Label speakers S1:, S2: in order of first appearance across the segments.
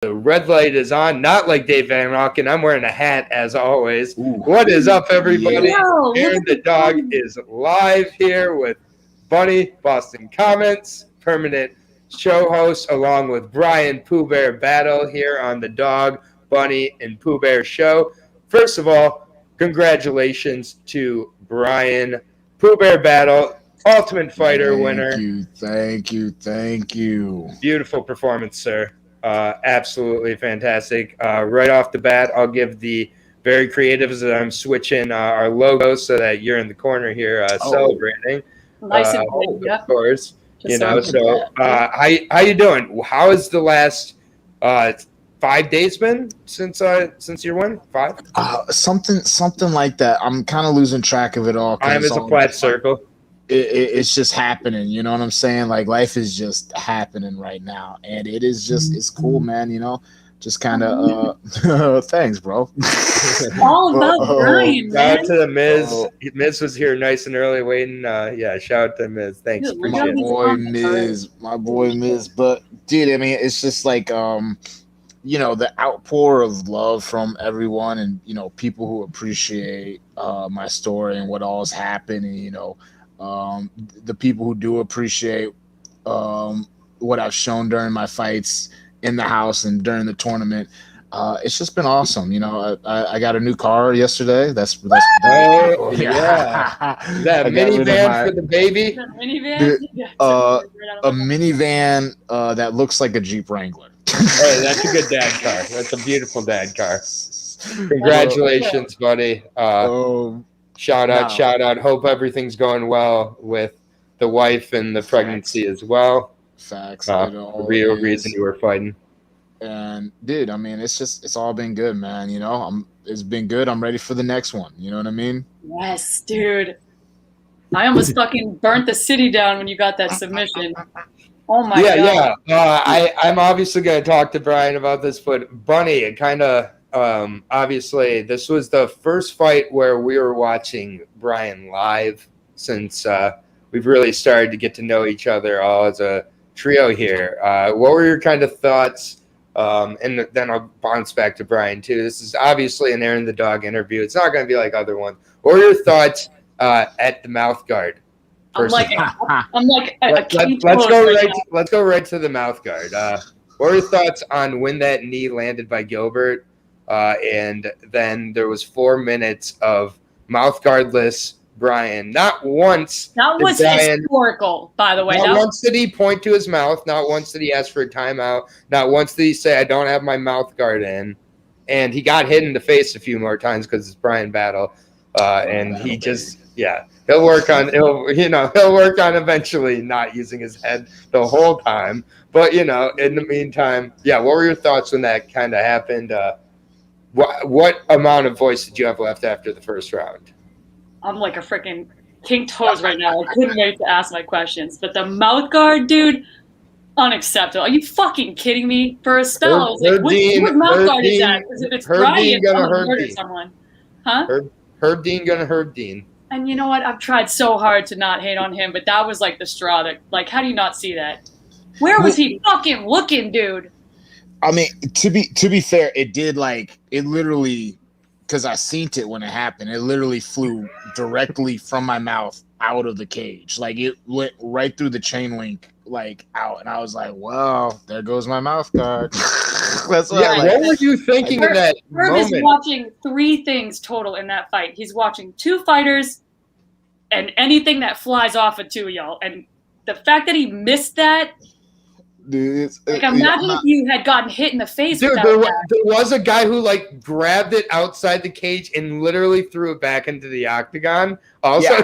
S1: The red light is on, not like Dave Van Rocken. I'm wearing a hat as always.
S2: Ooh.
S1: What is up, everybody?
S3: Yo,
S1: Darren the dog is live here with Bunny, Boston Comments, permanent show host, along with Bryan Pooh Bear Battle here on the Dog, Bunny, and Pooh Bear Show. First of all, congratulations to Bryan Pooh Bear Battle, Ultimate Fighter winner.
S2: Thank you.
S1: Beautiful performance, sir. Absolutely fantastic. Right off the bat, I'll give the very creatives that I'm switching our logo so that you're in the corner here celebrating.
S3: Nice and big,
S1: of course.
S3: Just
S1: How you doing? How has the last 5 days been since your win? 5?
S2: Something like that. I'm kind of losing track of it all.
S1: Time is a flat circle.
S2: It's just happening, you know what I'm saying? Like, life is just happening right now, and it is just, it's cool, man, you know? Just kind of, thanks, bro.
S3: All about Bryan,
S1: Shout
S3: man.
S1: out to the Miz. Miz was here nice and early waiting. Shout out to Miz. Thanks.
S3: Dude,
S1: Appreciate it.
S2: My boy Miz. But, dude, I mean, it's just like, you know, the outpour of love from everyone and, you know, people who appreciate my story and what all is happening, you know, the people who do appreciate what I've shown during my fights in the house and during the tournament. It's just been awesome. You know, I got a new car yesterday. That's
S1: oh, yeah. That minivan for the baby.
S2: A minivan that looks like a Jeep Wrangler.
S1: Hey, that's a good dad car. That's a beautiful dad car. Congratulations, buddy. Shout out. Hope everything's going well with the wife and the pregnancy as well.
S2: Facts.
S1: The real reason you were fighting.
S2: And dude, I mean, it's all been good, man. You know, it's been good. I'm ready for the next one. You know what I mean?
S3: Yes, dude. I almost fucking burnt the city down when you got that submission. Oh my god.
S1: Yeah. I'm obviously going to talk to Bryan about this, but Bunny, it kind of obviously this was the first fight where we were watching Bryan live since we've really started to get to know each other all as a trio here. What were your kind of thoughts? And then I'll bounce back to Bryan too. This is obviously an Aaron the Dog interview. It's not going to be like other ones. What were your thoughts at the mouth guard?
S3: Let's
S1: go right to the mouth guard. What were your thoughts on when that knee landed by Gilbert? And then there was 4 minutes of mouth guardless Bryan. Not once.
S3: That was historical, by the way.
S1: Not once did he point to his mouth. Not once did he ask for a timeout. Not once did he say, "I don't have my mouth guard in." And he got hit in the face a few more times because it's Bryan Battle. And he just, he'll work on eventually not using his head the whole time. But in the meantime, what were your thoughts when that kind of happened? What amount of voice did you have left after the first round?
S3: I'm like a freaking king toes right now. I couldn't wait to ask my questions. But the mouth guard, dude, unacceptable. Are you fucking kidding me? For a spell, I was like, what mouth guard is that? Because if it's Bryan, I'm gonna murder someone. Huh?
S1: Herb Dean gonna Herb Dean.
S3: And you know what? I've tried so hard to not hate on him, but that was like the straw that, like, how do you not see that? Where was he fucking looking, dude?
S2: I mean, to be fair, it did it literally, because I seen it when it happened. It literally flew directly from my mouth out of the cage. Like, it went right through the chain link, out. And I was like, well, there goes my mouth guard. That's what
S1: what were you thinking in that
S3: Herb
S1: moment?
S3: is watching 3 things total in that fight. He's watching 2 fighters and anything that flies off of 2 of y'all. And the fact that he missed that,
S2: dude,
S3: imagine if you had gotten hit in the face.
S1: Dude, there was a guy who grabbed it outside the cage and literally threw it back into the octagon. Also,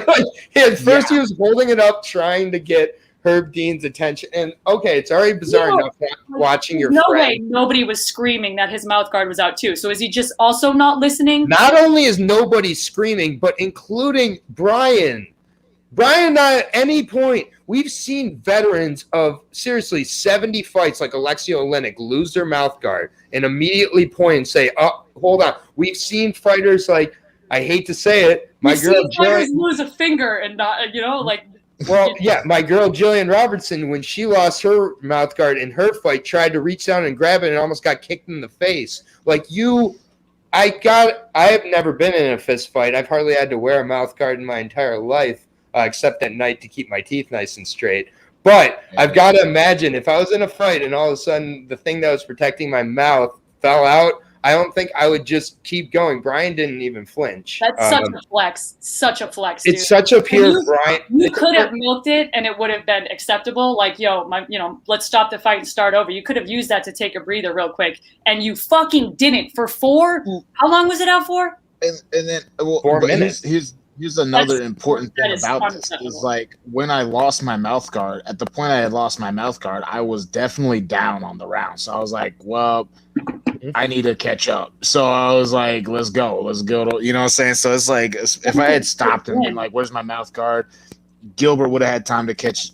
S1: at first he was holding it up, trying to get Herb Dean's attention. And okay, it's already bizarre enough watching your friend.
S3: No way, nobody was screaming that his mouth guard was out too. So is he just also not listening?
S1: Not only is nobody screaming, but including Bryan. Bryan, not at any point. We've seen veterans of, seriously, 70 fights like Alexei Oleinik lose their mouth guard and immediately point and say, oh, hold on. We've seen fighters I hate to say it,
S3: We've seen fighters lose a finger and not,
S1: Well, yeah, my girl Jillian Robertson, when she lost her mouth guard in her fight, tried to reach down and grab it and almost got kicked in the face. I have never been in a fist fight. I've hardly had to wear a mouth guard in my entire life, except at night to keep my teeth nice and straight. But I've got to imagine if I was in a fight and all of a sudden the thing that was protecting my mouth fell out, I don't think I would just keep going. Bryan didn't even flinch.
S3: That's such a flex. Such a flex, dude.
S1: It's such a pure Bryan.
S3: You could have milked it and it would have been acceptable. Like, let's stop the fight and start over. You could have used that to take a breather real quick. And you fucking didn't for 4. How long was it out for?
S2: And then
S1: 4 minutes.
S2: Here's another important thing about this is like when I lost my mouth guard, at the point I had lost my mouth guard, I was definitely down on the round. So I was like, well, I need to catch up. So I was like, let's go. You know what I'm saying? So it's like, if I had stopped and been like, where's my mouth guard? Gilbert would have had time to catch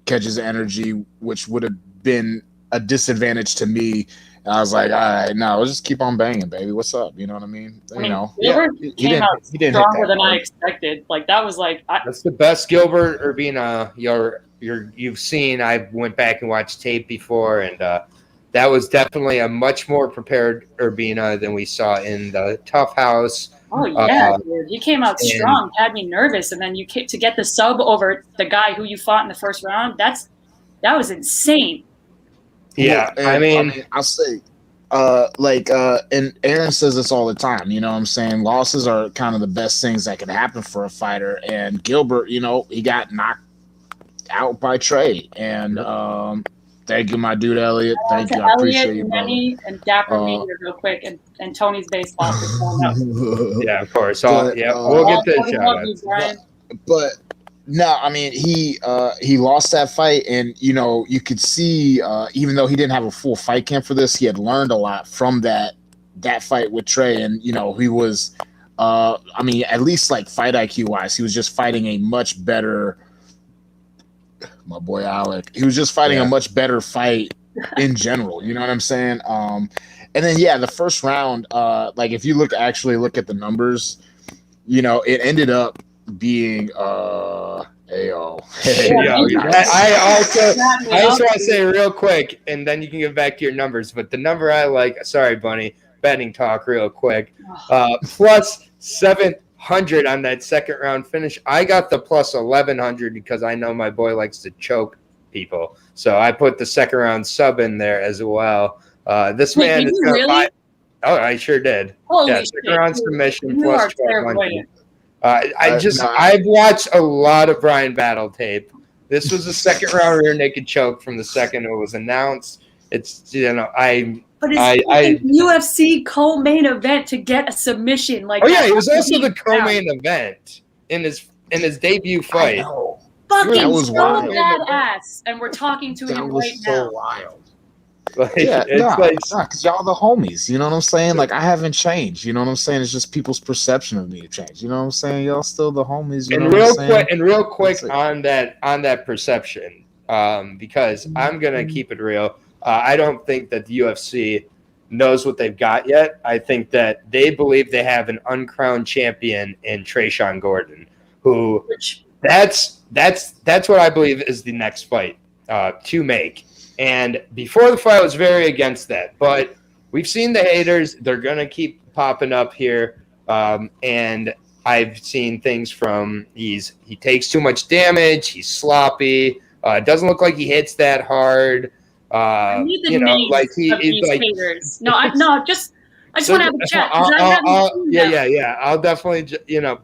S2: his energy, which would have been a disadvantage to me. And I was like, all right, no, let's just keep on banging, baby. What's up? You know what I mean?
S3: Gilbert came out stronger than I expected. Like that was like
S1: that's the best Gilbert Urbina you've seen. I went back and watched tape before, and that was definitely a much more prepared Urbina than we saw in the Tough House.
S3: Oh yeah, dude. You came out strong, had me nervous, and then to get the sub over the guy who you fought in the first round. That was insane.
S1: Yeah, I mean,
S2: I'll say, and Aaron says this all the time. You know what I'm saying? Losses are kind of the best things that can happen for a fighter. And Gilbert, he got knocked out by Trey. And thank you, my dude, Elliot. Thank you. I appreciate you, brother.
S3: And Dapper Meteor real quick, and Tony's baseball.
S1: Yeah, of course. We'll get this shot.
S2: But no, I mean he lost that fight, and you could see even though he didn't have a full fight camp for this, he had learned a lot from that fight with Trey, and he was at least like fight IQ wise, he was just fighting a much better. My boy Alec, he was just fighting a much better fight in general. You know what I'm saying? And then the first round, like if you look at the numbers, it ended up being I also want
S1: to say real quick, and then you can get back to your numbers. But the number I like, sorry, Bunny, betting talk real quick, plus 700 on that second round finish. I got the plus 1100 because I know my boy likes to choke people, so I put the second round sub in there as well. This man is going to buy. Oh, I sure did.
S3: Holy
S1: second round submission plus 1200. I've watched a lot of Bryan battle tape. This was a second round rear naked choke from the second it was announced. It's
S3: But it's UFC co-main event to get a submission like.
S1: Oh yeah, it was also the co-main event in his debut fight.
S3: Fucking that was so badass, and we're talking to him right now.
S2: So wild. Because y'all the homies, you know what I'm saying? Like I haven't changed, you know what I'm saying? It's just people's perception of me have changed, you know what I'm saying? Y'all still the homies, you know what I'm saying?
S1: Real quick on that perception, because I'm gonna keep it real. I don't think that the UFC knows what they've got yet. I think that they believe they have an uncrowned champion in Trayshawn Gordon, who that's what I believe is the next fight to make. And before the fight, I was very against that. But we've seen the haters. They're going to keep popping up here. And I've seen things from he takes too much damage. He's sloppy. It doesn't look like he hits that hard.
S3: I need the names of these haters. I just want to have a chat.
S1: Yeah. I'll definitely,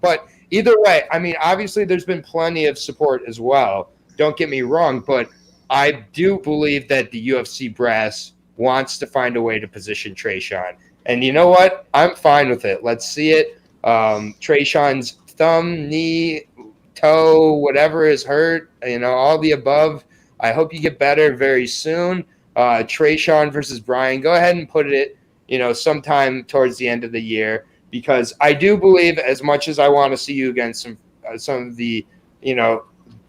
S1: But either way, I mean, obviously there's been plenty of support as well. Don't get me wrong, but I do believe that the UFC brass wants to find a way to position Trayshawn. And you know what? I'm fine with it. Let's see it. Trayshawn's thumb, knee, toe, whatever is hurt, all the above. I hope you get better very soon. Trayshawn versus Bryan, go ahead and put it, sometime towards the end of the year, because I do believe, as much as I want to see you against some of the,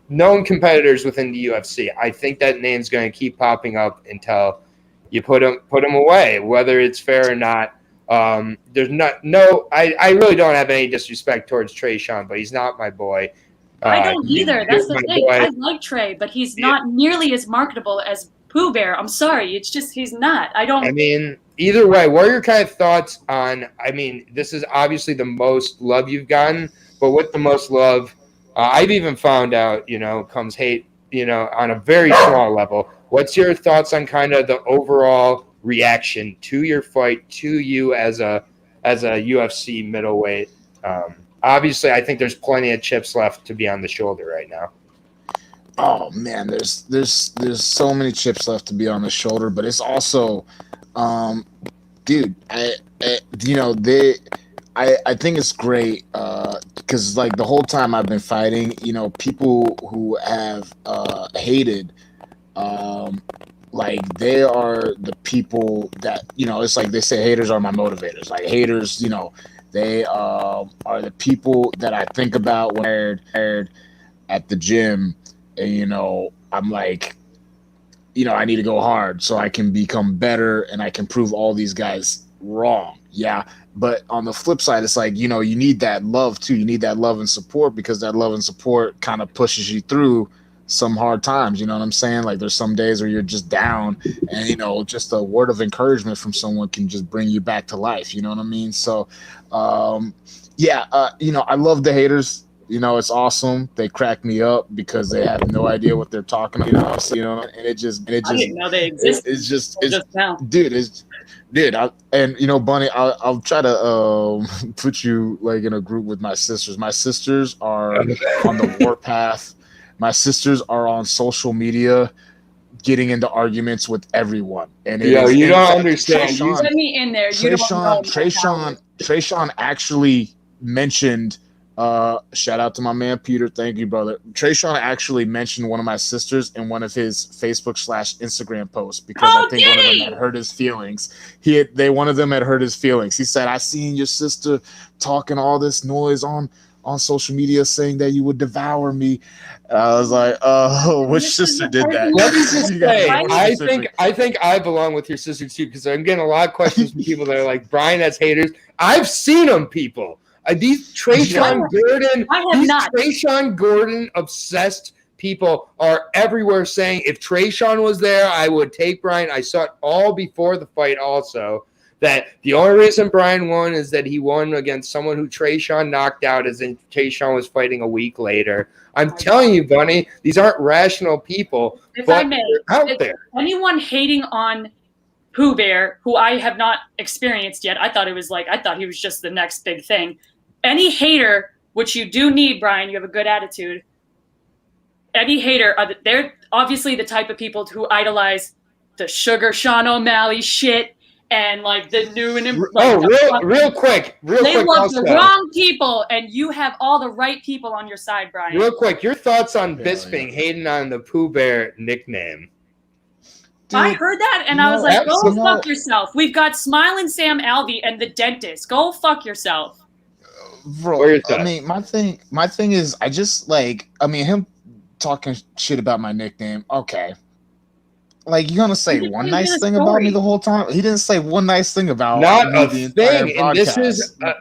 S1: known competitors within the UFC, I think that name's going to keep popping up until you put him away, whether it's fair or not. I really don't have any disrespect towards Trayshawn, but he's not my boy.
S3: I don't either. That's the thing. I like Trey, but he's not nearly as marketable as Pooh Bear. I'm sorry. It's just he's not. I mean,
S1: either way, what are your kind of thoughts on, this is obviously the most love you've gotten, but with the most love, I've even found out, comes hate, on a very small level. What's your thoughts on kind of the overall reaction to your fight, to you as a UFC middleweight? Obviously, I think there's plenty of chips left to be on the shoulder right now.
S2: Oh man, there's so many chips left to be on the shoulder, but it's also, dude, I think it's great because like the whole time I've been fighting, people who have hated, like they are the people that it's like they say haters are my motivators. Like haters, they are the people that I think about when I'm at the gym. And, I'm like, I need to go hard so I can become better and I can prove all these guys wrong. Yeah. But on the flip side, it's like, you need that love too. You need that love and support because that love and support kind of pushes you through some hard times. You know what I'm saying? Like there's some days where you're just down and, just a word of encouragement from someone can just bring you back to life. You know what I mean? So, I love the haters. It's awesome. They crack me up because they have no idea what they're talking about. So, and it just
S3: I didn't know they exist.
S2: It's just
S3: now.
S2: Dude. Bunny, I'll try to put you like in a group with my sisters. My sisters are on the warpath. My sisters are on social media, getting into arguments with everyone. And
S1: you don't understand.
S3: Let me in there.
S2: Trayshawn actually mentioned. Shout out to my man Peter. Thank you, brother. Trayshawn actually mentioned one of my sisters in one of his Facebook/Instagram posts because I think one of them had hurt his feelings. One of them had hurt his feelings. He said, "I seen your sister talking all this noise on social media saying that you would devour me." I was like, "Oh, which sister did that?"
S1: Let me just say, I think I belong with your sister too because I'm getting a lot of questions from people that are like, "Bryan has haters." I've seen them, people. These Trayshawn Gordon obsessed people are everywhere saying if Trayshawn was there, I would take Bryan. I saw it all before the fight also, that the only reason Bryan won is that he won against someone who Trayshawn knocked out as in Trayshawn was fighting a week later. I'm telling you, Bunny, these aren't rational people, but they're out there.
S3: Anyone hating on Pooh Bear, who I have not experienced yet, I thought he was just the next big thing. Any hater, which you do need, Bryan, you have a good attitude. Any hater, they're obviously the type of people who idolize the Sugar Sean O'Malley shit and like the new and
S1: real quick.
S3: They love the wrong people, and you have all the right people on your side, Bryan.
S1: Real quick, your thoughts on Bisping hating on the Pooh Bear nickname?
S3: Dude, I heard that, and I was like, go fuck yourself. We've got Smiling Sam Alvey and the dentist. Go fuck yourself.
S2: Bro, my thing is, I just him talking shit about my nickname. Okay, like you're gonna say one nice thing about me the whole time. He didn't say one nice thing about
S1: not a thing. And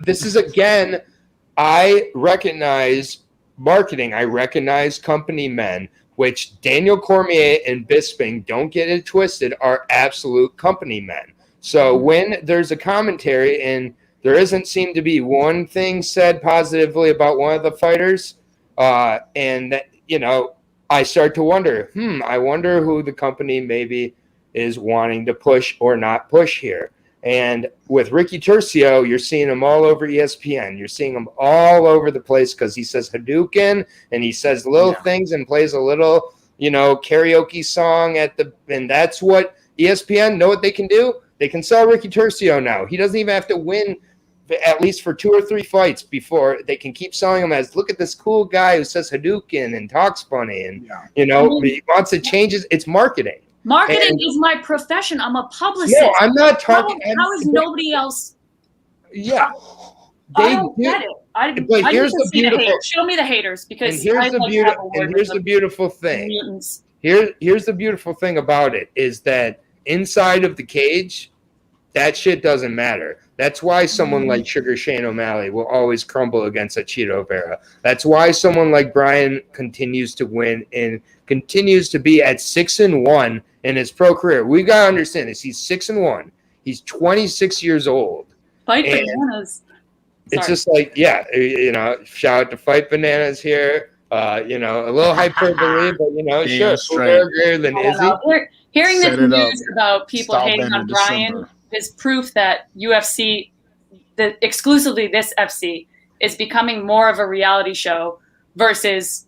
S1: this is again, I recognize marketing. I recognize company men, which Daniel Cormier and Bisping, don't get it twisted, are absolute company men. So when there's a commentary and there doesn't seem to be one thing said positively about one of the fighters, and I start to wonder, I wonder who the company maybe is wanting to push or not push here. And with Ricky Turcio, you're seeing him all over ESPN. You're seeing him all over the place because he says Hadouken and he says little things and plays a little, karaoke song and that's what ESPN know what they can do. They can sell Ricky Turcio now. He doesn't even have to win at least for 2 or 3 fights before they can keep selling him as, look at this cool guy who says Hadouken and talks funny and, he wants to change his, it's marketing.
S3: Marketing is my profession. I'm a publicist.
S1: No, I'm not talking.
S3: How is nobody else?
S1: Yeah.
S3: I don't get it.
S1: But here's the beautiful.
S3: Show me the haters because
S1: here's the beautiful thing. Here's the beautiful thing about it is that inside of the cage, that shit doesn't matter. That's why someone like Sugar Shane O'Malley will always crumble against a Cheeto Vera. That's why someone like Bryan continues to win and continues to be at 6-1 in his pro career. We got to understand this. He's 6-1. He's 26 years old.
S3: Fight Bananas.
S1: It's just like, yeah, shout out to Fight Bananas here. A little hyperbole, but sure, greater than Izzy.
S3: Hearing this news about people hating on Bryan is proof that UFC, exclusively this FC, is becoming more of a reality show versus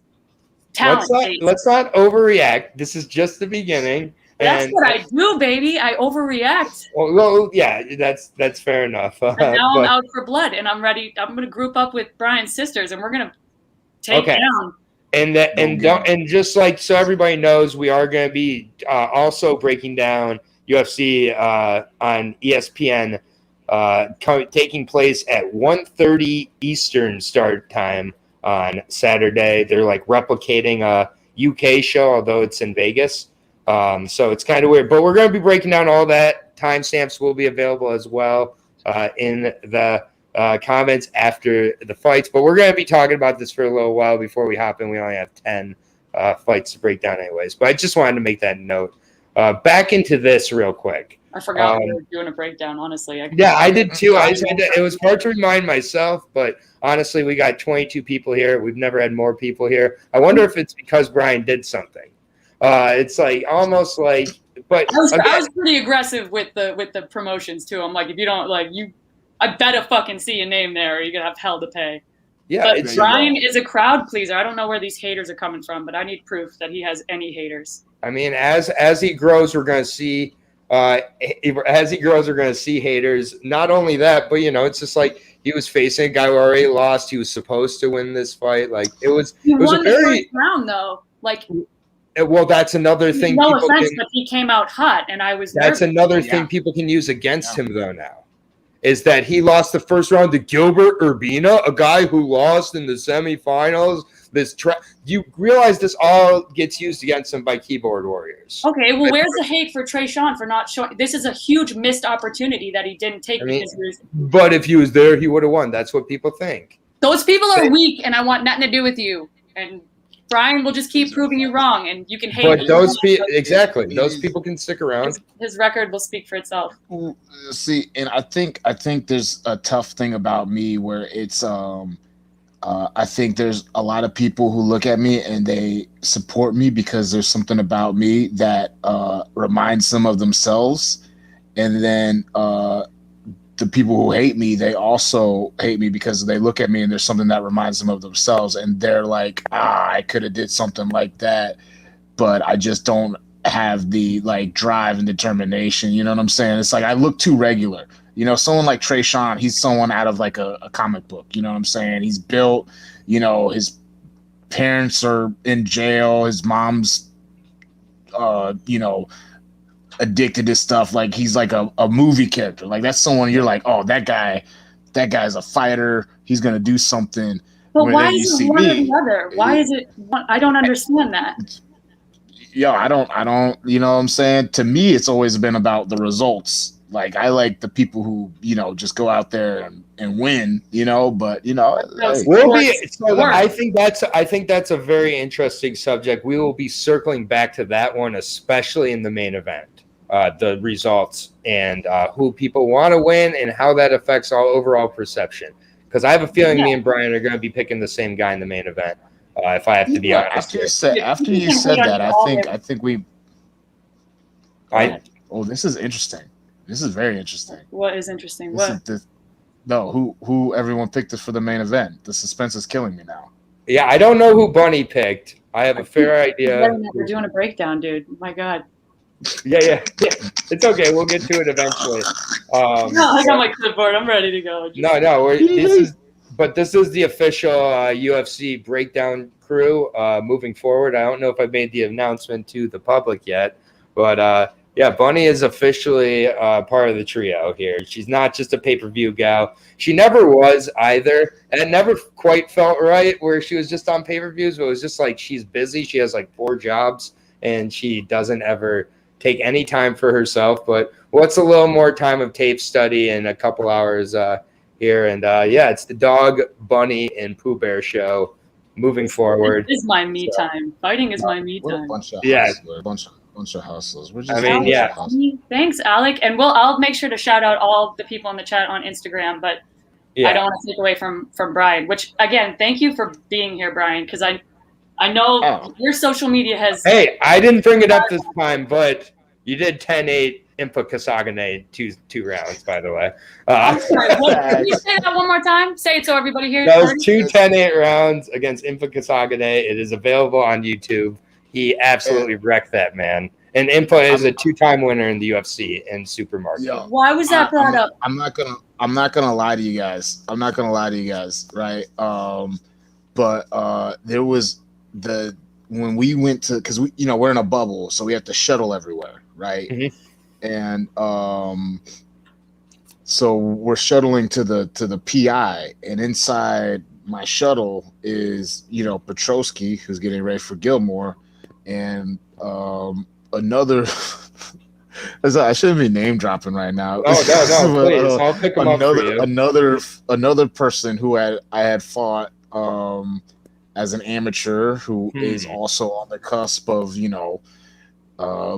S3: talent.
S1: Let's not overreact. This is just the beginning.
S3: That's what I do, baby. I overreact.
S1: Well, yeah, that's fair enough.
S3: And now I'm out for blood, and I'm ready. I'm going to group up with Bryan's sisters, and we're going to take down.
S1: And just like so everybody knows, we are going to be also breaking down UFC on ESPN, taking place at 1:30 Eastern start time on Saturday. They're like replicating a UK show, although it's in Vegas. So it's kind of weird, but we're going to be breaking down all that. Timestamps will be available as well in the comments after the fights, but we're going to be talking about this for a little while before we hop in. We only have 10 fights to break down anyways, but I just wanted to make that note. Back into this real quick.
S3: I forgot we were doing a breakdown, honestly. I
S1: did too. It was hard to remind myself, but honestly, we got 22 people here. We've never had more people here. I wonder if it's because Bryan did something. It's like almost like, but
S3: I was pretty aggressive with the promotions too. I'm like, if you don't I better fucking see your name there, or you're gonna have hell to pay.
S1: Yeah,
S3: but Bryan is a crowd pleaser. I don't know where these haters are coming from, but I need proof that he has any haters.
S1: I mean, as he grows, we're gonna see. As he grows, we're gonna see haters. Not only that, but it's just like he was facing a guy who already lost. He was supposed to win this fight. Like it was a very
S3: first round though. Like.
S1: Well, that's another thing.
S3: No offense, but he came out hot, and I was.
S1: That's another thing people can use against him, though. Now, is that he lost the first round to Gilbert Urbina, a guy who lost in the semifinals. You realize this all gets used against him by keyboard warriors.
S3: Okay, well, where's the hate for Tresean for not showing? This is a huge missed opportunity that he didn't take.
S1: But if he was there, he would have won. That's what people think.
S3: Those people are weak, and I want nothing to do with you. And Bryan will just keep proving you wrong, and you can hate.
S1: But those people can stick around.
S3: His record will speak for itself.
S2: See, and I think there's a tough thing about me where it's I think there's a lot of people who look at me and they support me because there's something about me that reminds them of themselves, and then the people who hate me, they also hate me because they look at me and there's something that reminds them of themselves, and they're like, I could have did something like that, but I just don't have the drive and determination. You know what I'm saying? It's like I look too regular. Someone like Tresean, he's someone out of like a comic book. You know what I'm saying? He's built. His parents are in jail. His mom's, addicted to stuff. Like he's like a movie character. Like that's someone you're like, oh, that guy's a fighter. He's gonna do something.
S3: But why is it one or the other? Why is it one? I don't understand that.
S2: Yo, I don't. You know what I'm saying? To me, it's always been about the results. Like I like the people who just go out there and win. But
S1: we'll be. So I think that's a very interesting subject. We will be circling back to that one, especially in the main event. The results and who people want to win and how that affects all overall perception. Because I have a feeling me and Bryan are going to be picking the same guy in the main event. If I have to be honest.
S2: After you said that, I think we. This is interesting. This is very interesting.
S3: What is interesting?
S2: Who everyone picked us for the main event. The suspense is killing me now.
S1: Yeah, I don't know who Bunny picked. I have a fair idea.
S3: We're doing a breakdown, dude. My God.
S1: Yeah. It's okay. We'll get to it eventually.
S3: No, I got my clipboard. I'm ready to go.
S1: This is the official UFC breakdown crew moving forward. I don't know if I made the announcement to the public yet, but Bunny is officially part of the trio here. She's not just a pay-per-view gal. She never was either, and it never quite felt right where she was just on pay-per-views. But it was just like she's busy. She has like 4 jobs, and she doesn't ever take any time for herself. But what's a little more time of tape study and a couple hours here? And it's the Dog, Bunny, and Pooh Bear Show moving forward.
S3: This is my me time. Fighting is my me time.
S2: A bunch of hustlers. Bunch of hustlers. We're just
S3: Thanks, Alec. And I'll make sure to shout out all the people in the chat on Instagram, but I don't want to take away from Brian, which again, thank you for being here, Brian, because I know your social media has.
S1: Hey, I didn't bring it up this time, but you did 10-8 Impa Kasagane two rounds, by the way.
S3: I'm sorry. Can you say that one more time? Say it so everybody hears.
S1: That was 2 10-8 rounds against Impa Kasagane. It is available on YouTube. He absolutely wrecked that man. And Impa is a 2-time winner in the UFC and Supermarket.
S3: Why was that brought up?
S2: I'm not gonna lie to you guys. Right? But there was when we went to, because we're in a bubble, so we have to shuttle everywhere, right? Mm-hmm. And so we're shuttling to the PI, and inside my shuttle is Petrosky, who's getting ready for Gilmore, and another. I shouldn't be name dropping right now.
S1: Oh no, please! I'll pick them up for you.
S2: Another person who I had fought as an amateur, who is also on the cusp of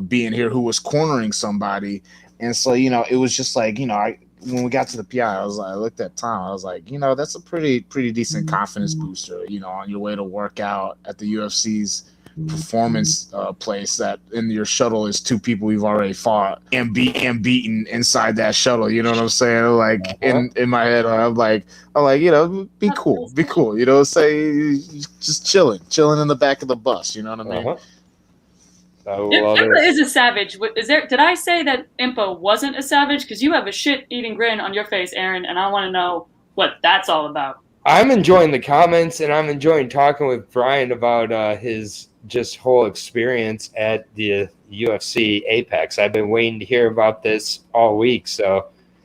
S2: being here, who was cornering somebody, and so it was just like when we got to the PI, I looked at Tom, I was like, that's a pretty decent confidence booster, on your way to work out at the UFC's performance place, that in your shuttle is 2 people you've already fought and beaten inside that shuttle. You know what I'm saying? Like in my head, I'm like, be cool, say just chilling in the back of the bus. You know what I mean?
S3: Impa is a savage. Did I say that Impa wasn't a savage? Because you have a shit-eating grin on your face, Aaron, and I want to know what that's all about.
S1: I'm enjoying the comments, and I'm enjoying talking with Brian about his just whole experience at the UFC Apex. I've been waiting to hear about this all week.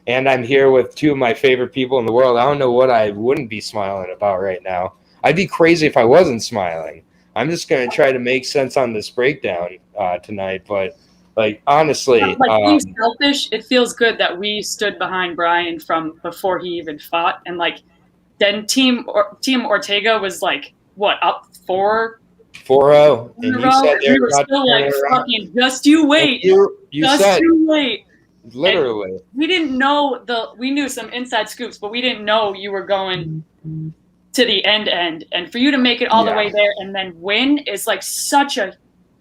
S1: And I'm here with 2 of my favorite people in the world. I don't know what I wouldn't be smiling about right now. I'd be crazy if I wasn't smiling. I'm just going to try to make sense on this breakdown tonight. But honestly,
S3: being selfish, it feels good that we stood behind Brian from before he even fought. And then Team Ortega was up 4-0,
S1: and you said
S3: we were still fucking just you wait. You wait.
S1: Literally.
S3: And we didn't know we knew some inside scoops, but we didn't know you were going to the end. And for you to make it all the way there and then win is such a,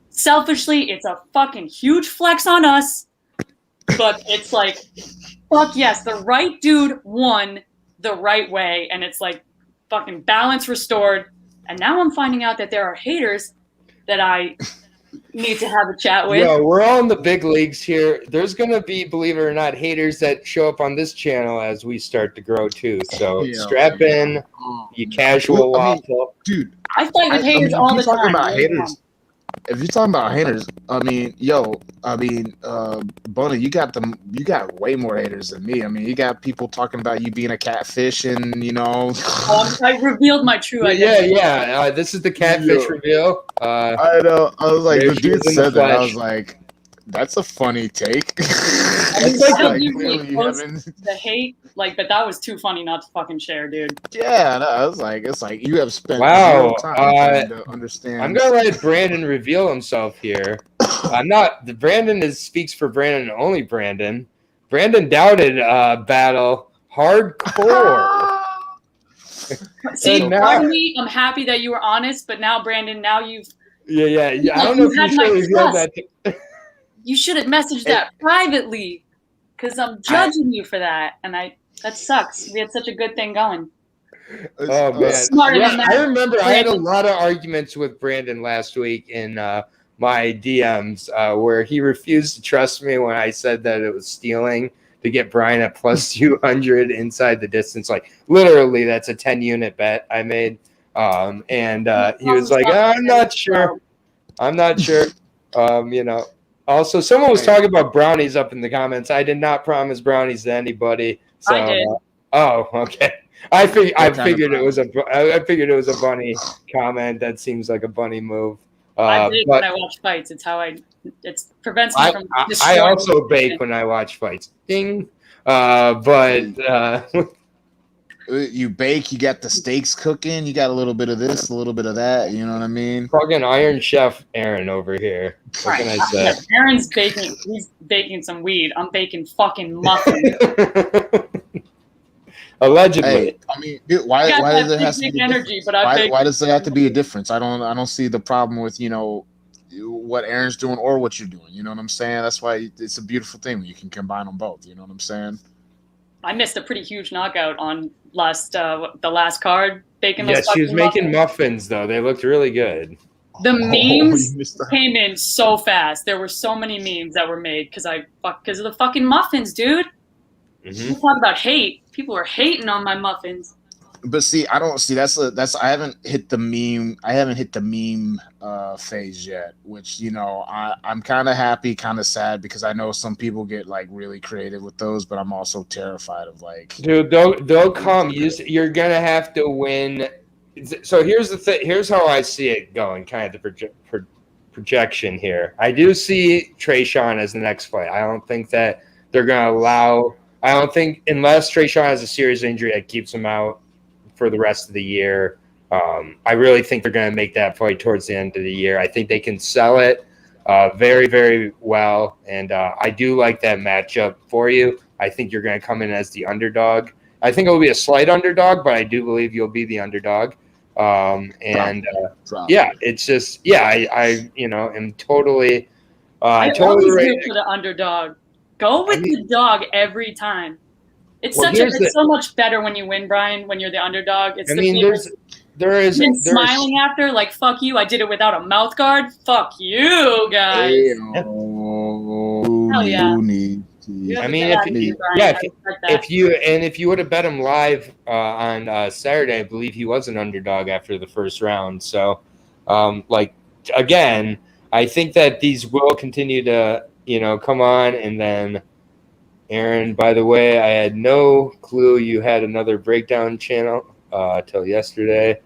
S3: selfishly, it's a fucking huge flex on us. But it's fuck yes, the right dude won the right way, and it's fucking balance restored. And now I'm finding out that there are haters that I need to have a chat with.
S1: Yeah, we're all in the big leagues here. There's going to be, believe it or not, haters that show up on this channel as we start to grow too. So strap in, you casual waffle.
S2: Dude,
S3: I fight with haters all the time.
S2: If you're talking about haters, Bunny, you got way more haters than me. I mean, you got people talking about you being a catfish, and
S3: I revealed my true identity.
S1: This is the catfish reveal.
S2: I know. I was like, the dude said that. I was like, that's a funny take.
S3: The hate, but that was too funny not to fucking share, dude.
S2: Yeah, no, I was like, it's like you have spent time trying to understand.
S1: I'm gonna let Brandon reveal himself here. Brandon speaks for Brandon and only Brandon. Brandon doubted battle hardcore.
S3: See, part of me, I'm happy that you were honest, but now, Brandon, you've
S1: I don't know if you should reveal that.
S3: You should have messaged that privately, because I'm judging you for that, and that sucks. We had such a good thing going.
S1: Oh man, I remember I had a lot of arguments with Brandon last week in my DMs where he refused to trust me when I said that it was stealing to get Brian at plus 200 inside the distance. Literally, that's a 10-unit bet I made, and he was like, "I'm not sure. Also, someone was talking about brownies up in the comments. I did not promise brownies to anybody. So,
S3: I did.
S1: Okay. I figured it was a bunny comment. That seems like a bunny move.
S3: I bake when I watch fights. It's how it prevents me from
S1: I also bake when I watch fights. Ding.
S2: You bake, you got the steaks cooking, you got a little bit of this, a little bit of that. You know what I mean?
S1: Fucking Iron Chef Aaron over here. What can I say?
S3: Aaron's baking. He's baking some weed. I'm baking fucking muffins.
S1: Allegedly.
S2: Hey, I mean, why does there have to be
S3: energy? But
S2: why does there have to be a difference? I don't see the problem with what Aaron's doing or what you're doing. You know what I'm saying? That's why it's a beautiful thing when you can combine them both. You know what I'm saying?
S3: I missed a pretty huge knockout on the last card. Baking those
S1: she was making muffins though. They looked really good.
S3: The memes came in so fast. There were so many memes that were made because of the fucking muffins, dude. You talk about hate. People were hating on my muffins.
S2: But see, I don't see that's I haven't hit the meme. I haven't hit the meme phase yet, which I'm kind of happy, kind of sad because I know some people get like really creative with those, but I'm also terrified of like.
S1: Dude, they'll come. You're gonna have to win. So here's the thing. Here's how I see it going. Kind of the projection here. I do see Trayshawn as the next fight. I don't think that they're gonna allow. I don't think unless Trayshawn has a serious injury that keeps him out for the rest of the year. I really think they're going to make that fight towards the end of the year. I think they can sell it very, very well. And I do like that matchup for you. I think you're going to come in as the underdog. I think it will be a slight underdog, but I do believe you'll be the underdog. It's just, I am totally,
S3: I
S1: totally
S3: always root for the underdog. Go with the dog every time. It's so much better when you win, Brian. When you're the underdog, it's there is smiling after like fuck you. I did it without a mouth guard. Fuck you guys. Hell yeah.
S1: I mean, if you would have bet him live on Saturday, I believe he was an underdog after the first round. So, again, I think that these will continue to come on, and then. Aaron, by the way, I had no clue you had another breakdown channel till yesterday.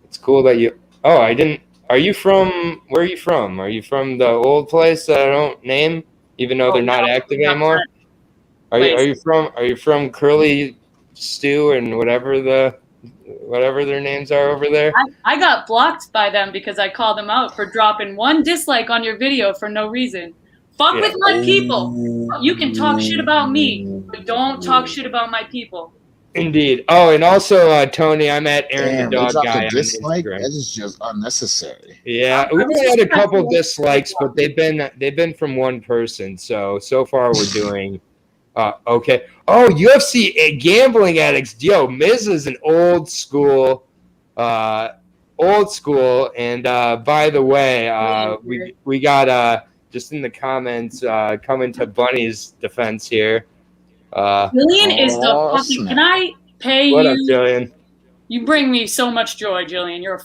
S1: It's cool that you. Oh, I didn't. Are you from? Where are you from? Are you from the old place that I don't name, even though they're not active anymore? Are you from Curly Stew and whatever their names are over there?
S3: I got blocked by them because I called them out for dropping one dislike on your video for no reason. Fuck with my people. You can talk shit about me, but don't talk shit about my people.
S1: Indeed. Oh, and also, Tony, I'm at Aaron the Dog Guy on
S2: dislike?
S1: Instagram.
S2: That is just unnecessary.
S1: Yeah, we only had a couple dislikes, but they've been from one person. So far we're doing okay. Oh, UFC gambling addicts. Yo, Miz is an old school. And by the way, we got just in the comments, coming to Bunny's defense here.
S3: Jillian is the fucking. Can I pay you?
S1: What up, Jillian?
S3: You bring me so much joy, Jillian. You're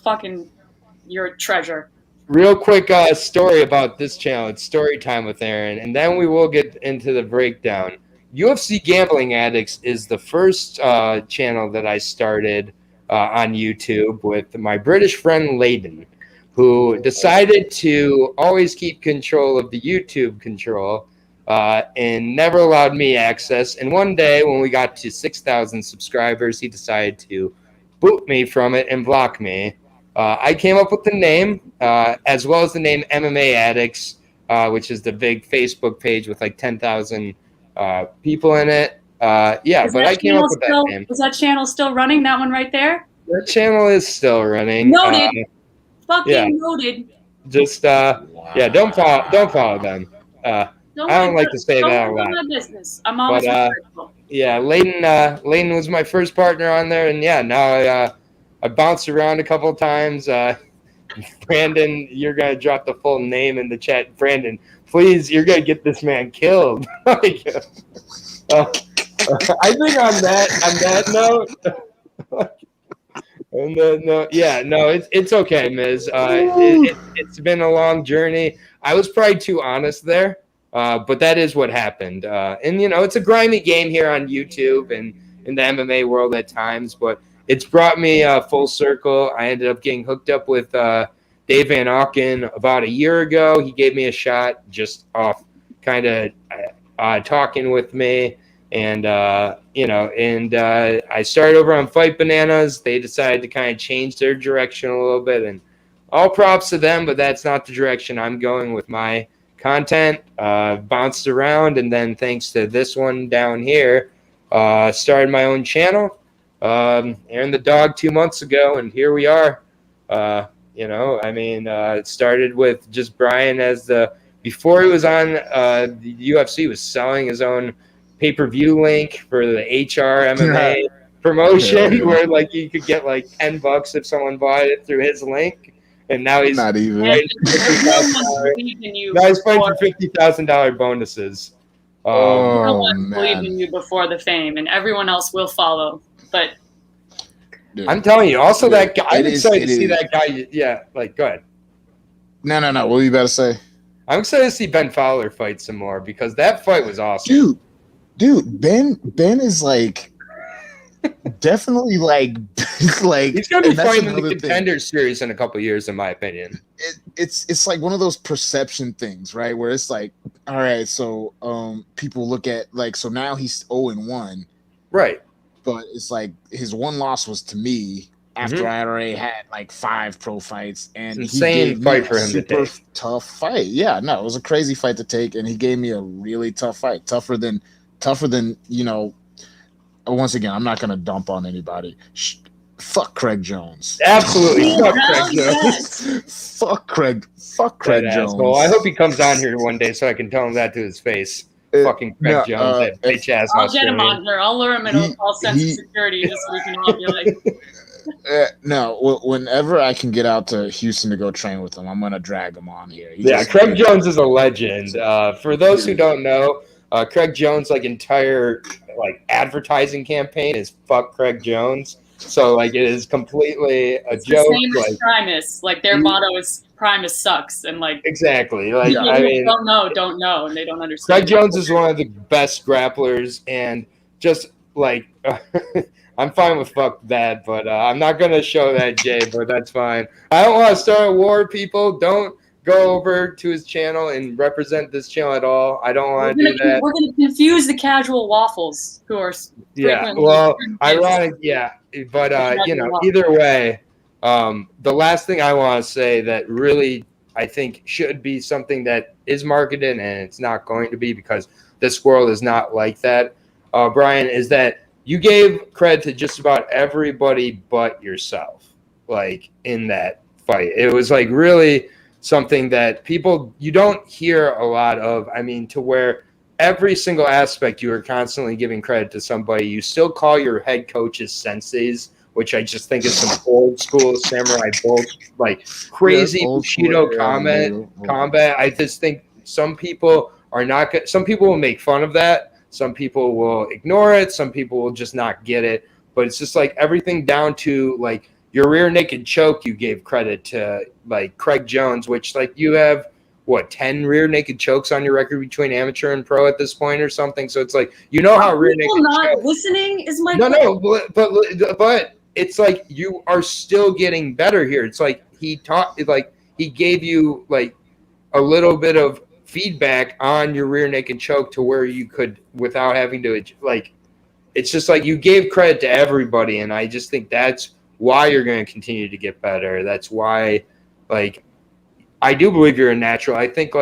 S3: a treasure.
S1: Real quick story about this channel. It's story time with Aaron, and then we will get into the breakdown. UFC Gambling Addicts is the first channel that I started on YouTube with my British friend Layden, who decided to always keep control of the YouTube control and never allowed me access. And one day when we got to 6,000 subscribers, he decided to boot me from it and block me. I came up with the name as well as the name MMA Addicts, which is the big Facebook page with like 10,000 people in it. I came up with that name.
S3: Is that channel still running, that one right there?
S1: That channel is still running.
S3: Noted. Noted.
S1: Just don't follow them. I don't like to say that a lot.
S3: My business. I'm always grateful.
S1: Layden was my first partner on there, and now I bounced around a couple of times. Brandon, you're gonna drop the full name in the chat. Brandon, please, you're gonna get this man killed. I think on that note. It's okay, Miz. It's been a long journey. I was probably too honest there, but that is what happened. And it's a grimy game here on YouTube and in the MMA world at times, but it's brought me full circle. I ended up getting hooked up with Dave Van Auken about a year ago. He gave me a shot just off kind of talking with me. And, I started over on Fight Bananas. They decided to kind of change their direction a little bit. And all props to them, but that's not the direction I'm going with my content. Bounced around, and then thanks to this one down here, started my own channel. Aaron the Dog 2 months ago, and here we are. It started with just Bryan as before he was on the UFC, he was selling his own pay-per-view link for the HR MMA promotion, where like you could get like $10 if someone bought it through his link. And now he's
S2: not even.
S1: Now he's fighting for $50,000 bonuses.
S3: No one believed in you before the fame, and everyone else will follow. But
S1: dude, I'm telling you, also that guy. I'm excited to see that guy. Yeah, like go ahead.
S2: No. What were you about to say?
S1: I'm excited to see Ben Fowler fight some more because that fight was awesome.
S2: Dude, Ben is like definitely like
S1: he's gonna be fighting in the Contender Series in a couple of years, in my opinion.
S2: It's like one of those perception things, right? Where it's like, all right, so people look at like, so now he's 0-1,
S1: right?
S2: But it's like his one loss was to me after I already had like 5 pro fights, and
S1: insane fight for him to take.
S2: Tough fight, yeah. No, it was a crazy fight to take, and he gave me a really tough fight, tougher than once again, I'm not going to dump on anybody. Fuck Craig Jones.
S1: Absolutely. Fuck Craig Jones.
S2: Fuck Craig Jones.
S1: Asshole. I hope he comes on here one day so I can tell him that to his face. Fucking Craig Jones, that bitch ass.
S3: I'll get him on here. I'll lure him in all sense of security this week and I'll be like.
S2: No, whenever I can get out to Houston to go train with him, I'm going to drag him on here.
S1: Craig Jones is a legend. For those who don't know, Craig Jones' entire advertising campaign is fuck Craig Jones. So it is completely a joke.
S3: Same as Primus. Their motto is Primus sucks, and
S1: exactly.
S3: Don't know, and they don't understand.
S1: Craig Jones is one of the best grapplers, and just I'm fine with fuck that, but I'm not gonna show that, Jay. But that's fine. I don't want to start a war, people. Don't go over to his channel and represent this channel at all. I don't want to do that.
S3: We're going to confuse the casual waffles who are
S1: ironic, yeah. But either way, the last thing I want to say that really I think should be something that is marketed, and it's not going to be because this world is not like that, Bryan, is that you gave credit to just about everybody but yourself, in that fight. It was really something that you don't hear a lot of. I mean, to where every single aspect you are constantly giving credit to somebody. You still call your head coaches senseis, which I just think is some old school samurai bullshit, crazy Bushido combat. I just think some people are not good. Some people will make fun of that. Some people will ignore it. Some people will just not get it. But it's just everything down to your rear naked choke, you gave credit to Craig Jones, which you have 10 rear naked chokes on your record between amateur and pro at this point or something. So it's how rear naked
S3: not listening is my
S1: but it's you are still getting better here. It's he gave you a little bit of feedback on your rear naked choke to where you could, without having to it's just you gave credit to everybody, and I just think that's why you're going to continue to get better. That's why, I do believe you're a natural. I think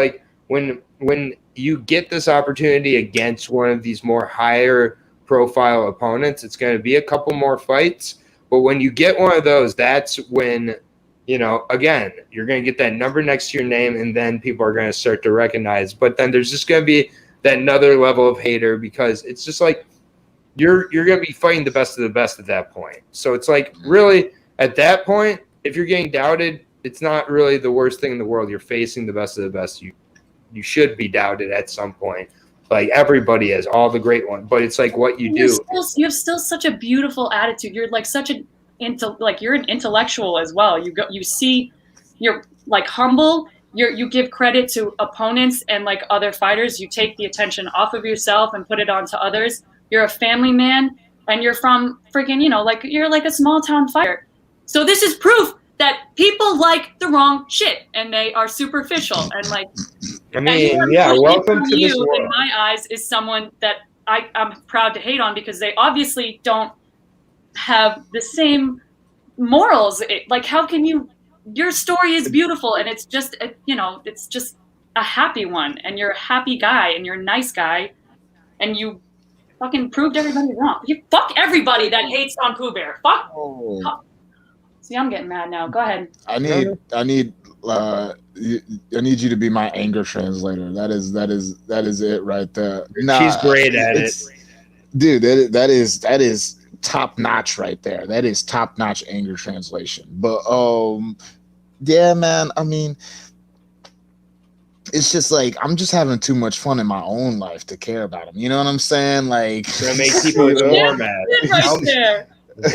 S1: when you get this opportunity against one of these more higher profile opponents, it's going to be a couple more fights. But when you get one of those, that's when, again, you're going to get that number next to your name, and then people are going to start to recognize. But then there's just going to be that another level of hater, because it's just you're going to be fighting the best of the best at that point. So it's really at that point, if you're getting doubted, it's not really the worst thing in the world. You're facing the best of the best. You should be doubted at some point. Everybody is, all the great ones. But it's what you do.
S3: You have still such a beautiful attitude. You're such you're an intellectual as well. You're humble. You give credit to opponents and other fighters. You take the attention off of yourself and put it onto others. You're a family man, and you're from freaking, you're a small town fighter. So this is proof that people like the wrong shit and they are superficial and like.
S1: I mean, yeah. Welcome to this world.
S3: In my eyes, is someone that I'm proud to hate on because they obviously don't have the same morals. Like, how can you? Your story is beautiful, and it's just it's just a happy one, and you're a happy guy, and you're a nice guy, and you fucking proved everybody wrong. You fuck everybody that hates on Pooh Bear. Fuck.
S2: Oh.
S3: See, I'm getting mad now. Go ahead.
S2: I need you to be my anger translator. That is it right there. Nah,
S1: she's great at it,
S2: dude. That is top notch right there. That is top notch anger translation. But yeah, man. I mean, it's just like I'm just having too much fun in my own life to care about him. You know what I'm saying? Like,
S1: gonna make people even more mad.
S3: Right there.
S2: We're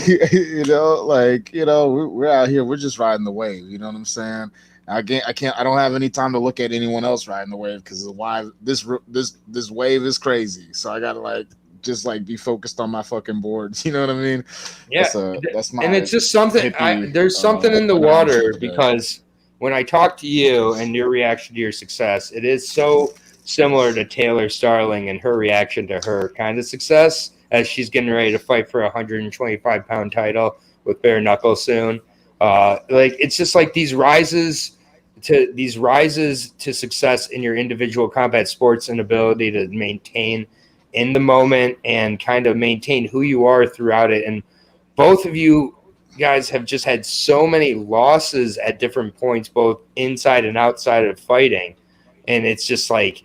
S2: out here. We're just riding the wave. You know what I'm saying? I don't have any time to look at anyone else riding the wave because this wave is crazy. So I gotta just be focused on my fucking boards. You know what I mean?
S1: Yeah.
S2: That's my.
S1: And it's just something. There's something in the water because when I talk to you and your reaction to your success, it is so similar to Taylor Starling and her reaction to her kind of success as she's getting ready to fight for a 125-pound title with bare knuckles soon. It's just like these rises to success in your individual combat sports and ability to maintain in the moment and kind of maintain who you are throughout it. And both of you guys have just had so many losses at different points, both inside and outside of fighting. And it's just like,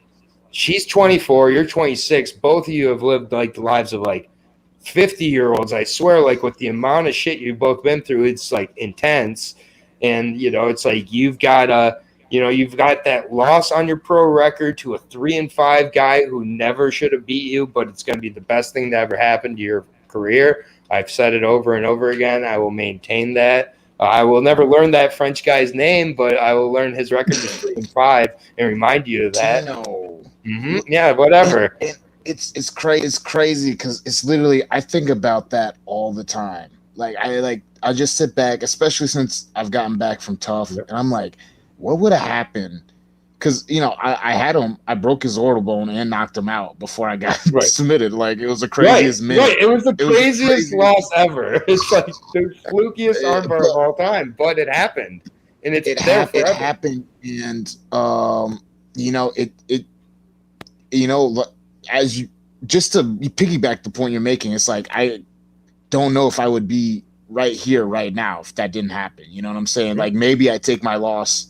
S1: she's 24, you're 26. Both of you have lived the lives of 50-year-olds. I swear, with the amount of shit you've both been through, it's intense. And, it's like you've got that loss on your pro record to a 3-5 guy who never should have beat you, but it's going to be the best thing that ever happened to your career. I've said it over and over again. I will maintain that. I will never learn that French guy's name, but I will learn his record is 3-5 and remind you of that. Mm-hmm. Yeah, whatever.
S2: It's crazy because it's literally, I think about that all the time. I just sit back, especially since I've gotten back from Tough, and I'm like, what would have happened? Because I had him, I broke his orbital bone and knocked him out before I got submitted. It was the craziest minute.
S1: Right, it was the craziest loss ever. It's the flukiest armbar of all time, but it happened, and it
S2: happened, and as you just to piggyback the point you're making, it's like I don't know if I would be right here right now if that didn't happen. You know what I'm saying? Maybe I take my loss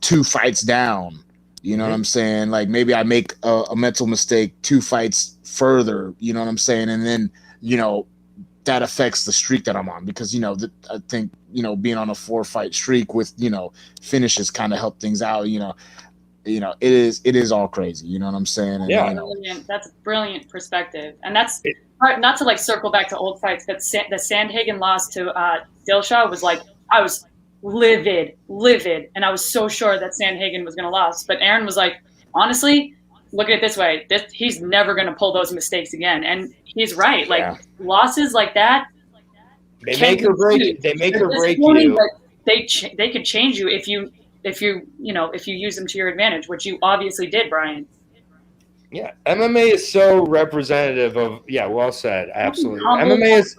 S2: 2 fights down. You know what I'm saying? Maybe I make a mental mistake 2 fights further. You know what I'm saying? And then that affects the streak that I'm on because I think being on a 4-fight streak with finishes kind of help things out. It is all crazy. You know what I'm saying? And,
S3: yeah, that's brilliant perspective, and that's not to circle back to old fights, but the Sandhagen loss to Dillashaw was I was livid, and I was so sure that Sandhagen was going to lose. But Aaron was like, honestly, look at it this way: he's never going to pull those mistakes again, and he's right. Losses like that,
S1: they make or break. They make or break you.
S3: They could change you if you use them to your advantage, which you obviously did, Brian.
S1: Yeah, MMA is so representative of. Yeah, well said. Absolutely, MMA is.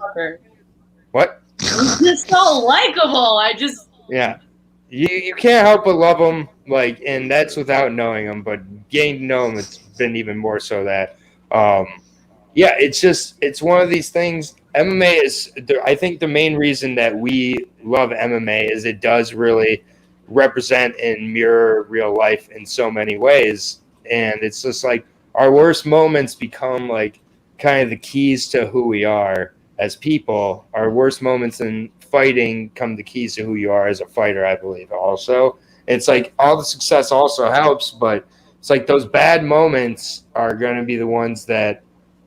S1: What?
S3: He's just so likable.
S1: Yeah, you can't help but love him. And that's without knowing him, but getting to know him, it's been even more so that. Yeah, it's one of these things. MMA is. I think the main reason that we love MMA is it does really represent and mirror real life in so many ways, and it's just our worst moments become kind of the keys to who we are as people. Our worst moments in fighting come the keys to who you are as a fighter, I believe. Also, it's all the success also helps, but it's those bad moments are going to be the ones that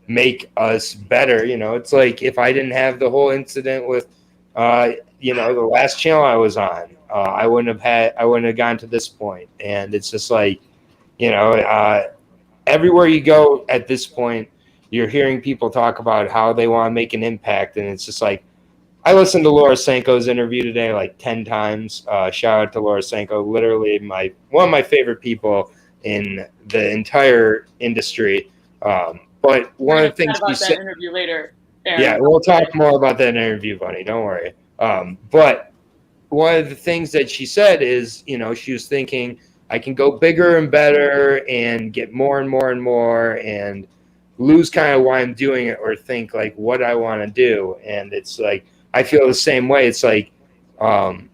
S1: make us better. It's if I didn't have the whole incident with the last channel I was on, I wouldn't have gotten to this point. And it's just everywhere you go at this point, you're hearing people talk about how they want to make an impact. And it's just I I listened to Laura Sanko's interview today like 10 times. Shout out to Laura Sanko, literally one of my favorite people in the entire industry. But one of the things she said,
S3: interview later, Darren.
S1: Yeah, we'll talk more about that interview, buddy. Don't worry. But one of the things that she said is, she was thinking, I can go bigger and better and get more and more and more and lose kind of why I'm doing it or think like what I want to do. And it's like, I feel the same way. It's like, when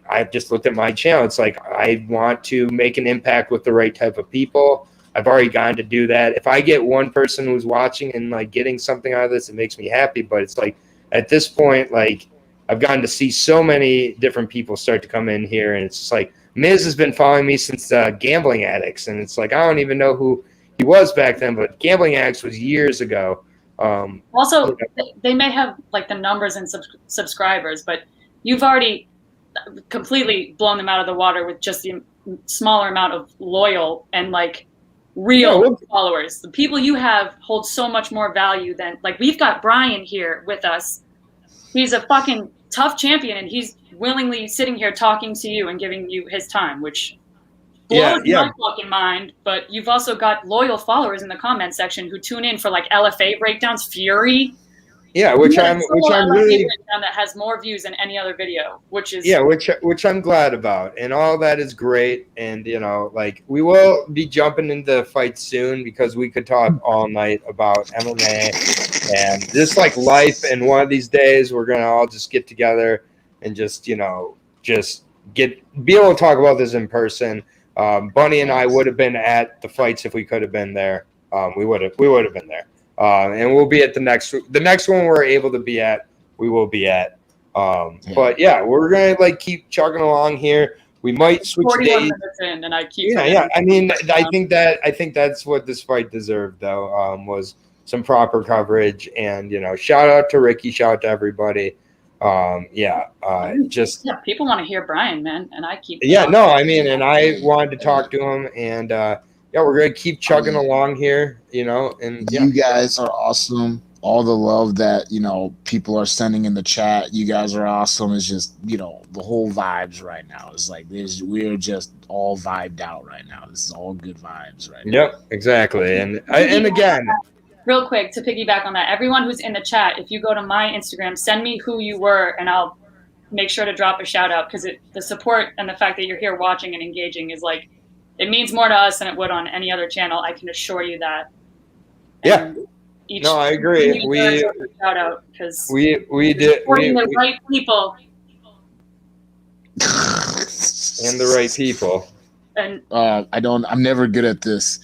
S1: I've just looked at my channel, it's like I want to make an impact with the right type of people. I've already gotten to do that. If I get one person who's watching and like getting something out of this, it makes me happy. But it's like at this point, like I've gotten to see so many different people start to come in here, and it's just like Miz has been following me since Gambling Addicts, and it's like I don't even know who he was back then, but Gambling Addicts was years ago.
S3: Also, they may have like the numbers and subscribers, but you've already completely blown them out of the water with just the smaller amount of loyal and like real followers. The people you have hold so much more value than like we've got Bryan here with us. He's a fucking tough champion, and he's willingly sitting here talking to you and giving you his time, which blows my fucking mind. But you've also got loyal followers in the comment section who tune in for like LFA breakdowns, Fury.
S1: Yeah, which I'm really
S3: that has more views than any other video, which is
S1: which I'm glad about, and all that is great. And like we will be jumping into fights soon because we could talk all night about MMA and just like life. And one of these days we're gonna all just get together and just be able to talk about this in person. Bunny and I would have been at the fights if we could have been there. We would have been there. And we'll be at the next one we're able to be at. We will be at. But yeah, we're gonna like keep chugging along here. We might switch
S3: 41
S1: days.
S3: minutes in, and I keep.
S1: Yeah. I mean, I think that's what this fight deserved, though. Was some proper coverage, and shout out to Ricky, shout out to everybody.
S3: People want to hear Bryan, man, and I keep.
S1: Yeah, no, I mean, and I wanted to talk to him, and we're gonna keep chugging along here, and
S2: you guys are awesome. All the love that people are sending in the chat, you guys are awesome. It's just the whole vibes right now. It's like we're just all vibed out right now. This is all good vibes right now.
S1: Yep, exactly. And again,
S3: real quick to piggyback on that, everyone who's in the chat, if you go to my Instagram, send me who you were, and I'll make sure to drop a shout out because the support and the fact that you're here watching and engaging is like. It means more to us than it would on any other channel. I can assure you that.
S1: I agree. We
S3: shout out because
S1: we did
S3: supporting the right people
S1: and the right people.
S3: And
S2: I'm never good at this.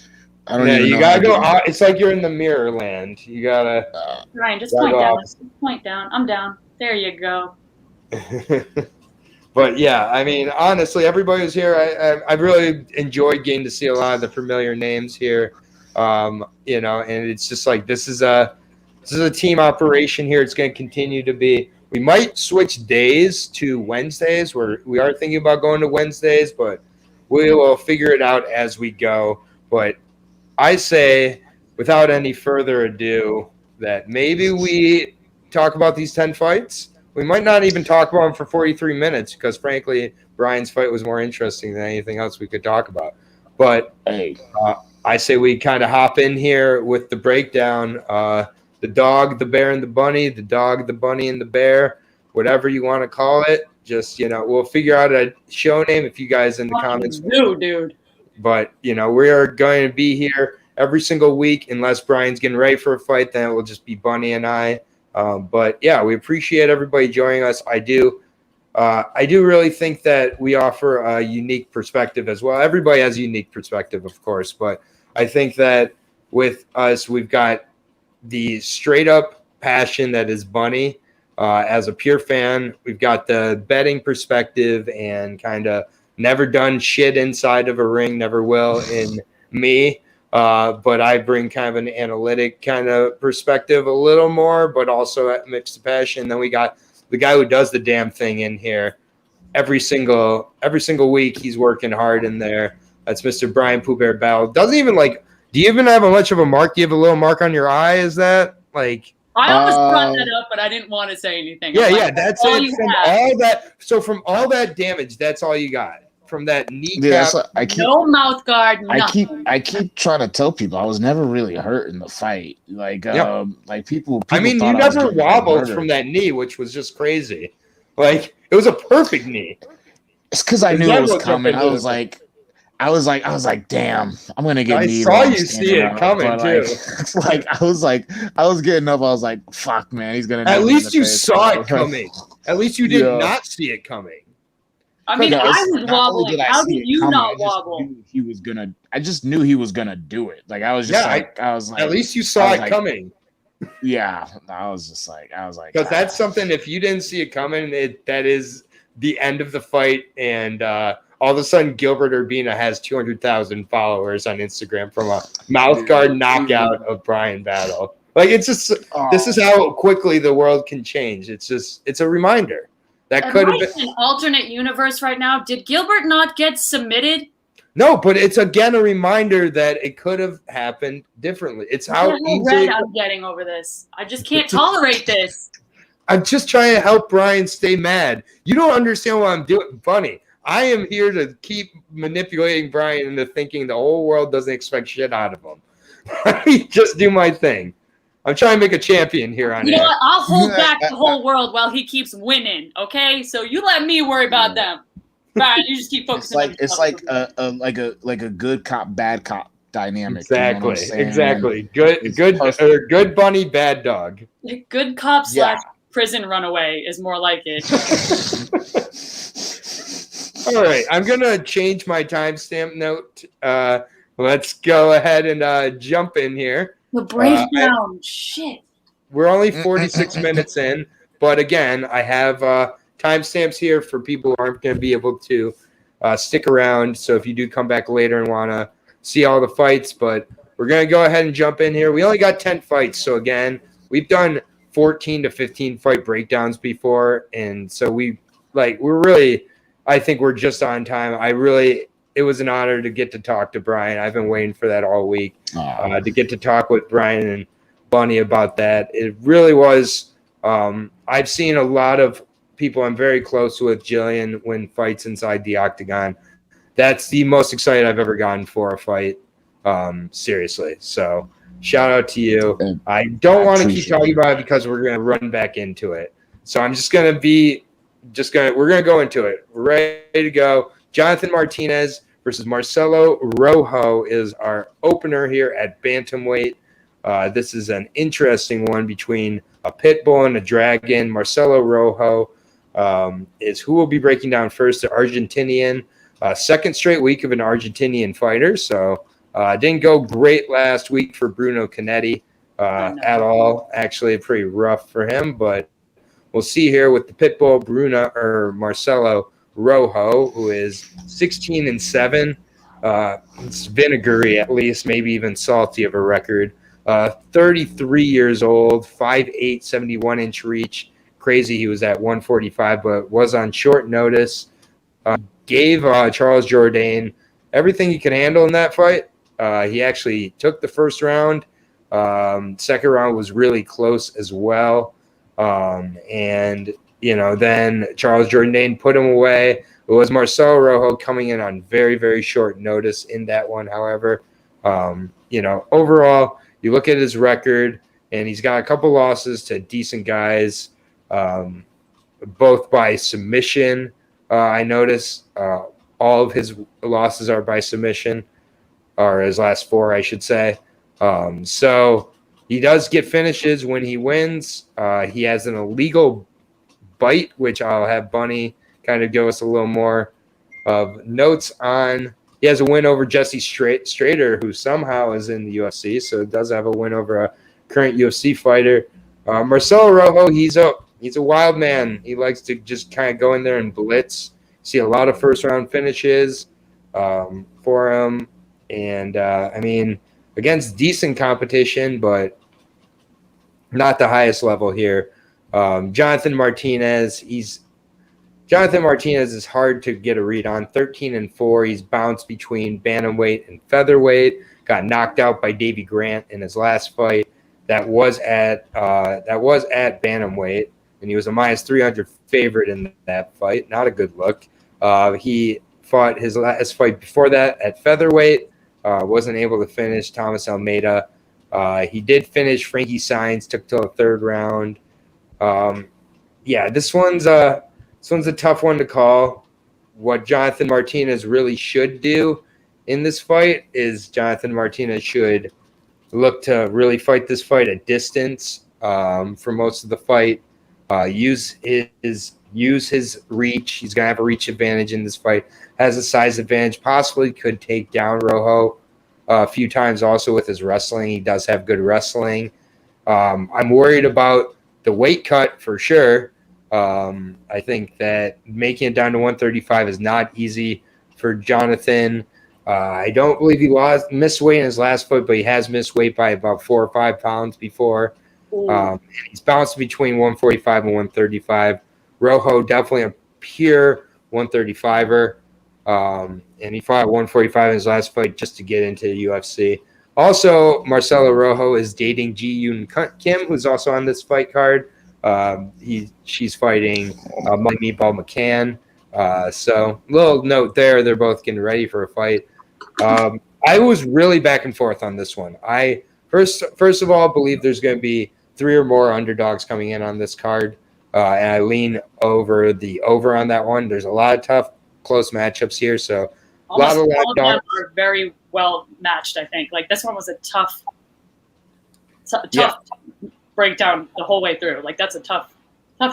S2: I don't even know.
S1: You gotta go. It's like you're in the mirror land. You gotta.
S3: Ryan, just point down. Point down. I'm down. There you go.
S1: But yeah, I mean, honestly, everybody who's here, I really enjoyed getting to see a lot of the familiar names here. And it's just like this is a team operation here. It's going to continue to be. We might switch days to Wednesdays. We are thinking about going to Wednesdays, but we will figure it out as we go. But I say, without any further ado, that maybe we talk about these 10 fights. We might not even talk about them for 43 minutes because, frankly, Bryan's fight was more interesting than anything else we could talk about. But I say we kind of hop in here with the breakdown. The dog, the bear, and the bunny. The dog, the bunny, and the bear. Whatever you want to call it. Just, we'll figure out a show name if you guys in the comments.
S3: Dude.
S1: But, we are going to be here every single week unless Bryan's getting ready for a fight. Then it will just be Bunny and I. But yeah, we appreciate everybody joining us. I do really think that we offer a unique perspective as well. Everybody has a unique perspective, of course, but I think that with us, we've got the straight up passion that is Bunny as a pure fan. We've got the betting perspective and kind of never done shit inside of a ring, never will in me. But I bring kind of an analytic kind of perspective a little more, but also that mixed passion. Then we got the guy who does the damn thing in here every single week. He's working hard in there. That's Mr. Bryan Pooh Bear Battle. Doesn't even do you even have much of a mark? Do you have a little mark on your eye? Is that like
S3: I almost brought that up, but I didn't want to say anything.
S1: Yeah, that's it. From all that, so from all that damage, that's all you got from that kneecap.
S2: Yeah,
S3: no mouth guard. Nothing.
S2: I keep trying to tell people I was never really hurt in the fight. Like people.
S1: I mean, you never wobbled from that knee, which was just crazy. Like it was a perfect knee.
S2: It's because I knew it was coming. I was like, damn, I'm gonna get.
S1: I saw you see it coming too.
S2: I was getting up. I was like, fuck, man, he's gonna.
S1: At least you saw it coming. At least you did not see it coming.
S3: I mean, I was wobbling. How did you not wobble?
S2: He was gonna. I just knew he was gonna do it. Like I was just I was like.
S1: At least you saw it coming.
S2: Yeah, I was like,
S1: because that's something. If you didn't see it coming, that is the end of the fight, and all of a sudden, Gilbert Urbina has 200,000 followers on Instagram from a mouthguard knockout of Bryan Battle. Like it's just this is how quickly the world can change. It's a reminder that could have been
S3: an alternate universe right now. Did Gilbert not get submitted?
S1: No, but it's again a reminder that it could have happened differently. It's how easy
S3: I'm getting over this. I just can't tolerate this.
S1: I'm just trying to help Bryan stay mad. You don't understand what I'm doing. Funny. I am here to keep manipulating Bryan into thinking the whole world doesn't expect shit out of him. I just do my thing. I'm trying to make a champion here on
S3: You know what? I'll hold back the whole world while he keeps winning, okay? So you let me worry about them. Bryan, you just keep focusing.
S2: It's like a good cop, bad cop dynamic.
S1: Exactly. You know exactly. Good bunny, bad dog.
S3: Good cop / prison runaway is more like it.
S1: All right, I'm gonna change my timestamp note. Let's go ahead and jump in here.
S3: The breakdown, shit.
S1: We're only 46 minutes in, but again, I have timestamps here for people who aren't going to be able to stick around. So if you do come back later and want to see all the fights, but we're going to go ahead and jump in here. We only got 10 fights, so again, we've done 14 to 15 fight breakdowns before, and so we're really. I think we're just on time. It was an honor to get to talk to Bryan. I've been waiting for that all week to get to talk with Bryan and Bunny about that. It really was. I've seen a lot of people I'm very close with, Jillian, win fights inside the octagon. That's the most excited I've ever gotten for a fight. Seriously. So shout out to you. I don't want to keep talking about it because we're going to run back into it. So I'm just going to we're going to go into it. We're ready to go. Jonathan Martinez versus Marcelo Rojo is our opener here at bantamweight. This is an interesting one between a pit bull and a dragon. Marcelo Rojo is who will be breaking down first, the Argentinian. Second straight week of an Argentinian fighter. So didn't go great last week for Bruno Canetti at all. Actually, pretty rough for him, but we'll see here with the Pitbull Marcelo Rojo, who is 16-7. It's vinegary, at least, maybe even salty of a record. 33 years old, 5'8", 71-inch reach. Crazy he was at 145, but was on short notice. Gave Charles Jourdain everything he could handle in that fight. He actually took the first round. Second round was really close as well. And, then Charles Jourdain put him away. It was Marcelo Rojo coming in on very, very short notice in that one. However, overall, you look at his record, and he's got a couple losses to decent guys, both by submission. I notice all of his losses are by submission, or his last four, I should say. So he does get finishes when he wins. He has an illegal bite, which I'll have Bunny kind of give us a little more of notes on. He has a win over Jesse Strader, who somehow is in the UFC, so does have a win over a current UFC fighter. Marcelo Rojo, he's a wild man. He likes to just kind of go in there and blitz. See a lot of first-round finishes for him. And, against decent competition, but not the highest level here. Jonathan Martinez is hard to get a read on. 13-4. He's bounced between bantamweight and featherweight. Got knocked out by Davey Grant in his last fight. that was at bantamweight, and he was a minus 300 favorite in that fight. Not a good look. He fought his last fight before that at featherweight. Wasn't able to finish Thomas Almeida. He did finish Frankie Saenz, took till the third round. This one's a tough one to call. What Jonathan Martinez really should do in this fight is Jonathan Martinez should look to really fight this fight at distance for most of the fight. Use his reach. He's gonna have a reach advantage in this fight. Has a size advantage. Possibly could take down Rojo a few times. Also with his wrestling, he does have good wrestling. I'm worried about the weight cut for sure. I think that making it down to 135 is not easy for Jonathan. I don't believe he missed weight in his last fight, but he has missed weight by about 4 or 5 pounds before. And he's bounced between 145 and 135. Rojo definitely a pure 135er. And he fought at 145 in his last fight just to get into the UFC. Also, Marcelo Rojo is dating Ji-Yoon Kim, who's also on this fight card. She's fighting Meatball McCann. So little note there, they're both getting ready for a fight. I was really back and forth on this one. I first of all believe there's going to be 3 or more underdogs coming in on this card, and I lean over the over on that one. There's a lot of tough, close matchups here, so
S3: almost all of them are very well matched. I think like this one was a tough breakdown the whole way through. Like that's a tough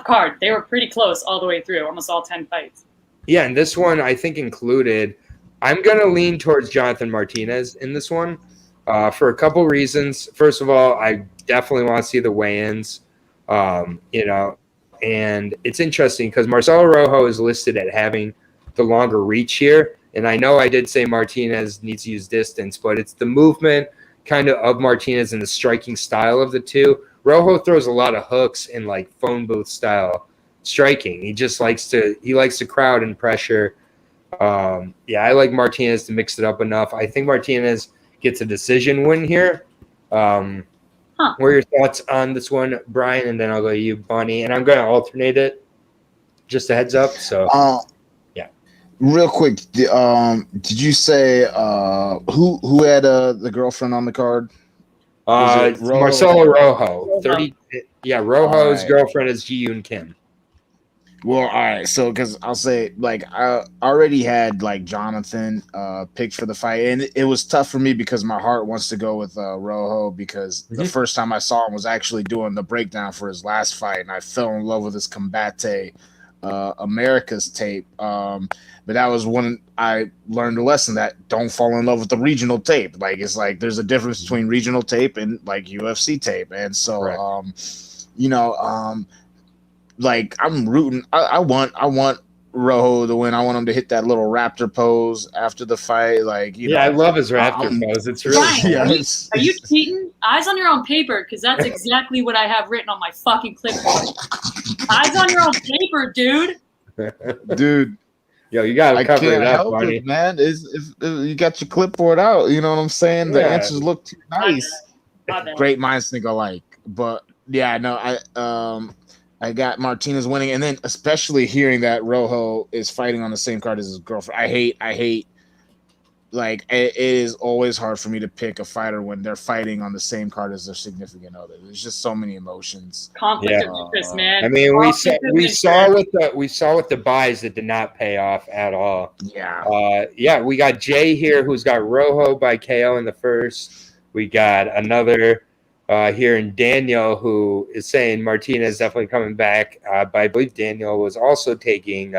S3: card. They were pretty close all the way through, almost all 10 fights.
S1: Yeah, and this one I think included. I'm going to lean towards Jonathan Martinez in this one for a couple reasons. First of all, I definitely want to see the weigh-ins, and it's interesting because Marcelo Rojo is listed at having the longer reach here, and I know I did say Martinez needs to use distance, but it's the movement kind of Martinez and the striking style of the two. Rojo throws a lot of hooks and like phone booth style striking. He just likes to crowd and pressure. I like Martinez to mix it up enough. I think Martinez gets a decision win here. What are your thoughts on this one, Brian? And then I'll go to you, Bonnie. And I'm going to alternate it. Just a heads up. So,
S2: real quick, did you say who had the girlfriend on the card?
S1: Marcelo Rojo. 30. Yeah, Rojo's girlfriend is Ji-Yoon Kim.
S2: Well, all right. So, because I'll say, like, I already had like Jonathan picked for the fight, and it was tough for me because my heart wants to go with Rojo because the first time I saw him was actually doing the breakdown for his last fight, and I fell in love with his Combate America's tape. But that was when I learned a lesson that don't fall in love with the regional tape. Like, it's like there's a difference between regional tape and like UFC tape, and so like I'm rooting. I want Rojo to win. I want him to hit that little raptor pose after the fight. Like,
S1: I love his raptor pose. It's really
S3: Brian, are you cheating? Eyes on your own paper, because that's exactly what I have written on my fucking clipboard. Eyes on your own paper, dude.
S2: Dude.
S1: Yo, you gotta cover it up, buddy.
S2: Man, if you got your clipboard out, you know what I'm saying? The answers look too nice. Great minds think alike. But yeah, no, I got Martinez winning, and then especially hearing that Rojo is fighting on the same card as his girlfriend. I hate. Like, it is always hard for me to pick a fighter when they're fighting on the same card as their significant other. There's just so many emotions.
S3: Conflict of interest, man.
S1: I mean, we saw with the buys that did not pay off at all.
S2: Yeah.
S1: We got Jay here, who's got Rojo by KO in the first. We got another here in Daniel, who is saying Martinez definitely coming back. But I believe Daniel was also taking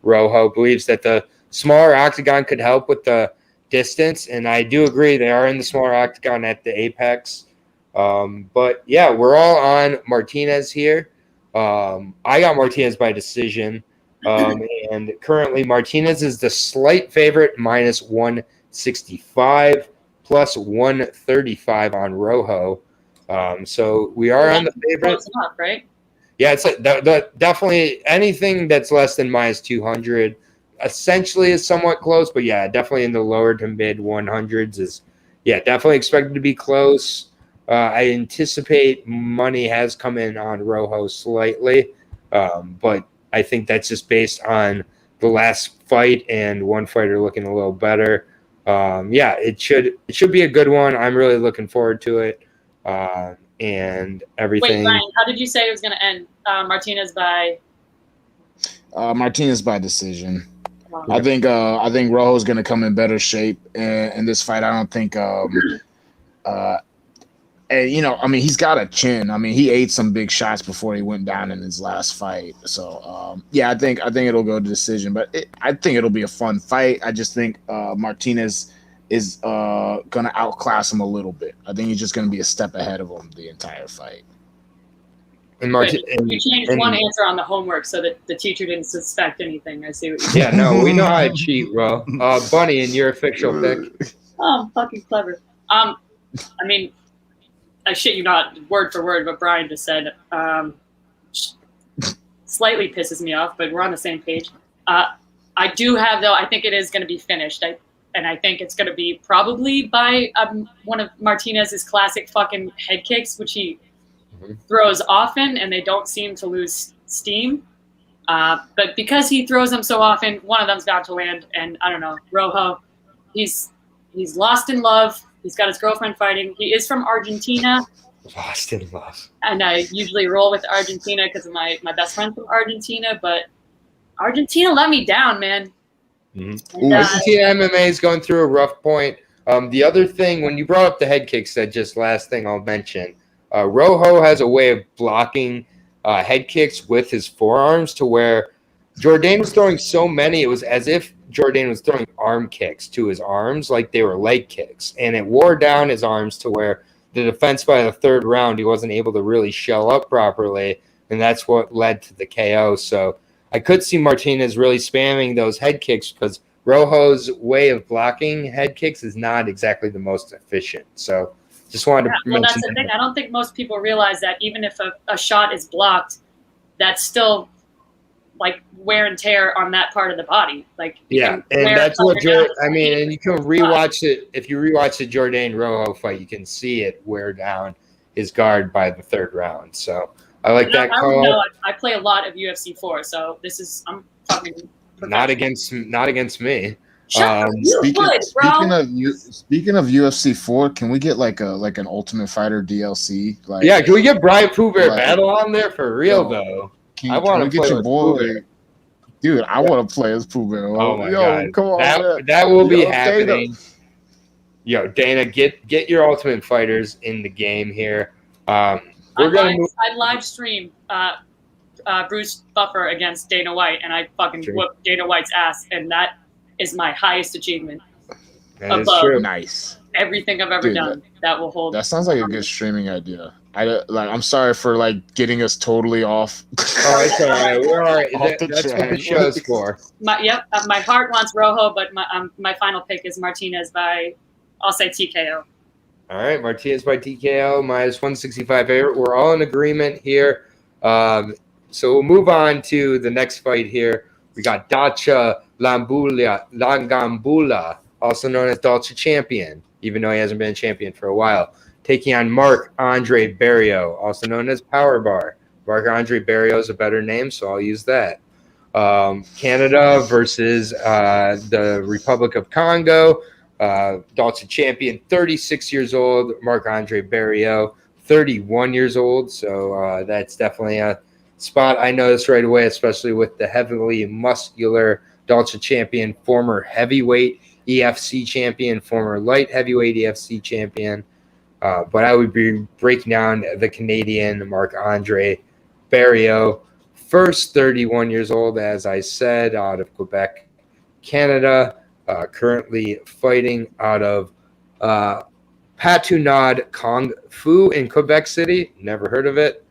S1: Rojo. Believes that the smaller octagon could help with the distance, and I do agree they are in the smaller octagon at the apex. But yeah, we're all on Martinez here. I got Martinez by decision, and currently Martinez is the slight favorite, minus 165, plus 135 on Rojo. So we are on the favorite.
S3: Close enough, right?
S1: Yeah, it's definitely anything that's less than minus 200. Essentially is somewhat close, but yeah, definitely in the lower to mid 100s is definitely expected to be close. I anticipate money has come in on Rojo slightly, but I think that's just based on the last fight and one fighter looking a little better. It should be a good one. I'm really looking forward to it, and everything.
S3: Wait, Brian, how did you say it was going to end? Martinez by
S2: decision.
S3: Wow.
S2: I think Rojo's going to come in better shape in this fight. I don't think and he's got a chin. I mean, he ate some big shots before he went down in his last fight. So I think it'll go to decision, but I think it'll be a fun fight. I just think Martinez is going to outclass him a little bit. I think he's just going to be a step ahead of him the entire fight.
S1: And
S3: you changed one answer on the homework so that the teacher didn't suspect anything. I see what you're
S1: Yeah, no, we know how to cheat, bro. Bunny, and your official pick.
S3: Oh, I'm fucking clever. I mean, I shit you not, word for word, what Brian just said. Slightly pisses me off, but we're on the same page. I do have, though, I think it is going to be finished. And I think it's going to be probably by one of Martinez's classic fucking head kicks, which he throws often, and they don't seem to lose steam. But because he throws them so often, one of them's bound to land. And I don't know, Rojo, he's lost in love. He's got his girlfriend fighting. He is from Argentina.
S1: Lost in love.
S3: And I usually roll with Argentina because of my best friend from Argentina. But Argentina let me down, man.
S1: Mm-hmm. And, Argentina MMA is going through a rough point. The other thing, when you brought up the head kicks, that just last thing I'll mention, Rojo has a way of blocking head kicks with his forearms to where Jourdain was throwing so many, it was as if Jourdain was throwing arm kicks to his arms like they were leg kicks. And it wore down his arms to where the defense by the third round, he wasn't able to really shell up properly. And that's what led to the KO. So I could see Martinez really spamming those head kicks because Rojo's way of blocking head kicks is not exactly the most efficient. So just wanted to mention
S3: that's the thing. I don't think most people realize that even if a shot is blocked, that's still like wear and tear on that part of the body. Like
S1: and that's what and you can rewatch it. If you rewatch the Jourdain Rojo fight, you can see it wear down his guard by the third round. So I like that call.
S3: I play a lot of UFC 4, so I'm fucking
S1: not against me.
S2: Speaking of UFC 4, can we get like an Ultimate Fighter DLC?
S1: Can we get Bryan Pooh Bear Battle on there for real though? I want to get your boy,
S2: dude. I want to play as Pooh Bear.
S1: Oh my god, come on, that will be happening. Dana, get your Ultimate Fighters in the game here. I
S3: live stream Bruce Buffer against Dana White, and I fucking whooped Dana White's ass, and that is my highest achievement.
S1: That is true.
S2: Nice.
S3: Everything I've ever done that will hold.
S2: That sounds like a good streaming idea. I'm sorry for getting us totally off.
S1: Oh, it's all right. We're all right. That's what the show's for.
S3: My heart wants Rojo, but my final pick is Martinez by, I'll say TKO.
S1: All right, Martinez by TKO, minus 165 favorite. We're all in agreement here. So we'll move on to the next fight here. We got Dacha Langambula, also known as Dacha Champion, even though he hasn't been a champion for a while, taking on Marc-Andre Barriault, also known as Power Bar. Marc-Andre Barriault is a better name, so I'll use that. Canada versus the Republic of Congo. Dacha Champion, 36 years old. Marc-Andre Barriault, 31 years old. So that's definitely a spot I noticed right away, especially with the heavily muscular Dacha Champion, former heavyweight EFC champion, former light heavyweight EFC champion. But I would be breaking down the Canadian Marc-Andre Barriault, first 31 years old, as I said, out of Quebec, Canada, currently fighting out of Patunad Kung Fu in Quebec City. Never heard of it.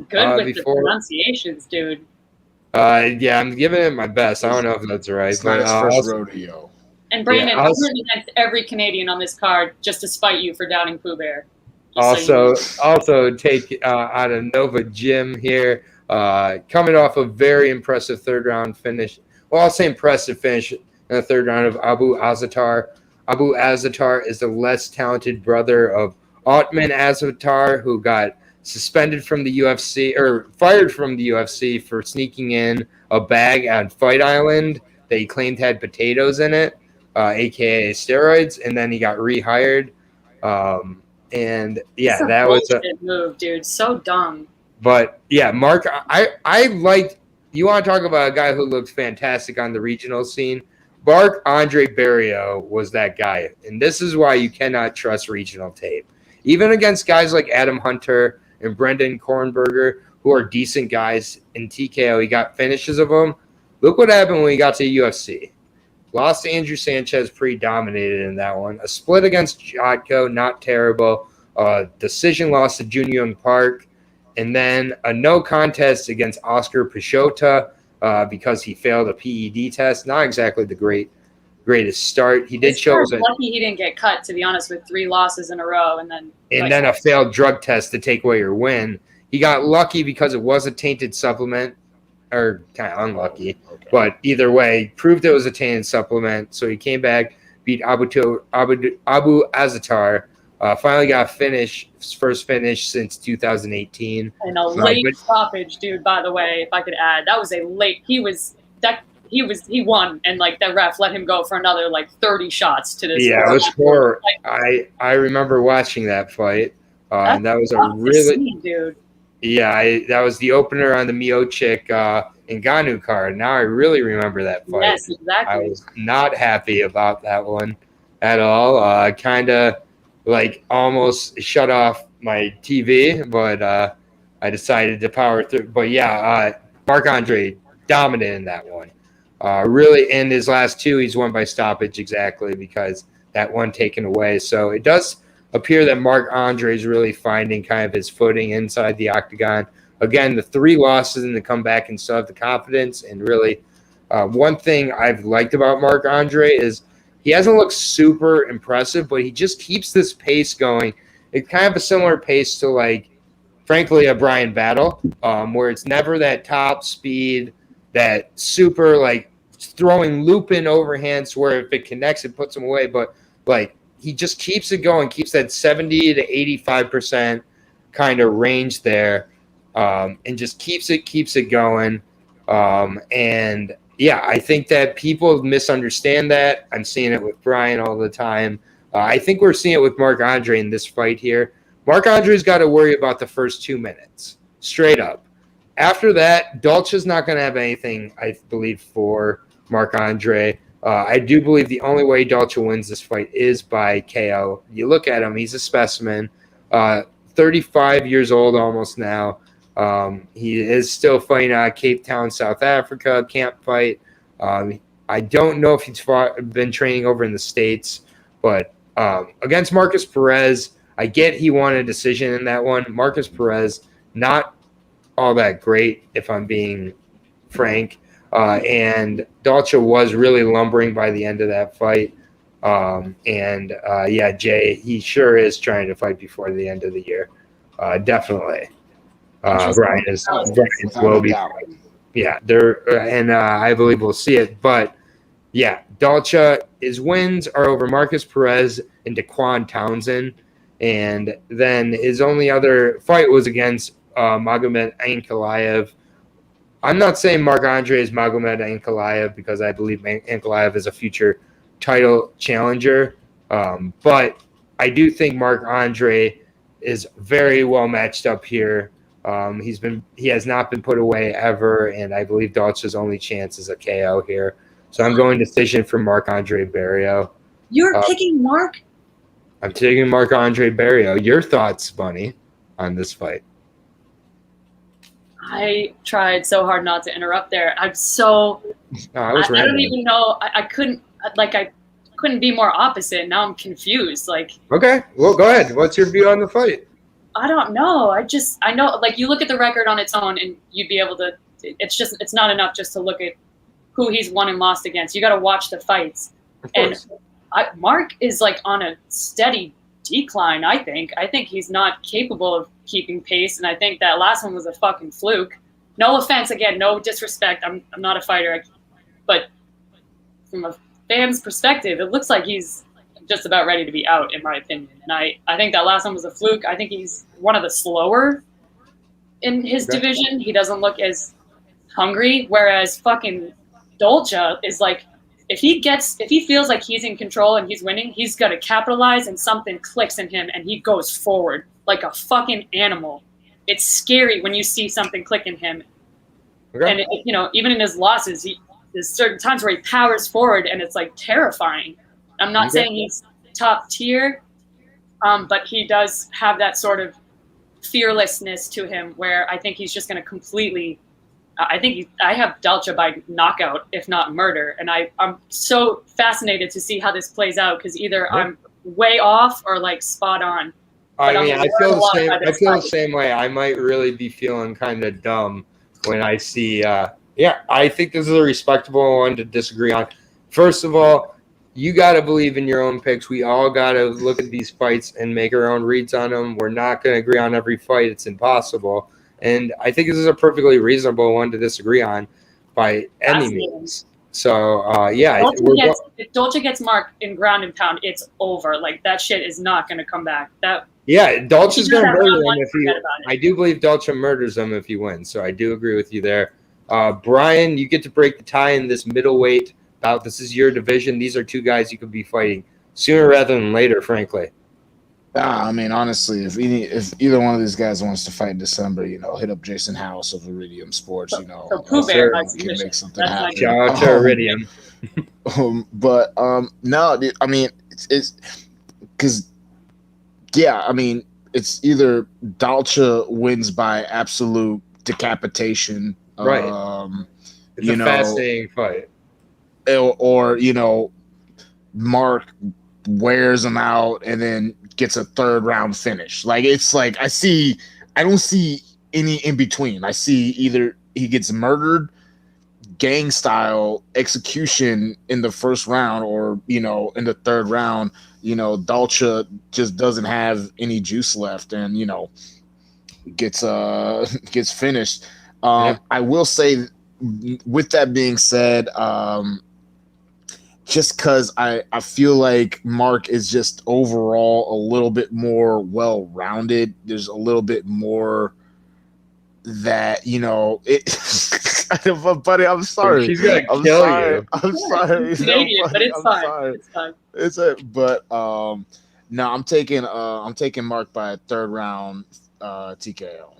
S3: Good with the pronunciations, dude.
S1: I'm giving it my best. I don't know if that's right.
S2: It's not his first rodeo.
S3: And Brandon, I'm rooting against every Canadian on this card just to spite you for doubting Pooh Bear.
S1: Also take out of Nova Gym here, coming off a very impressive third round finish. Well, I'll say impressive finish in the third round of Abu Azatar. Abu Azatar is the less talented brother of Otman Azatar, who got suspended from the UFC or fired from the UFC for sneaking in a bag on Fight Island that he claimed had potatoes in it, aka steroids, and then he got rehired. And yeah, that was a
S3: move, dude. So dumb.
S1: But yeah, Mark, I liked. You want to talk about a guy who looked fantastic on the regional scene? Marc-Andre Barriault was that guy, and this is why you cannot trust regional tape, even against guys like Adam Hunter and Brendan Kornberger, who are decent guys in TKO. He got finishes of them. Look what happened when he got to UFC. Lost to Andrew Sanchez, pretty dominated in that one. A split against Jotko, not terrible. Decision loss to Junyoung Park. And then a no contest against Oscar Pichota because he failed a PED test. Not exactly the greatest start. He did show that
S3: lucky he didn't get cut, to be honest, with 3 losses in a row, and then
S1: a failed drug test to take away your win. He got lucky because it was a tainted supplement, or kind of unlucky. Okay. But either way, proved it was a tainted supplement. So he came back, beat Abu Azatar. Finally got his first finish since 2018.
S3: And a late stoppage, dude, by the way, if I could add. That was a late – he won, and, like, the ref let him go for another, like, 30 shots to this.
S1: Yeah, it was horrible. I remember watching that fight, and that was a really –
S3: dude.
S1: Yeah, that was the opener on the Miocic Ngannou card. Now I really remember that fight.
S3: Yes, exactly.
S1: I was not happy about that one at all. Kind of – like almost shut off my TV, but I decided to power through. But yeah, Marc-Andre dominant in that one. Really, in his last 2, he's won by stoppage exactly because that one taken away. So it does appear that Marc-Andre is really finding kind of his footing inside the octagon. Again, the 3 losses and to come back and still have the confidence. And really, one thing I've liked about Marc-Andre is he hasn't looked super impressive, but he just keeps this pace going. It's kind of a similar pace to, like, frankly, a Bryan Battle, where it's never that top speed, that super, like, throwing loop-in overhands where if it connects, it puts him away. But, like, he just keeps it going, keeps that 70 to 85% kind of range there, and just keeps it going. And yeah, I think that people misunderstand that. I'm seeing it with Bryan all the time. I think we're seeing it with Marc-Andre in this fight here. Marc-Andre's got to worry about the first 2 minutes, straight up. After that, Dolce's not going to have anything, I believe, for Marc-Andre. I do believe the only way Dolce wins this fight is by KO. You look at him, he's a specimen. 35 years old almost now. He is still fighting out of Cape Town, South Africa, camp fight. I don't know if he's been training over in the States, but against Marcus Perez, I get he won a decision in that one. Marcus Perez, not all that great, if I'm being frank. And Dolce was really lumbering by the end of that fight. Yeah, Jay, he sure is trying to fight before the end of the year. Definitely. Bryan will be. Yeah, I believe we'll see it. But yeah, Dolce, his wins are over Marcus Perez and Daquan Townsend. And then his only other fight was against Magomed Ankalaev. I'm not saying Marc-Andre is Magomed Ankalaev because I believe Ankalaev is a future title challenger. But I do think Marc-Andre is very well matched up here. He has not been put away ever, and I believe Dolce's only chance is a KO here. So I'm going decision for Marc-Andre Barriault.
S3: You're picking Mark?
S1: I'm taking Marc-Andre Barriault. Your thoughts, Bunny, on this fight?
S3: I tried so hard not to interrupt there. I don't even know. I couldn't be more opposite. Now I'm confused.
S1: Okay, well, go ahead. What's your view on the fight?
S3: I don't know. I know, like, you look at the record on its own and you'd be able to, it's not enough just to look at who he's won and lost against. You got to watch the fights. And Mark is, like, on a steady decline, I think. I think he's not capable of keeping pace, and I think that last one was a fucking fluke. No offense, again, no disrespect. I'm not a fighter. But from a fan's perspective, it looks like he's just about ready to be out, in my opinion. And I think that last one was a fluke. I think he's one of the slower in his division. He doesn't look as hungry, whereas fucking Dolce is like, if he feels like he's in control and he's winning, he's gonna capitalize and something clicks in him and he goes forward like a fucking animal. It's scary when you see something click in him. And even in his losses, there's certain times where he powers forward and it's like terrifying. I'm not saying he's top tier, but he does have that sort of fearlessness to him where I think he's just going to completely I have Dolce by knockout, if not murder. And I'm so fascinated to see how this plays out because either I'm way off or like spot on. But
S1: I feel the same way. I might really be feeling kind of dumb when I see I think this is a respectable one to disagree on. First of all, you got to believe in your own picks. We all got to look at these fights and make our own reads on them. We're not going to agree on every fight. It's impossible. And I think this is a perfectly reasonable one to disagree on by any means. So,
S3: if Dolce gets marked in ground and pound, it's over. Like, that shit is not going to come back.
S1: Dolce's going to murder him if he – I do believe Dolce murders him if he wins. So I do agree with you there. Brian, you get to break the tie in this middleweight bout. This is your division. These are two guys you could be fighting sooner rather than later, frankly.
S2: I mean, honestly, if either one of these guys wants to fight in December, hit up Jason House of Iridium Sports.
S3: So Pooh Bear
S2: can make something happen.
S1: Shout out to Iridium.
S2: No, I mean, it's because, I mean, it's either Dolce wins by absolute decapitation,
S1: right? It's a fascinating fight,
S2: or Mark wears him out and then gets a third round finish. Like, it's like I don't see any in between. I see either he gets murdered gang style execution in the first round, or in the third round Dolce just doesn't have any juice left and gets finished. I will say, with that being said, just because I feel like Mark is just overall a little bit more well-rounded. There's a little bit more that, buddy, I'm sorry.
S1: She's going to kill you.
S2: I'm sorry.
S3: Canadian, but it's fine. It's fine.
S2: No, I'm taking Mark by a third round TKO.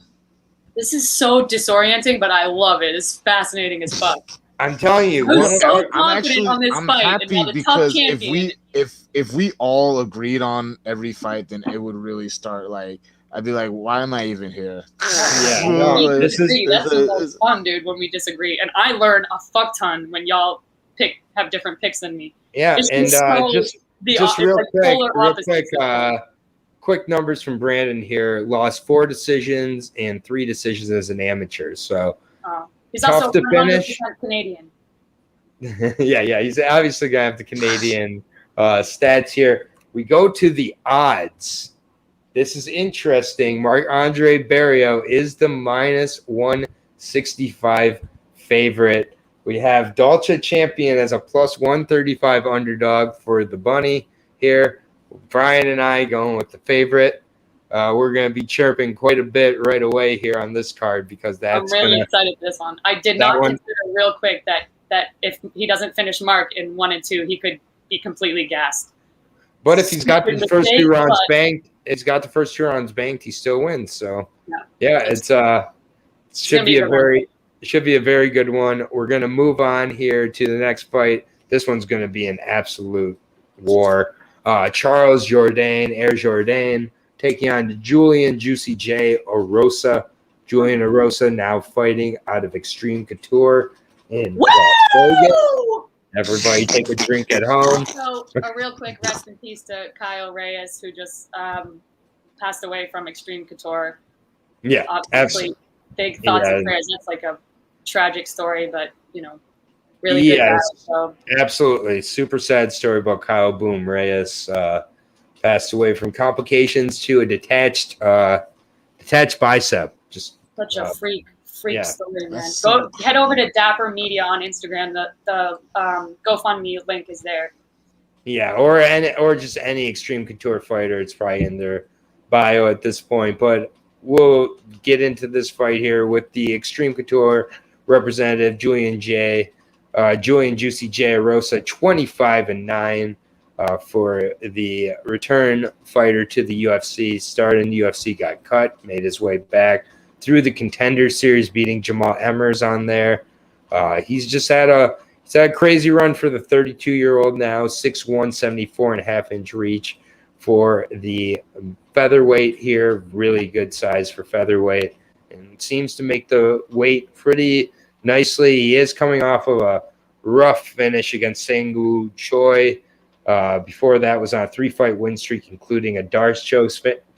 S3: This is so disorienting, but I love it. It's fascinating as fuck.
S1: I'm telling you,
S3: I'm so confident on this fight.
S2: Happy because if we all agreed on every fight, then it would really start like I'd be like, why am I even here?
S3: That's the most fun, dude. When we disagree, and I learn a fuck ton when y'all have different picks than me.
S1: Yeah, and just real quick, quick numbers from Brandon here. Lost 4 decisions and 3 decisions as an amateur. So.
S3: He's
S1: tough
S3: also
S1: to finish.
S3: Canadian.
S1: yeah, he's obviously going to have the Canadian stats here. We go to the odds. This is interesting. Marc-Andre Barrios is the minus 165 favorite. We have Dolce Champion as a plus 135 underdog for the bunny here. Brian and I going with the favorite. We're going to be chirping quite a bit right away here on this card because that's
S3: I'm really excited for this one. I did not consider real quick that if he doesn't finish Mark in 1 and 2, he could be completely gassed.
S1: But if he's got the first 2 rounds banked, he still wins. So it should be a very good one. We're going to move on here to the next fight. This one's going to be an absolute war. Charles Jourdain, Air Jourdain, taking on Julian Juicy J Orosa. Julian Orosa now fighting out of Extreme Couture in Las Vegas. Everybody take a drink at home.
S3: So a real quick rest in peace to Kyle Reyes, who just passed away from Extreme Couture.
S1: Yeah,
S3: absolutely. Big thoughts and prayers. That's like a tragic story, but really good guy. So.
S1: Absolutely. Super sad story about Kyle Boom Reyes. Passed away from complications to a detached bicep. Just
S3: such a freak story, man. Head over to Dapper Media on Instagram. The GoFundMe link is there.
S1: Yeah, or just any Extreme Couture fighter. It's probably in their bio at this point. But we'll get into this fight here with the Extreme Couture representative Julian Juicy J Arosa, 25-9 for the return fighter to the UFC. Started in the UFC, got cut, made his way back through the Contender Series, beating Jamal Emmers on there. He's had a crazy run for the 32-year-old now, 6'1", 74.5-inch reach for the featherweight here. Really good size for featherweight, and seems to make the weight pretty nicely. He is coming off of a rough finish against Sang-Woo Choi. Before that was on a 3-fight win streak, including a Darce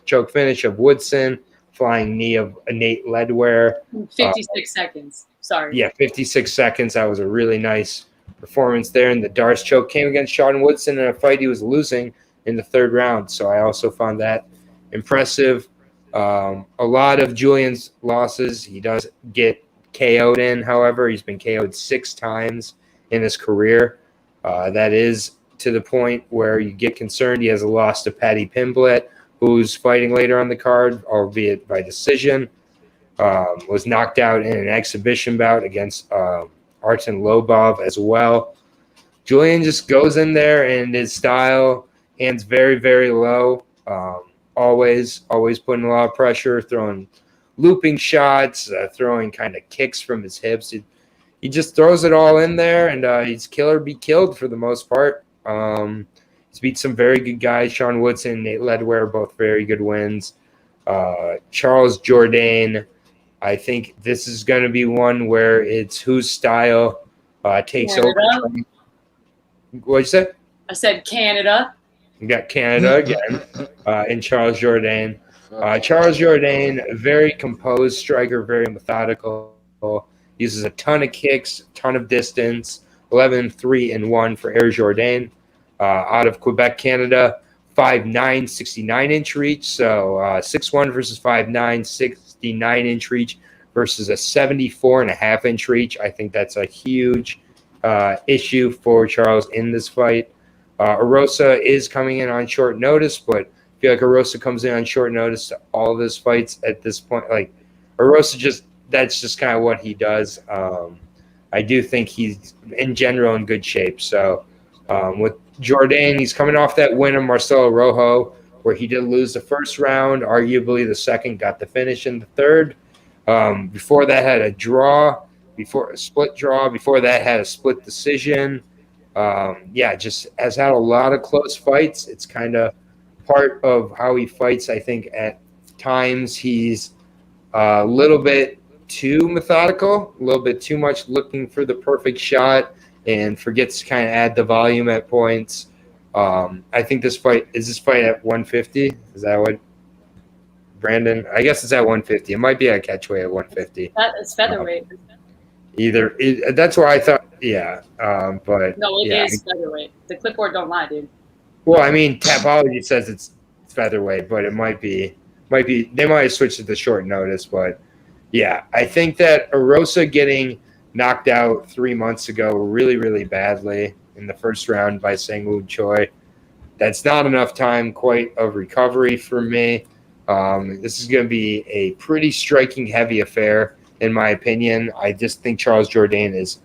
S1: choke finish of Woodson, flying knee of Nate Ledware.
S3: 56 seconds. Sorry.
S1: Yeah, 56 seconds. That was a really nice performance there. And the Darce choke came against Sean Woodson in a fight he was losing in the 3rd round. So I also found that impressive. A lot of Julian's losses, he does get KO'd in. However, he's been KO'd 6 times in his career. That is to the point where you get concerned. He has a loss to Paddy Pimblett, who's fighting later on the card, albeit by decision. Was knocked out in an exhibition bout against Artem Lobov as well. Julian just goes in there, and his style, hands very, very low. Always putting a lot of pressure, throwing looping shots, throwing kind of kicks from his hips. He just throws it all in there, and he's kill or be killed for the most part. He's beat some very good guys. Sean Woodson, Nate Ledware, both very good wins. Charles Jourdain, I think this is going to be one where it's whose style takes over. What'd you say?
S3: I said Canada.
S1: You got Canada again, and Charles Jourdain. Charles Jourdain, very composed striker, very methodical. Uses a ton of kicks, ton of distance. 11-3-1 for Air Jourdain. Out of Quebec, Canada, 5'9", 69-inch reach. So 6'1" versus 5'9", 69-inch reach versus a 74.5-inch reach. I think that's a huge issue for Charles in this fight. Arosa is coming in on short notice, but I feel like Arosa comes in on short notice to all of his fights at this point. Like Arosa, that's just kind of what he does. I do think he's in general in good shape. So with Jourdain, he's coming off that win of Marcelo Rojo, where he did lose the 1st round, arguably the 2nd, got the finish in the 3rd. Before that had a split draw. Before that had a split decision. Just has had a lot of close fights. It's kind of part of how he fights. I think at times he's a little bit too methodical, a little bit too much looking for the perfect shot, and forgets to kind of add the volume at points. I think this fight at 150? Is that what, Brandon? I guess it's at 150. It might be a catchweight at 150.
S3: It's featherweight.
S1: That's what I thought. Yeah, but
S3: no, it is featherweight. The clipboard don't lie, dude.
S1: Well, I mean, Tapology says it's featherweight, but it might be. They might have switched it to short notice, but yeah, I think that Arosa getting knocked out 3 months ago really, really badly in the 1st round by Sang-Woo Choi. That's not enough time quite of recovery for me. This is going to be a pretty striking heavy affair, in my opinion. I just think Charles Jourdain is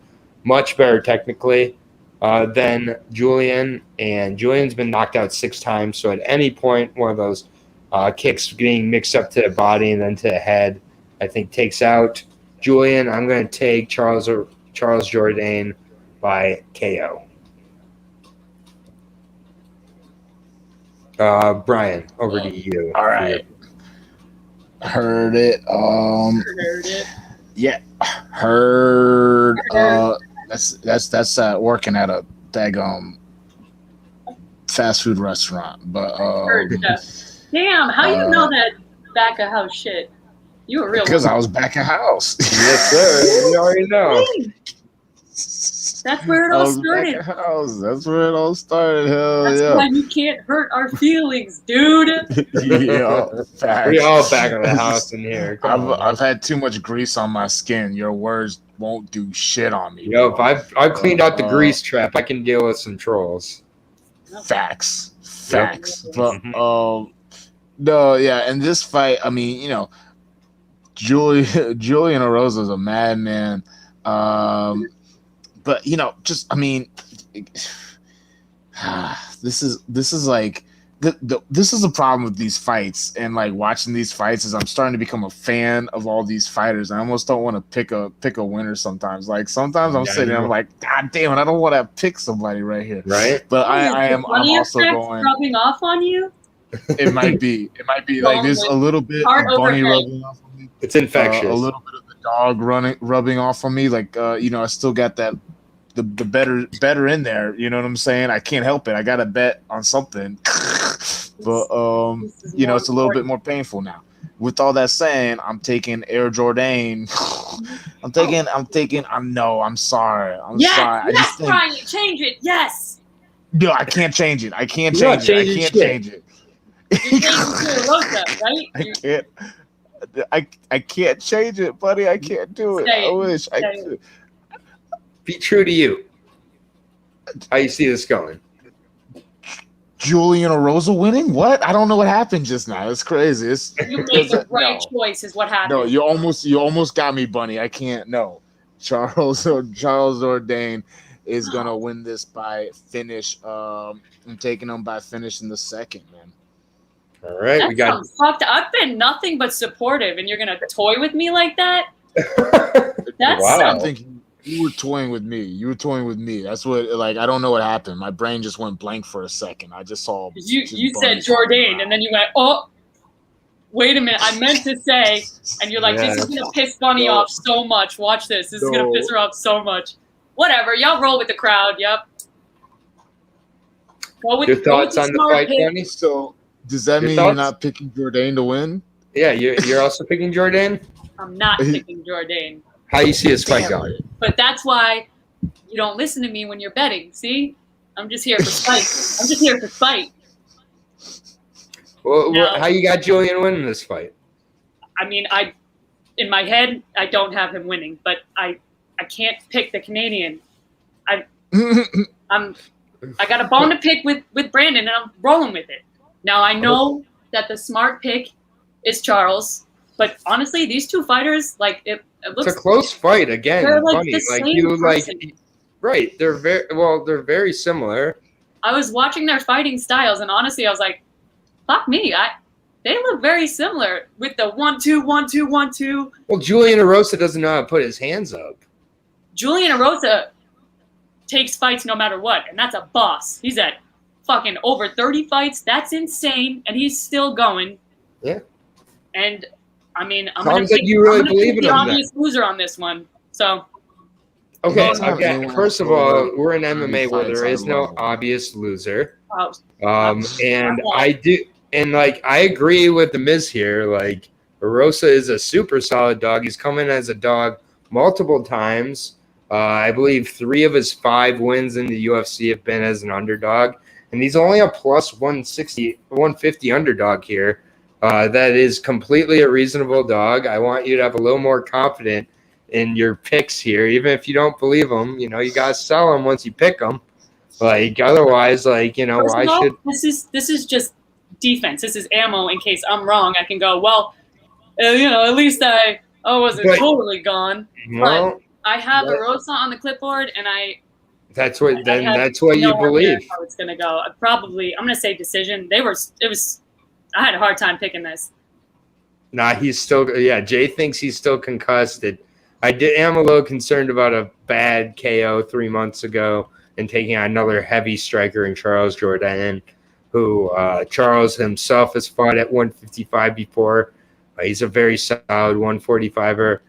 S1: much better technically than Julian, and Julian's been knocked out 6 times. So at any point, one of those kicks getting mixed up to the body and then to the head, I think takes out Julian. I'm going to take Charles Jourdain by KO. Brian, over to you.
S2: All right. Heard it.
S3: Heard it.
S2: Yeah, heard. That's working at a daggum fast food restaurant. But
S3: damn, how you know that back of house shit? You were real.
S2: Because I was back at house.
S1: Yes, sir. You already know.
S3: That's where it all started.
S2: That's where it all started. Hell
S3: That's
S2: yeah.
S3: why you can't hurt our feelings, dude.
S2: Yeah,
S1: we all back of the house in here.
S2: I've had too much grease on my skin. Your words won't do shit on me.
S1: Yo, if I've cleaned out the grease trap, I can deal with some trolls.
S2: Facts.
S1: Yep.
S2: But no, yeah, and this fight, I mean, you know, Julian Rosa is a madman. But you know, just I mean, this is like this is the problem with these fights, and like watching these fights is I'm starting to become a fan of all these fighters. I almost don't want to pick a winner sometimes. Like sometimes I'm sitting there, I'm like, God damn it, I don't want to pick somebody right here.
S1: Right.
S2: But I'm also going
S3: rubbing off on you.
S2: It might be like there's a little bit of bunny rubbing off on me.
S1: It's infectious.
S2: A little bit of the dog rubbing off on me. Like you know, I still got that the better in there. You know what I'm saying? I can't help it. I got to bet on something. But you know, it's a little bit more painful now. With all that saying, I'm taking Air Jordan. I'm sorry. I'm sorry. I just think,
S3: Brian, change it. Yes.
S2: No, I can't change it. I can't change it. I can't change it.
S3: You're changing to Rosa, right?
S2: I can't change it, buddy. I can't do it. I wish I could.
S1: Be true to you. How you see this going?
S2: Julian Rosa winning? What? I don't know what happened just now. It's crazy.
S3: You made the right choice is what happened.
S2: No, you almost got me, Bunny. I can't. No. Charles Jourdain is gonna win this by finish. I'm taking him by finish in the second, man.
S1: All right,
S3: that sounds fucked. I've been nothing but supportive, and you're gonna toy with me like that? That's
S1: wow.
S2: I'm thinking you were toying with me. That's what. Like, I don't know what happened. My brain just went blank for a second. I just saw
S3: you said Jourdain, and then you went, oh, wait a minute. I meant to say, and you're like, this is gonna piss Bunny off so much. Watch this. This is gonna piss her off so much. Whatever. Y'all roll with the crowd. Yep.
S1: Your thoughts on the fight, Bunny?
S2: So does that mean you're not picking Jourdain to win?
S1: Yeah, you're also picking Jourdain?
S3: I'm not picking Jourdain.
S1: How you see his fight going?
S3: But that's why you don't listen to me when you're betting. See? I'm just here for spite.
S1: Well, how you got Julian winning this fight?
S3: I mean, in my head, I don't have him winning, but I can't pick the Canadian. I got a bone to pick with Brandon, and I'm rolling with it. Now, I know that the smart pick is Charles, but honestly, these two fighters, like, it looks...
S1: It's a close fight, again.
S3: They're like
S1: Bunny.
S3: the same person.
S1: Right, they're very similar.
S3: I was watching their fighting styles, and honestly, I was like, fuck me, they look very similar with the 1-2, 1-2, 1-2.
S1: Well, Julian Erosa doesn't know how to put his hands up.
S3: Julian Erosa takes fights no matter what, and that's a boss. He's at fucking over 30 fights. That's insane, and he's still going.
S1: Yeah.
S3: And I mean, I'm
S1: gonna pick
S3: the obvious loser on this one. So.
S1: Okay. First of all, we're in MMA where there is no obvious loser. And I do, and like I agree with the Miz here. Like Erosa is a super solid dog. He's come in as a dog multiple times. I believe 3 of his 5 wins in the UFC have been as an underdog, and he's only a plus 160, 150 underdog here. That is completely a reasonable dog. I want you to have a little more confidence in your picks here, even if you don't believe them. You know, you gotta sell them once you pick them. Like otherwise, like why should
S3: this is just defense. This is ammo in case I'm wrong. I can go at least I wasn't totally gone.
S1: Well,
S3: but I have Erosa on the clipboard, and
S1: that's what you believe.
S3: How it's gonna go? I'm gonna say decision. I had a hard time picking this.
S1: Nah, he's still. Yeah, Jay thinks he's still concussed. I'm a little concerned about a bad KO 3 months ago and taking on another heavy striker in Charles Jourdain, who Charles himself has fought at 155 before. He's a very solid 145er.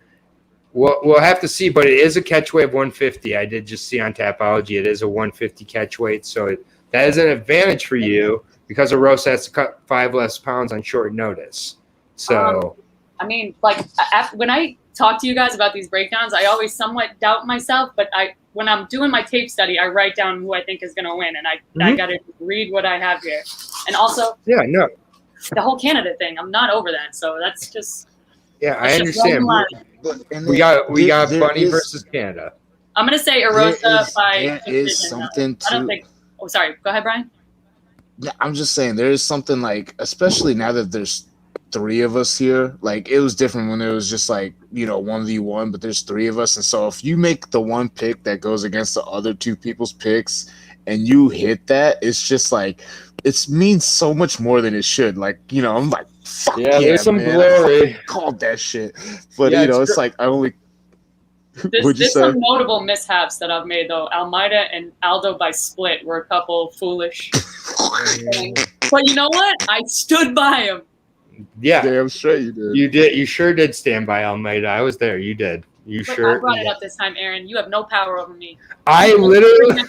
S1: We'll have to see, but it is a catchweight of 150. I did just see on Tapology it is a 150 catchweight, so that is an advantage for you because Erosa has to cut 5 less pounds on short notice. So,
S3: I mean, like when I talk to you guys about these breakdowns, I always somewhat doubt myself, but when I'm doing my tape study, I write down who I think is going to win, and I got to read what I have here. And also, the whole Canada thing, I'm not over that, so that's just...
S1: Yeah, I understand. We got Bunny versus Canada.
S3: I'm going to say Erosa by...
S2: There is something to...
S3: I don't think... Oh, sorry. Go ahead, Brian.
S2: I'm just saying there is something like, especially now that there's three of us here. Like it was different when it was just like 1v1, but there's three of us, and so if you make the one pick that goes against the other two people's picks and you hit that, it's just like it means so much more than it should. Like I'm like, fuck yeah,
S1: there's some
S2: man,
S1: glory.
S2: I called that shit, but
S1: Yeah,
S2: it's like I only.
S3: There's some notable mishaps that I've made though. Almeida and Aldo by split were a couple foolish. But you know what? I stood by him.
S1: Yeah,
S2: damn straight you did.
S1: You did. You sure did stand by Almeida. I was there. You did. You
S3: Look,
S1: sure?
S3: I brought it up this time, Aaron. You have no power over me.
S1: I literally.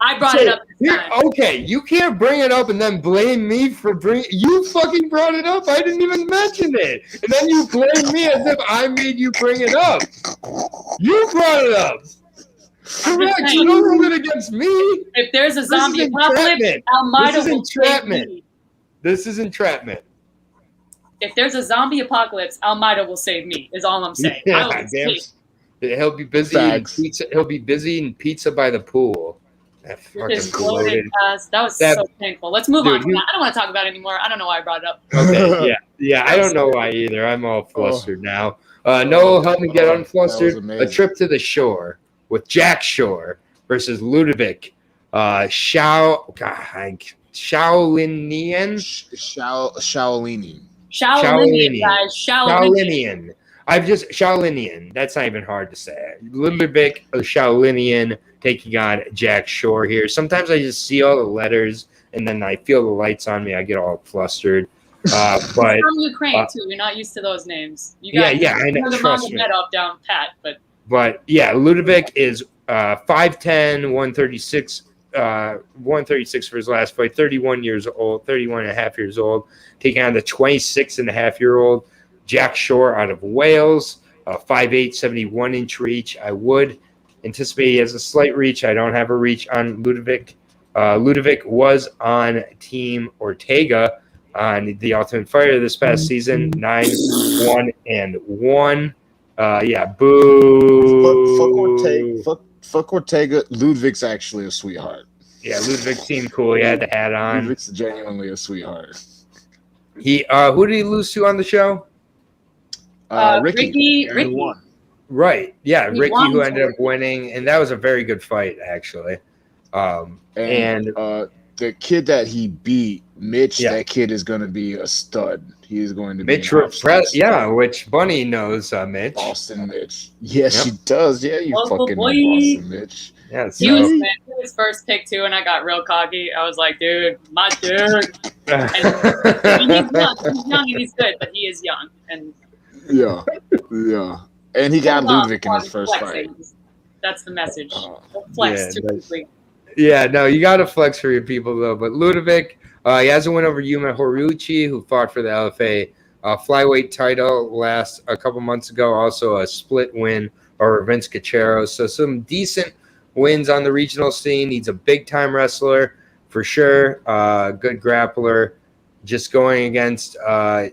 S3: I brought it up this time.
S1: Okay, you can't bring it up and then blame me for bringing. You fucking brought it up. I didn't even mention it, and then you blame me as if I made you bring it up. You brought it up. Correct. You don't hold it against me.
S3: If there's a zombie apocalypse, Almeida will save me.
S1: This is entrapment.
S3: If there's a zombie apocalypse, Almeida will save me. Is all I'm saying.
S1: Yeah, he'll be busy eating pizza. He'll be busy eating pizza by the pool. That fucking bloated
S3: ass. That was so painful. Let's move on. I don't want to talk about it anymore. I don't know why I brought it up.
S1: Okay, yeah. I don't know why either. I'm all flustered now. Noel, help me get unflustered. A trip to the shore with Jack Shore versus Ludovic. Shaolinian. Shaolinian. Shaolinian. That's not even hard to say. Ludovic Shaolinian taking on Jack Shore here. Sometimes I just see all the letters and then I feel the lights on me. I get all flustered. But
S3: from Ukraine too. You're not used to those names. I know. Trust me. Up down pat, but
S1: yeah, Ludovic is 5'10", 136. 136 for his last fight, 31 and a half years old, taking on the 26-and-a-half-year-old Jack Shore out of Wales, 5'8", 71-inch reach. I would anticipate he has a slight reach. I don't have a reach on Ludovic. Ludovic was on Team Ortega on the Ultimate Fighter this past season, 9-1-1. Boo.
S2: Fuck Ortega. Ludwig's actually a sweetheart.
S1: Yeah, Ludovic seemed cool. He had the hat on.
S2: Ludwig's genuinely a sweetheart.
S1: Who did he lose to on the show?
S3: Ricky.
S2: Won.
S1: Right. Yeah, Ricky who ended up winning, and that was a very good fight actually.
S2: The kid that he beat, Mitch, that kid is going to be a stud. He is going to
S1: Mitch
S2: be
S1: which Bunny knows Mitch.
S2: Boston Mitch. Yes, she does. Yeah, you fucking know Boston Mitch.
S1: Yeah,
S3: he was his first pick too, and I got real cocky. I was like, dude, my dude. And he's young and he's good, but he is young. And
S2: yeah. And he got Ludovic in his first fight.
S3: That's the message. Flex too quickly.
S1: Yeah, no, you got to flex for your people, though. But Ludovic, he has a win over Yuma Horuchi, who fought for the LFA flyweight title a couple months ago. Also a split win over Vince Cachero. So some decent wins on the regional scene. He's a big-time wrestler for sure. Good grappler. Just going against, 5'8",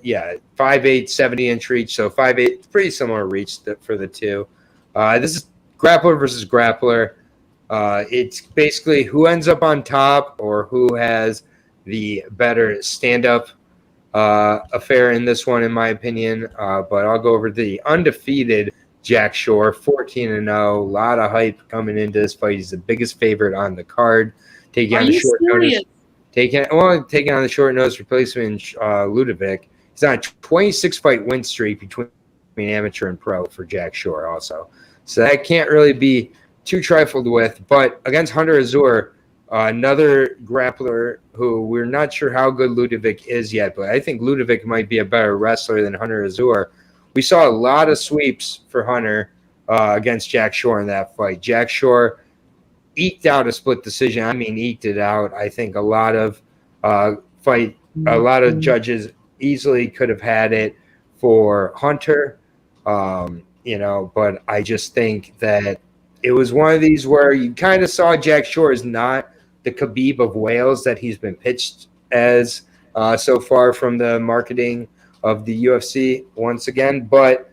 S1: 70-inch reach. So 5'8", pretty similar reach for the two. This is grappler versus grappler. It's basically who ends up on top or who has the better stand-up affair in this one, in my opinion. But I'll go over the undefeated Jack Shore, 14-0. A lot of hype coming into this fight. He's the biggest favorite on the card. Taking on the short notice. Taking on the short notice replacement, Ludovic. He's on a 26-fight win streak between amateur and pro for Jack Shore also. So that can't really be too trifled with, but against Hunter Azur, another grappler who we're not sure how good Ludovic is yet, but I think Ludovic might be a better wrestler than Hunter Azur. We saw a lot of sweeps for Hunter against Jack Shore in that fight. Jack Shore eked out a split decision. I mean, eked it out. I think a lot of judges easily could have had it for Hunter, but I just think that it was one of these where you kind of saw Jack Shore is not the Khabib of Wales that he's been pitched as so far from the marketing of the UFC once again. But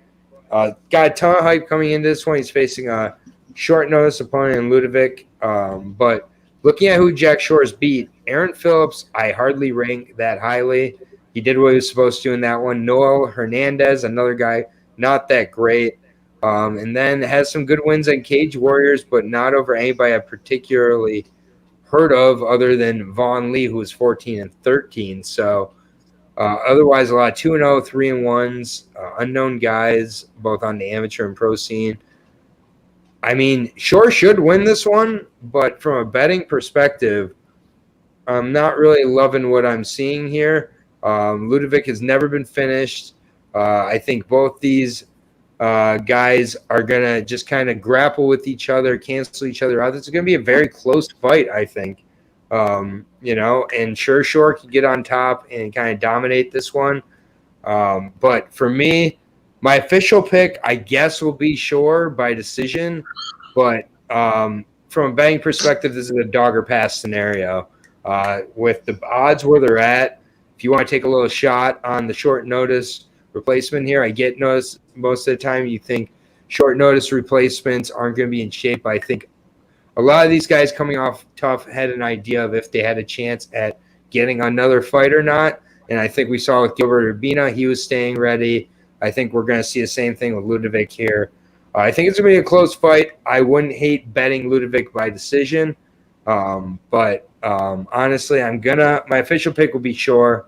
S1: got a ton of hype coming into this one. He's facing a short notice opponent in Ludovic. But looking at who Jack Shore's beat Aaron Phillips, I hardly rank that highly. He did what he was supposed to in that one. Noel Hernandez, another guy, not that great. And then has some good wins on Cage Warriors, but not over anybody I particularly heard of other than Vaughn Lee, who was 14-13. So otherwise, a lot of 2-0, 3-1s, unknown guys, both on the amateur and pro scene. I mean, Shore should win this one, but from a betting perspective, I'm not really loving what I'm seeing here. Ludovic has never been finished. I think both these guys are going to just kind of grapple with each other, cancel each other out. It's going to be a very close fight, I think. And Shore can get on top and kind of dominate this one. But for me, my official pick, I guess, will be Shore by decision. But from a betting perspective, this is a dog or pass scenario. With the odds where they're at, if you want to take a little shot on the short notice replacement here, I get most of the time you think short notice replacements aren't going to be in shape. I think a lot of these guys coming off tough had an idea of if they had a chance at getting another fight or not. And I think we saw with Gilbert Urbina, he was staying ready. I think we're going to see the same thing with Ludovic here. I think it's going to be a close fight. I wouldn't hate betting Ludovic by decision. But honestly, my official pick will be Shore.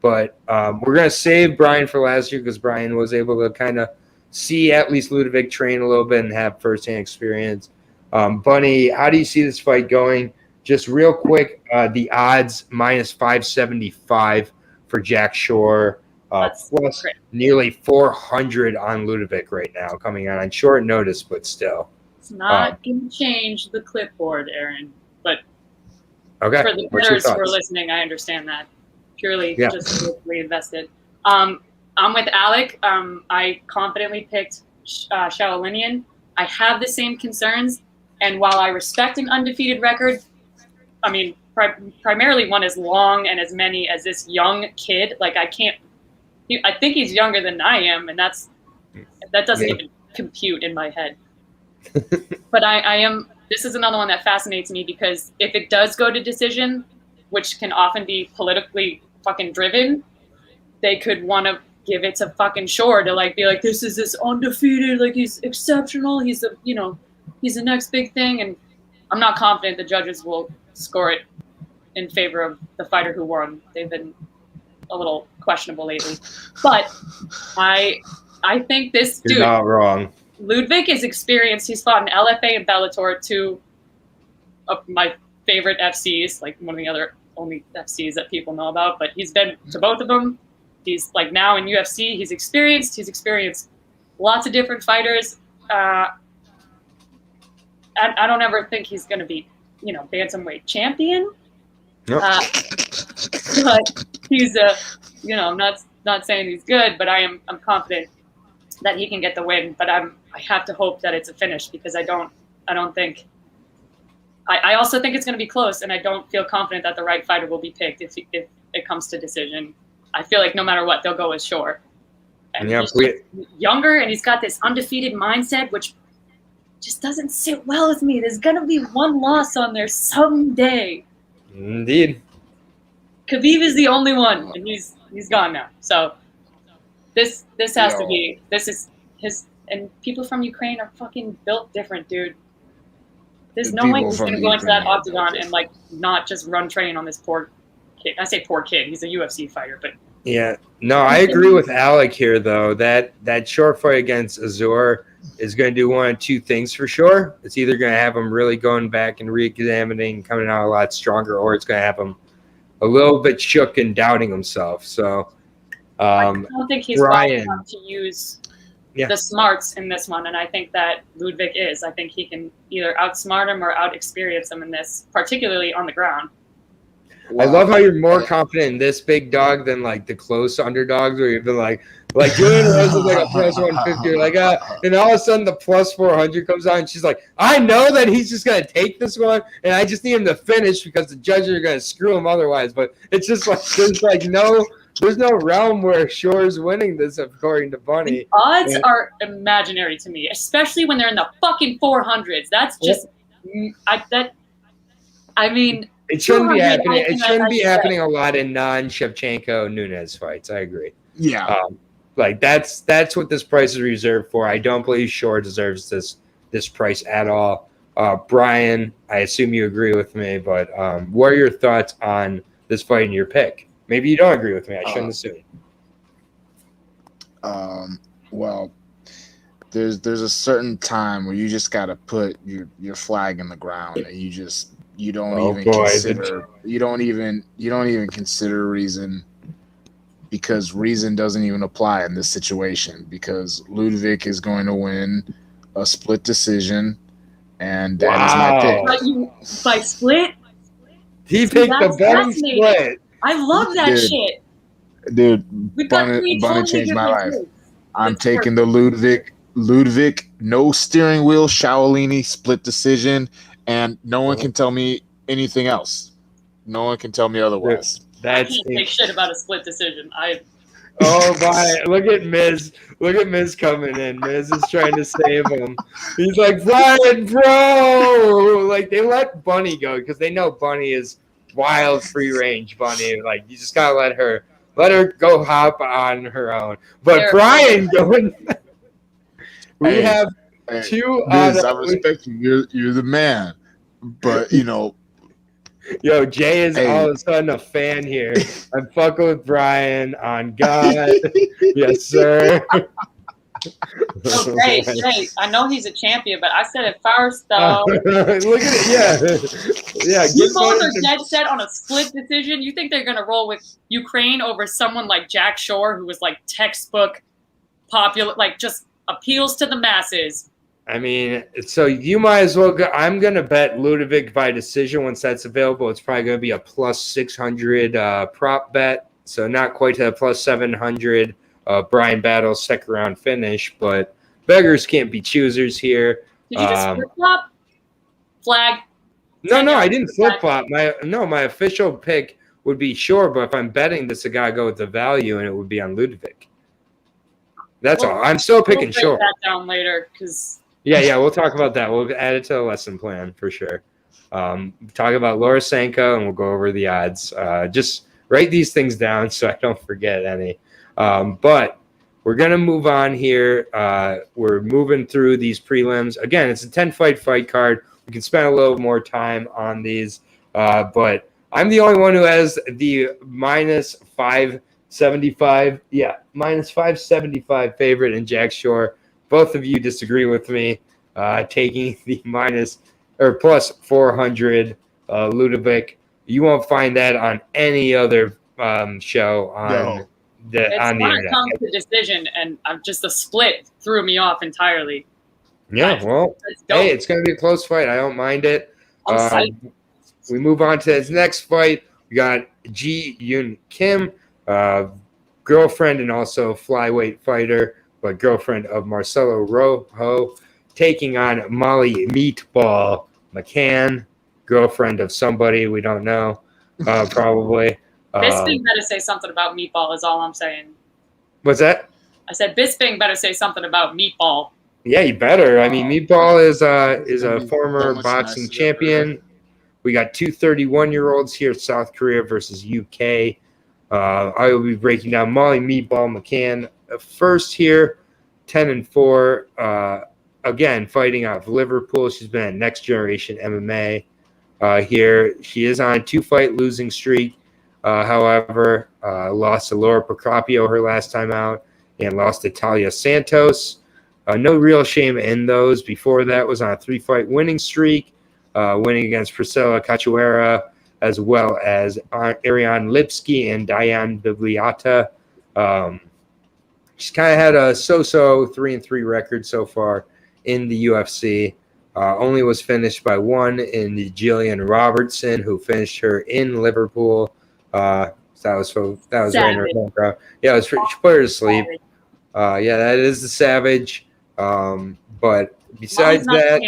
S1: But we're going to save Bryan for last year because Bryan was able to kind of see at least Ludovic train a little bit and have firsthand experience. Bunny, how do you see this fight going? Just real quick, the odds minus 575 for Jack Shore. Plus great. Nearly 400 on Ludovic right now, coming on short notice, but still.
S3: It's not going to change the clipboard, Aaron. But
S1: okay.
S3: For the bettors who are listening, I understand that. Purely just reinvested. I'm with Alec. I confidently picked Shaolinian. I have the same concerns. And while I respect an undefeated record, I mean, primarily one as long and as many as this young kid. Like, I think he's younger than I am, and that doesn't even compute in my head. But I am. This is another one that fascinates me because if it does go to decision, which can often be politically fucking driven, they could want to give it to fucking Shore to be like, this is this undefeated, like he's exceptional, he's the next big thing, and I'm not confident the judges will score it in favor of the fighter who won. They've been a little questionable lately, but I think this dude.
S1: You're not wrong.
S3: Ludovic is experienced. He's fought in LFA and Bellator, two of my favorite FCs, like one of the other only FCs that people know about. But he's been to both of them. He's now in UFC. He's experienced. He's experienced lots of different fighters. I don't ever think he's going to be, bantamweight champion. Nope. But he's I'm not saying he's good, but I'm confident that he can get the win. But I have to hope that it's a finish because I don't think. I also think it's going to be close, and I don't feel confident that the right fighter will be picked if it comes to decision. I feel like no matter what, they'll go with Shore. And he's younger, and he's got this undefeated mindset, which just doesn't sit well with me. There's going to be one loss on there someday.
S1: Indeed.
S3: Khabib is the only one, and he's gone now. So this has to be. This is his. And people from Ukraine are fucking built different, dude. There's no way he's going to go into that octagon and not just run train on this poor kid. I say poor kid. He's a UFC fighter, but
S1: yeah. No, I agree with Alec here though. That short fight against Azur is going to do one of two things for sure. It's either going to have him really going back and re-examining, coming out a lot stronger, or it's going to have him a little bit shook and doubting himself. So
S3: I don't think he's Bryan enough to use the smarts in this one, and I think that Ludovic is. I think he can either outsmart him or out-experience him in this, particularly on the ground.
S1: Wow. I love how you're more confident in this big dog than the close underdogs where you've been like Julian Rose is a plus 150, and all of a sudden the plus 400 comes out and she's like, I know that he's just going to take this one and I just need him to finish because the judges are going to screw him otherwise. But it's just there's no realm where Shore's winning this according to Bunny.
S3: The odds are imaginary to me, especially when they're in the fucking 400s. That's just,
S1: It shouldn't be happening. It shouldn't be happening a lot in non-Shevchenko Nunes fights. I agree.
S2: Yeah.
S1: Like that's what this price is reserved for. I don't believe Shore deserves this price at all. Brian, I assume you agree with me, but what are your thoughts on this fight and your pick? Maybe you don't agree with me. I shouldn't assume.
S2: Well, there's a certain time where you just gotta put your flag in the ground, and you don't even consider reason, because reason doesn't even apply in this situation, because Ludovic is going to win a split decision, and that is my
S3: pick. By split?
S1: He picked the betting split.
S3: I love that shit.
S2: Dude, Bunny changed my life. I'm taking the Ludovic, no steering wheel, Shaolini split decision, and no one can tell me anything else. No one can tell me otherwise.
S3: I can't say shit about a split decision.
S1: Oh my! Look at Miz. Look at Miz coming in. Miz is trying to save him. He's like, Brian, bro! Like, they let Bunny go because they know Bunny is wild, free range. Bunny, like, you just gotta let her go hop on her own. But Brian going. We have two.
S2: Miz, I respect you. You're the man. But
S1: Yo, Jay is all of a sudden a fan here. I'm fucking with Brian on God. Yes, sir.
S3: Okay, Jay, I know he's a champion, but I said it first, though.
S1: Look at it, yeah.
S3: You both are dead set on a split decision. You think they're going to roll with Ukraine over someone like Jack Shore, who was like textbook popular, like just appeals to the masses.
S1: I mean, so you might as well go. I'm going to bet Ludovic by decision once that's available. It's probably going to be a plus 600 prop bet. So not quite to the plus 700 Bryan Battle second round finish, but beggars can't be choosers here.
S3: Did you just flip-flop? Flag?
S1: No, I didn't flip-flop. My official pick would be Shore, but if I'm betting this, I got to go with the value, and it would be on Ludovic. That's all. I'm still picking Shore.
S3: We'll break that down later, because...
S1: Yeah, we'll talk about that. We'll add it to the lesson plan for sure. Talk about Laura Sanko, and we'll go over the odds. Just write these things down so I don't forget any. But we're going to move on here. We're moving through these prelims. Again, it's a 10-fight fight card. We can spend a little more time on these. But I'm the only one who has the minus 575. Yeah, minus 575 favorite in Jack Shore. Both of you disagree with me, taking the minus or plus 400 Ludovic. You won't find that on any other show on the internet.
S3: When it comes to decision, and just the split threw me off entirely.
S1: Yeah, well, hey, it's going to be a close fight. I don't mind it. We move on to his next fight. We got Ji Yoon Kim, girlfriend and also flyweight fighter, but girlfriend of Marcelo Rojo, taking on Molly Meatball Mccann, girlfriend of somebody we don't know, probably.
S3: Bisping better say something about Meatball is all I'm saying.
S1: What's that?
S3: I said Bisping better say something about Meatball.
S1: Yeah, you better. I mean, Meatball is a former boxing champion. We got two 31-year-olds here, South Korea versus UK. I will be breaking down Molly Meatball Mccann first here, 10-4. Again, fighting out of Liverpool. She's been at Next Generation MMA here. She is on a 2-fight losing streak. However, lost to Laura Procopio her last time out and lost to Talia Santos. No real shame in those. Before that was on a 3-fight winning streak, winning against Priscilla Cachoeira, as well as Ariane Lipsky and Diane Bibliata. She's kind of had a so-so 3-3 record so far in the UFC. Only was finished by one in Jillian Robertson, who finished her in Liverpool. That was right in her home crowd. Yeah, she put her to sleep. Yeah, that is the Savage. But besides that,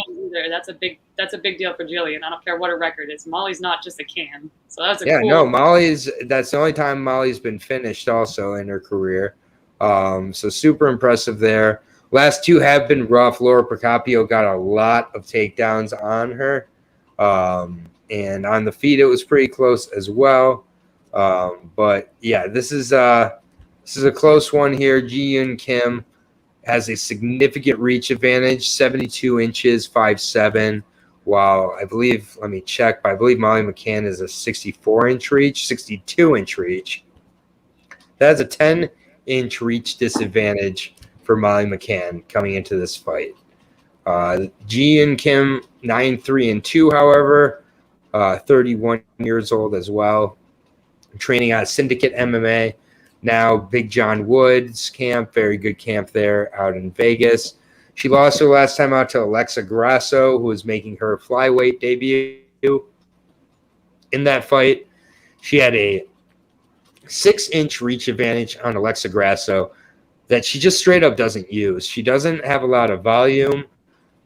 S3: that's a big deal for Jillian. I don't care what her record is. Molly's not just a can. So that's
S1: that's the only time Molly's been finished also in her career. So super impressive there. Last two have been rough. Laura Procopio got a lot of takedowns on her. and on the feet it was pretty close as well. But yeah, this is a close one here. Ji-Yoon Kim has a significant reach advantage, 72 inches, 5'7", while I believe, let me check, but I believe Molly Mccann is a 64-inch reach, 62-inch reach. That's a 10-inch reach disadvantage for Molly Mccann coming into this fight. Ji-Yoon Kim, 9-3-2, however, 31 years old as well, training out of Syndicate MMA. Now Big John Woods camp, very good camp there out in Vegas. She lost her last time out to Alexa Grasso, who was making her flyweight debut. In that fight, she had a 6-inch reach advantage on Alexa Grasso that she just straight up doesn't use. She doesn't have a lot of volume.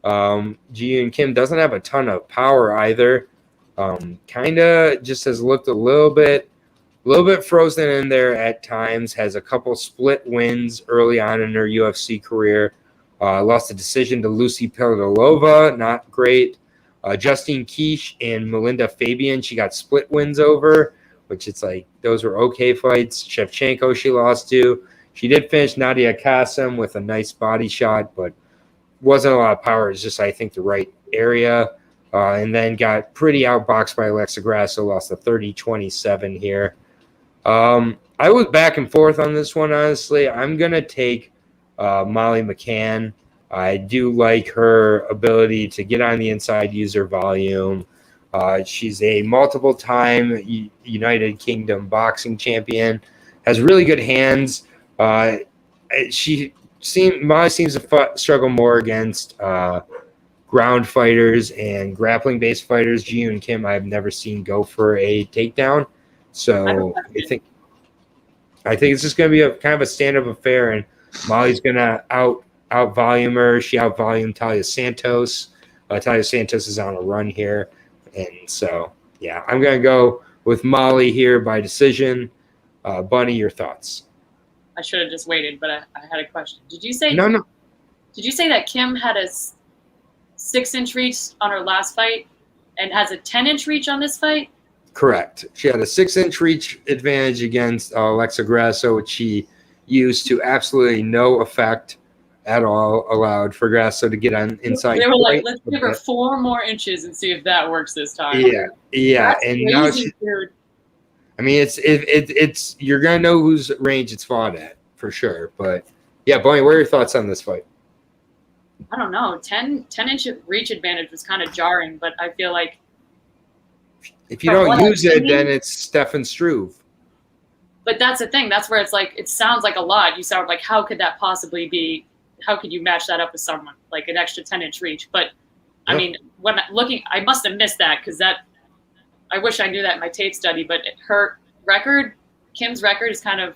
S1: Ji-Yoon Kim doesn't have a ton of power either. Kind of just has looked a little bit frozen in there at times, has a couple split wins early on in her UFC career. Lost a decision to Lucy Pililova, not great. Justine Kish and Melinda Fabian, she got split wins over, which it's like those were okay fights. Shevchenko she lost to. She did finish Nadia Kassem with a nice body shot, but wasn't a lot of power. It's just, I think, the right area. And then got pretty outboxed by Alexa Grasso, lost a 30-27 here. I was back and forth on this one, honestly. I'm going to take Molly Mccann. I do like her ability to get on the inside, use her volume. She's a multiple-time United Kingdom boxing champion, has really good hands. Molly seems to struggle more against ground fighters and grappling-based fighters. Ji-Yoon Kim I've never seen go for a takedown. So I think it's just going to be a kind of a stand-up affair, and Molly's going to out-volume her. She out-volumed Talia Santos. Talia Santos is on a run here. And so, yeah, I'm going to go with Molly here by decision. Bunny, your thoughts?
S3: I should have just waited, but I had a question. Did you say
S1: No.
S3: Did you say that Kim had a 6-inch reach on her last fight and has a 10-inch reach on this fight?
S1: Correct. She had a 6-inch reach advantage against Alexa Grasso, which she used to absolutely no effect at all, allowed for Grasso to get on inside.
S3: They were like, let's give her 4 more inches and see if that works this time.
S1: Yeah.
S3: That's
S1: and
S3: crazy,
S1: now she,
S3: dude.
S1: I mean, it's you're gonna know whose range it's fought at for sure. But yeah, Bonnie, what are your thoughts on this fight?
S3: I don't know. 10-inch reach advantage was kind of jarring, but I feel like
S1: if you don't use it, then it's Stefan Struve.
S3: But that's the thing. That's where it's like it sounds like a lot. You sound like, how could that possibly be? How could you match that up with someone like an extra 10-inch reach? But I mean, when looking, I must have missed that because I wish I knew that in my tape study. But her record, Kim's record, was kind of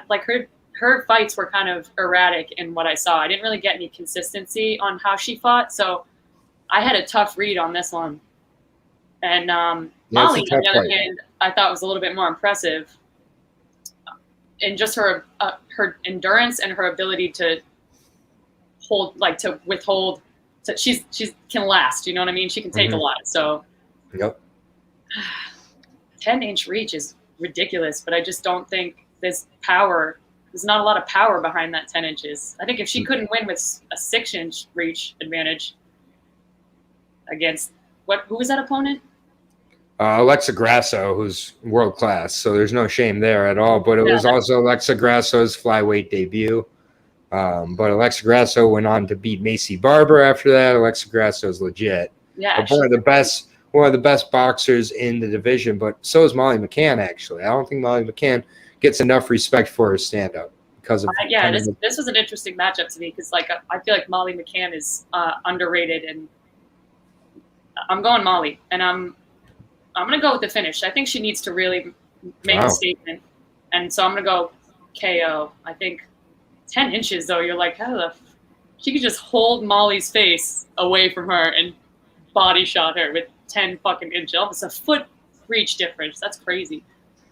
S3: like her fights were kind of erratic in what I saw. I didn't really get any consistency on how she fought, so I had a tough read on this one. And Molly, on the other hand, I thought was a little bit more impressive in just her endurance and her ability to withhold. So she's can last. You know what I mean? She can take a lot. So, 10-inch reach is ridiculous, but I just don't think there's power. There's not a lot of power behind that 10 inches. I think if she couldn't win with a 6-inch reach advantage against who was that opponent?
S1: Alexa Grasso, who's world class, so there's no shame there at all. But it was also Alexa Grasso's flyweight debut. But Alexa Grasso went on to beat Macy Barber after that. Alexa Grasso's legit.
S3: Yeah,
S1: one of the best boxers in the division. But so is Molly Mccann. Actually, I don't think Molly Mccann gets enough respect for her stand-up because of
S3: this was an interesting matchup to me because like I feel like Molly Mccann is underrated, and I'm going Molly, and I'm going to go with the finish. I think she needs to really make a statement, and so I'm going to go KO. I think 10 inches, though, you're like, she could just hold Molly's face away from her and body shot her with 10 fucking inches. Almost a foot reach difference. That's crazy.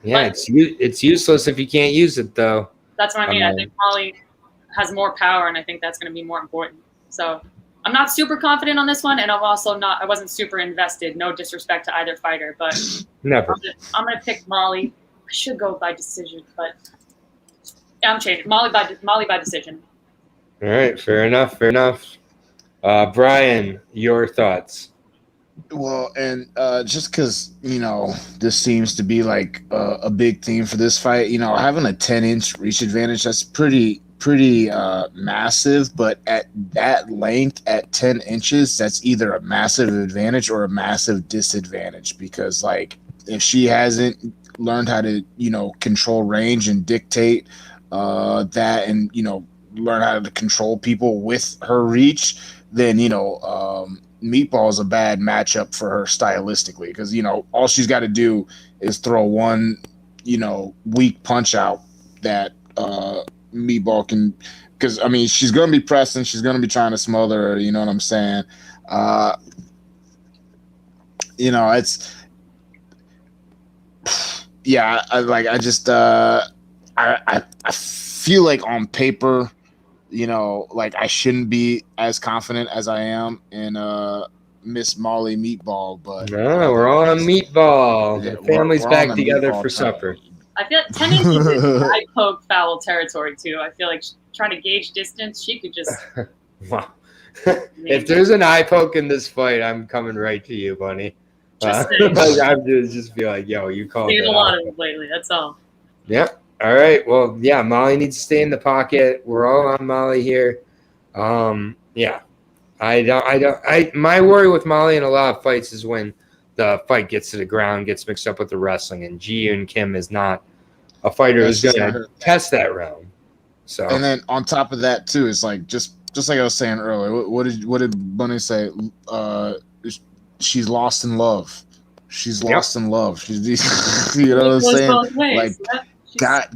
S1: Yeah, but it's useless if you can't use it, though.
S3: That's what I mean. I think Molly has more power, and I think that's going to be more important. So I'm not super confident on this one, and I wasn't super invested. No disrespect to either fighter, but
S1: Never.
S3: I'm gonna pick Molly. I should go by decision, but I'm changing. Molly by decision.
S1: All right, fair enough. Bryan, your thoughts?
S2: Well, and just because this seems to be like a big theme for this fight, having a 10-inch reach advantage, that's pretty massive. But at that length, at 10 inches, that's either a massive advantage or a massive disadvantage, because like if she hasn't learned how to control range and dictate that, and learn how to control people with her reach, then Meatball is a bad matchup for her stylistically, because all she's got to do is throw one weak punch out that Meatball can, because she's going to be pressing, she's going to be trying to smother her, you know what I'm saying? It's I feel like on paper, like I shouldn't be as confident as I am in Miss Molly Meatball, but
S1: no, we're all on Meatball.
S2: Yeah,
S1: the family's
S2: we're
S1: back
S2: on
S1: together
S2: Meatball
S1: for
S2: time.
S1: supper.
S3: I feel 10 inches is eye poke foul territory too. I feel like trying to gauge distance, she could just.
S1: Wow. If there's an eye poke in this fight, I'm coming right to you, Bunny. I just feel like, yo, you called it.
S3: A lot of it lately. That's all.
S1: Yep. All right. Well, yeah, Molly needs to stay in the pocket. We're all on Molly here. Yeah. My worry with Molly in a lot of fights is when the fight gets to the ground, gets mixed up with the wrestling, and Ji Yoon Kim is not a fighter who's going to test that round. So,
S2: and then on top of that too, it's like just like I was saying earlier. What did Bunny say? She's lost in love. She's lost in love. She's you know what I'm saying? Like,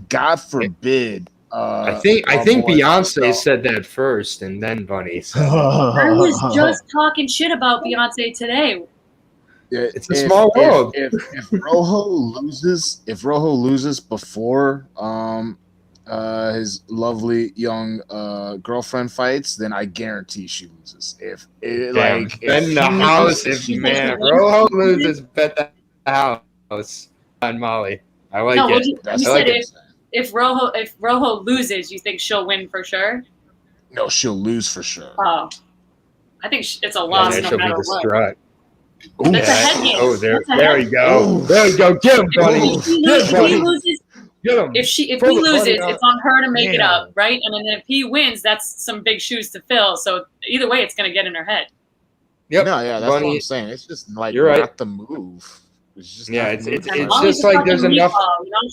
S2: God forbid.
S1: I think Beyonce said that first, and then Bunny said it.
S3: I was just talking shit about Beyonce today.
S1: It's a small world.
S2: If Rojo loses before his lovely young girlfriend fights, then I guarantee she loses. If
S1: Rojo loses, bet the house on Molly. I like it.
S3: You said if Rojo loses, you think she'll win for sure?
S2: No, she'll lose for sure.
S3: Oh, I think it's a loss no matter what.
S1: Ooh,
S3: that's a head game.
S1: Oh, there we go. There we go. Get him, buddy.
S3: If he loses, it's on her to make it up, right? And then if he wins, that's some big shoes to fill. So either way, it's going to get in her head.
S1: Yep.
S2: No, yeah, that's what I'm saying. It's just like
S1: you're
S2: not the move. It's just
S1: it's just like there's enough.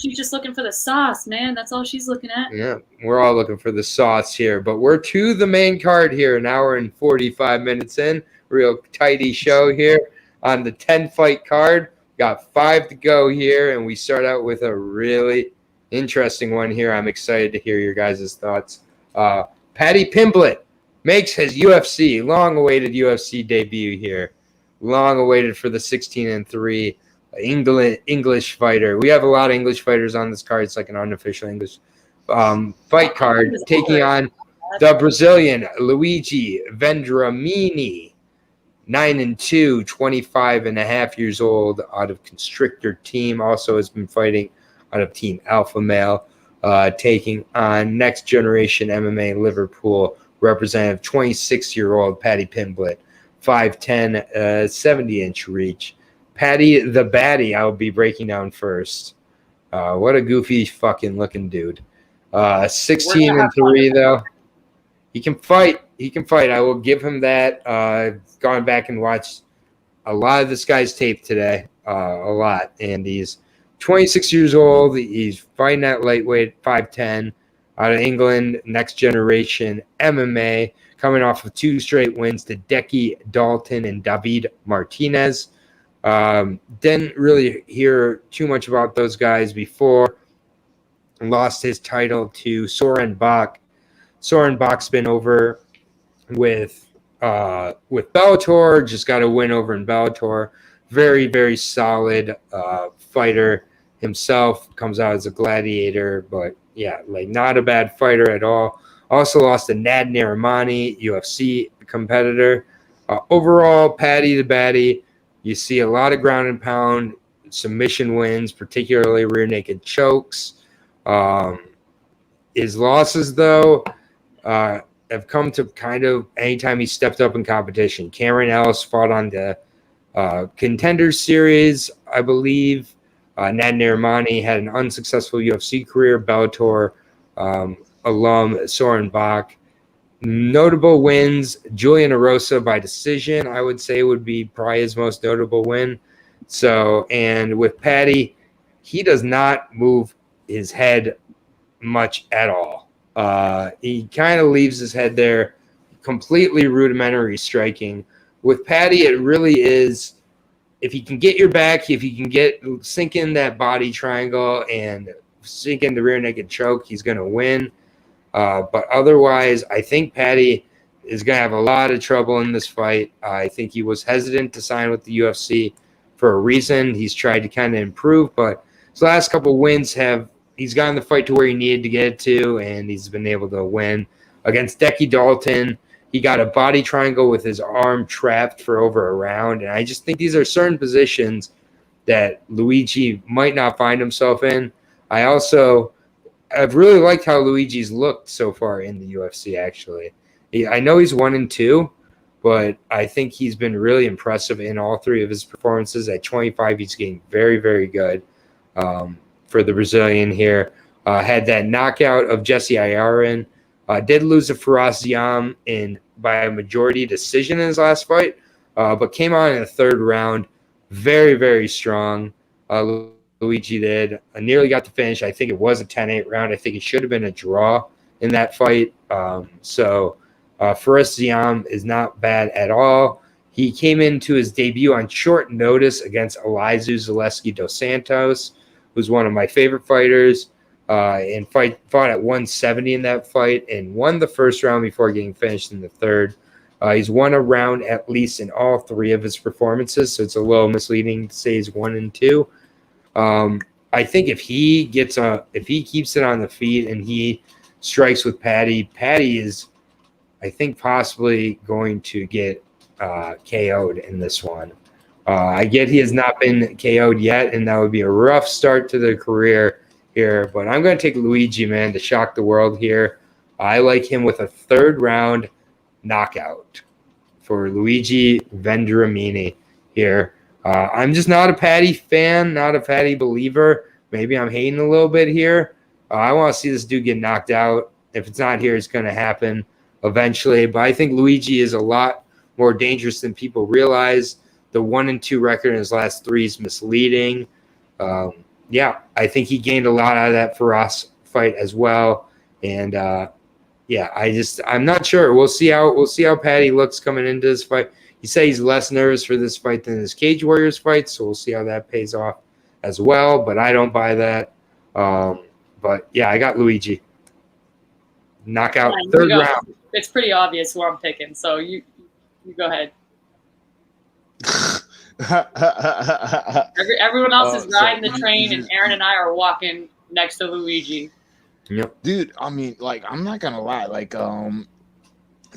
S3: She's just looking for the sauce, man. That's all she's looking at.
S1: Yeah, we're all looking for the sauce here, but we're to the main card here, an hour and 45 minutes in. Real tidy show here on the 10-fight card. Got 5 to go here, and we start out with a really interesting one here. I'm excited to hear your guys' thoughts. Paddy Pimblett makes his long-awaited UFC debut here. Long-awaited for the 16-3 English fighter. We have a lot of English fighters on this card. It's like an unofficial English fight card, taking on the Brazilian Luigi Vendramini. 9-2, 25.5 years old, out of Constrictor Team. Also has been fighting out of Team Alpha Male, taking on Next Generation MMA Liverpool representative, 26-year-old Paddy Pimblett, 5'10", 70-inch reach. Paddy the Batty, I will be breaking down first. What a goofy fucking looking dude. 16-3 though. He can fight. I will give him that. I've gone back and watched a lot of this guy's tape today. A lot. And he's 26 years old. He's fighting at lightweight, 5'10", out of England, Next Generation MMA, coming off of 2 straight wins to Decky Dalton and David Martinez. Didn't really hear too much about those guys before. Lost his title to Soren Bach. Soren Bach's been over with Bellator, just got a win over in Bellator. Very, very solid fighter himself. Comes out as a gladiator, but yeah, like not a bad fighter at all. Also lost to Nad Narimani, UFC competitor. Overall, Patty the Batty, you see a lot of ground and pound, submission wins, particularly rear naked chokes. His losses, though, have come to kind of anytime he stepped up in competition. Cameron Ellis fought on the Contender Series, I believe. Nad Narimani had an unsuccessful UFC career. Bellator alum Soren Bach. Notable wins, Julian Erosa by decision, I would say would be probably his most notable win. So, and with Patty, he does not move his head much at all. He kind of leaves his head there, completely rudimentary striking. With Patty, it really is, if he can get your back, if he can sink in that body triangle and sink in the rear naked choke, he's going to win. But otherwise, I think Patty is going to have a lot of trouble in this fight. I think he was hesitant to sign with the UFC for a reason. He's tried to kind of improve, but his last couple wins he's gotten the fight to where he needed to get it to, and he's been able to win. Against Decky Dalton, he got a body triangle with his arm trapped for over a round, and I just think these are certain positions that Luigi might not find himself in. I've really liked how Luigi's looked so far in the UFC, actually. I know he's 1-2, but I think he's been really impressive in all three of his performances. At 25, he's getting very, very good for the Brazilian here. Had that knockout of Jesse Iron. Did lose to Ferrous Zion by a majority decision in his last fight, but came on in the third round. Very, very strong. Luigi did. Nearly got the finish. I think it was a 10-8 round. I think it should have been a draw in that fight. Ferrous Zion is not bad at all. He came into his debut on short notice against Elizu Zaleski dos Santos, who's one of my favorite fighters, and fought at 170 in that fight and won the first round before getting finished in the third. He's won a round at least in all three of his performances, so it's a little misleading to say he's 1-2. I think if he keeps it on the feet and he strikes with Patty is, I think, possibly going to get KO'd in this one. I get he has not been KO'd yet, and that would be a rough start to the career here, but I'm going to take Luigi, man, to shock the world here. I like him with a third round knockout for Luigi Vendramini here. I'm just not a Patty fan, not a Patty believer. Maybe I'm hating a little bit here. I want to see this dude get knocked out. If it's not here, it's going to happen eventually. But I think Luigi is a lot more dangerous than people realize. The 1-2 record in his last three is misleading. I think he gained a lot out of that Ferrous fight as well. And I'm not sure. We'll see how Patty looks coming into this fight. He said he's less nervous for this fight than his Cage Warriors fight, so we'll see how that pays off as well. But I don't buy that. I got Luigi. Knockout, third round.
S3: It's pretty obvious who I'm picking, so you go ahead. Everyone else is riding the train, and Aaron and I are walking next to Luigi.
S1: Yep.
S2: Dude, I mean, I'm not gonna lie.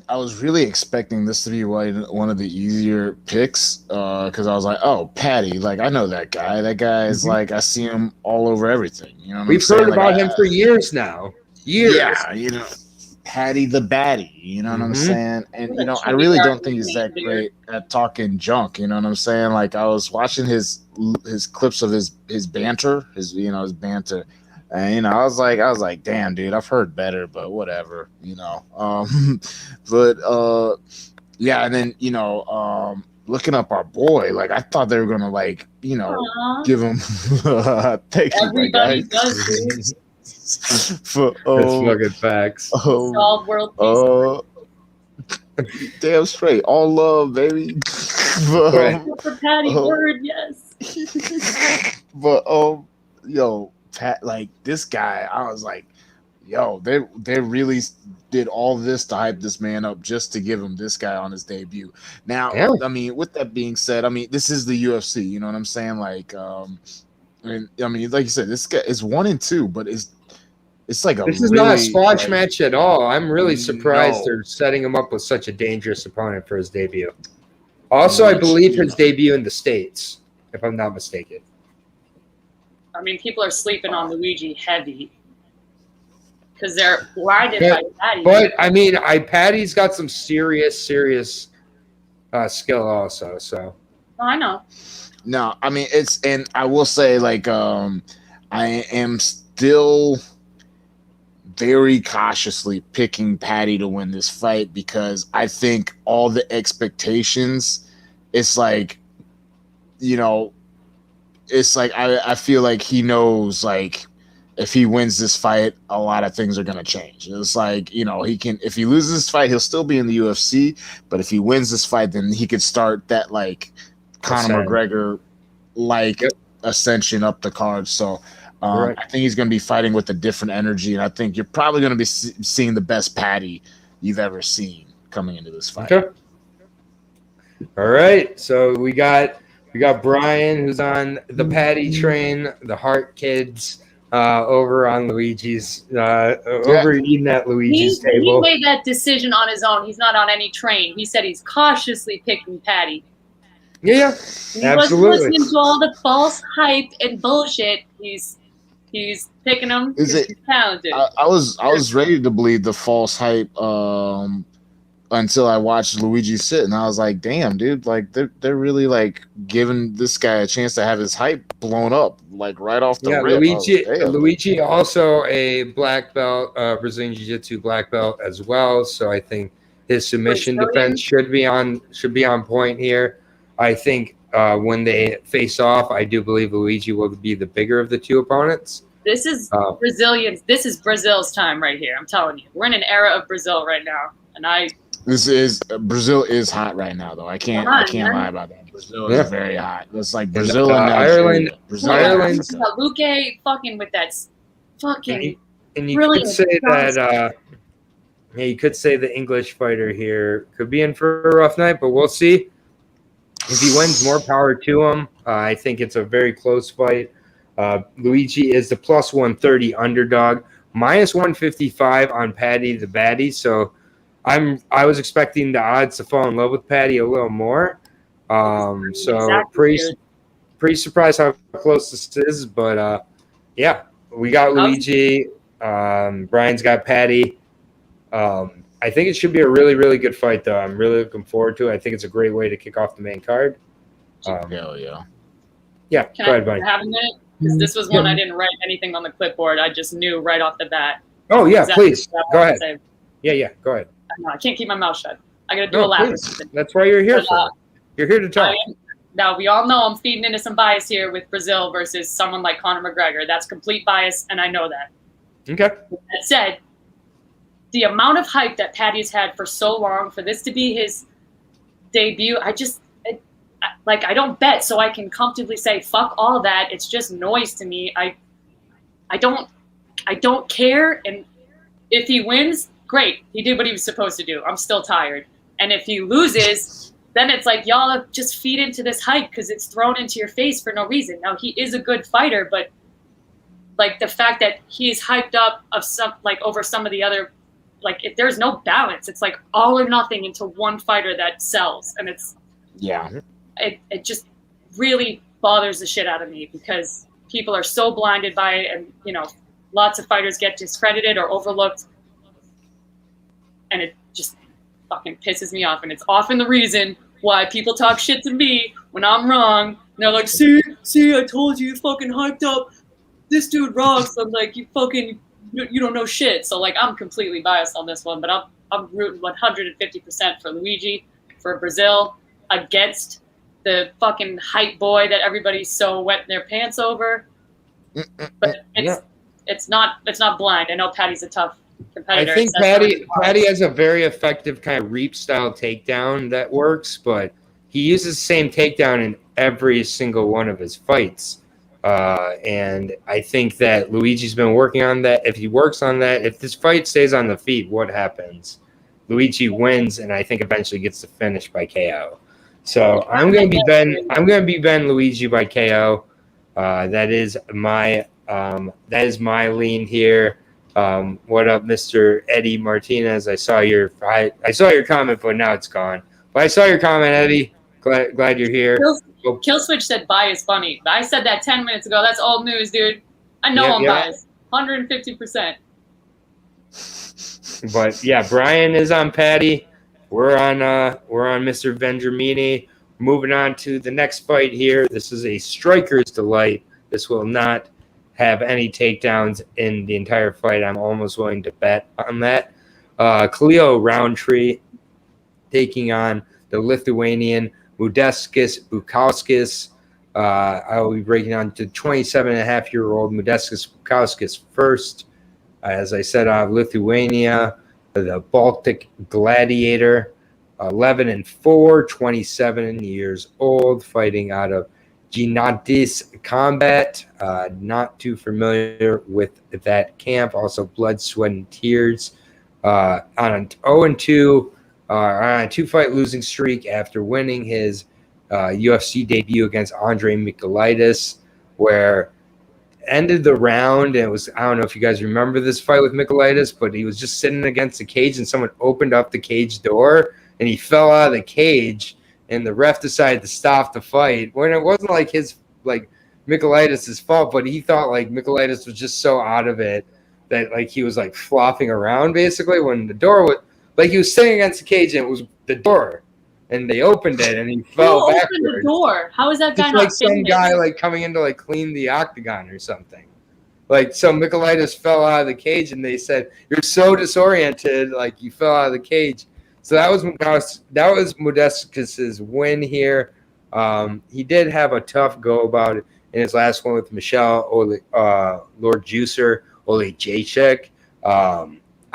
S2: I was really expecting this to be one of the easier picks because I was like, oh, Patty, I know that guy. That guy is I see him all over everything. You know what
S1: We've heard about him for years now. Years.
S2: Yeah, Patty the Batty. You know what I'm saying? And I really don't think he's that great at talking junk. You know what I'm saying? I was watching his clips of his banter, his banter. And I was like, damn, dude, I've heard better, but whatever, And then looking up our boy, I thought they were gonna give him. Thank
S3: Everybody
S2: you,
S3: does, dude.
S1: That's fucking facts.
S3: Solve world peace.
S2: Damn straight, all love, baby.
S3: For Patty, word, yes.
S2: But Pat, this guy, I was like, yo, they really did all this to hype this man up just to give him this guy on his debut. Now, I mean, with that being said, I mean, this is the UFC, you know what I'm saying? Like you said, this guy is 1-2, but It's like
S1: this is not a squash match at all. I'm really surprised they're setting him up with such a dangerous opponent for his debut. Also, I believe his debut in the States, if I'm not mistaken.
S3: I mean, people are sleeping on Luigi heavy because they're blinded by Patty.
S1: But I mean, Patty's got some serious skill also. So
S3: I know.
S2: No, I mean and I will say like I am still very cautiously picking Patty to win this fight because I think all the expectations, it's like, it's like I feel like he knows like if he wins this fight, a lot of things are gonna change. It's like, he can, if he loses this fight, he'll still be in the UFC, but if he wins this fight, then he could start that like Conor McGregor ascension up the card. So I think he's going to be fighting with a different energy, and I think you're probably going to be seeing the best Patty you've ever seen coming into this fight.
S1: Okay. All right, so we got Bryan, who's on the Patty train, the Hart kids over on Luigi's overeating at Luigi's table.
S3: He made that decision on his own. He's not on any train. He said he's cautiously picking Patty.
S1: Yeah,
S3: he
S1: absolutely.
S3: wasn't listening to all the false hype and bullshit. He's picking him because he's talented.
S2: I was ready to believe the false hype until I watched Luigi sit, and I was like, damn, dude, like they're really like giving this guy a chance to have his hype blown up like right off the rip.
S1: Luigi also a black belt, Brazilian Jiu-Jitsu black belt as well. So I think his submission defense should be on point here. I think when they face off, I do believe Luigi will be the bigger of the two opponents.
S3: This is Brazilians. This is Brazil's time right here. I'm telling you, we're in an era of Brazil right now, and
S2: Brazil is hot right now, though. I can't lie about that. Brazil is very hot. It's like Brazil and
S1: Ireland.
S3: Ireland. Luque fucking with that fucking.
S1: And you could say that. You could say the English fighter here could be in for a rough night, but we'll see. If he wins, more power to him. I think it's a very close fight. Luigi is the plus 130 underdog, minus 155 on Patty the Batty. So I was expecting the odds to fall in love with Patty a little more. Pretty surprised how close this is. But yeah, we got Luigi. Bryan's got Patty. I think it should be a really, really good fight, though. I'm really looking forward to it. I think it's a great way to kick off the main card.
S2: Hell yeah.
S1: Yeah, go ahead, buddy.
S3: Have a minute? Because this was one I didn't write anything on the clipboard. I just knew right off the bat.
S1: Oh, yeah, please. Go ahead. Yeah, go ahead.
S3: I can't keep my mouth shut. I got to do a lap.
S1: That's why you're here for. You're here to talk.
S3: Now, we all know I'm feeding into some bias here with Brazil versus someone like Conor McGregor. That's complete bias, and I know that. Okay. That said, the amount of hype that Patty's had for so long, for this to be his debut, I don't bet, so I can comfortably say, fuck all that. It's just noise to me. I don't care. And if he wins, great. He did what he was supposed to do. I'm still tired. And if he loses, then it's like, y'all just feed into this hype because it's thrown into your face for no reason. Now, he is a good fighter, but like the fact that he's hyped up over some of the other, like if there's no balance, it's like all or nothing into one fighter that sells. And it just really bothers the shit out of me because people are so blinded by it, and lots of fighters get discredited or overlooked, and it just fucking pisses me off. And it's often the reason why people talk shit to me when I'm wrong. And they're like, see, I told you, fucking hyped up this dude rocks. I'm like, you don't know shit. So like, I'm completely biased on this one, but I'm rooting 150% for Luigi, for Brazil, against the fucking hype boy that everybody's so wet in their pants over. But it's not blind. I know Patty's a tough competitor.
S1: I think Patty has a very effective kind of reap style takedown that works, but he uses the same takedown in every single one of his fights. And I think that Luigi's been working on that. If he works on that, if this fight stays on the feet, what happens? Luigi wins, and I think eventually gets the finish by KO. So I'm going to be Ben Luigi by KO. That is my lean here. What up, Mr. Eddie Martinez? I saw your comment, but now it's gone. But I saw your comment, Eddie. Glad you're here.
S3: Killswitch said bias bunny. I said that 10 minutes ago. That's old news, dude. I know I'm biased. 150%.
S1: But yeah, Brian is on Patty. We're on Mr. Vendramini. Moving on to the next fight here. This is a striker's delight. This will not have any takedowns in the entire fight. I'm almost willing to bet on that. Khalil Roundtree taking on the Lithuanian Modestas Bukauskas. I will be breaking on to 27-and-a-half-year-old Modestas Bukauskas first. As I said, Lithuania, the Baltic Gladiator, 11-4, 27 years old, fighting out of Gennadis Combat. Not too familiar with that camp. Also, Blood, Sweat, and Tears. On an 0-2, on a two-fight losing streak after winning his UFC debut against Andre Michailidis, where ended the round, and it was, I don't know if you guys remember this fight with Michailidis, but he was just sitting against the cage and someone opened up the cage door and he fell out of the cage and the ref decided to stop the fight when it wasn't like Michailidis' fault, but he thought like Michailidis was just so out of it that like he was like flopping around basically when the door was like he was sitting against the cage and it was the door. And they opened it, and he fell backwards. Who opened
S3: the door? How is that guy not
S1: like some guy like coming in to like clean the octagon or something? Like so, Michailidis fell out of the cage, and they said you're so disoriented, like you fell out of the cage. So that was Modestas' win here. He did have a tough go about it in his last one with Lord Juicer Olejniczak.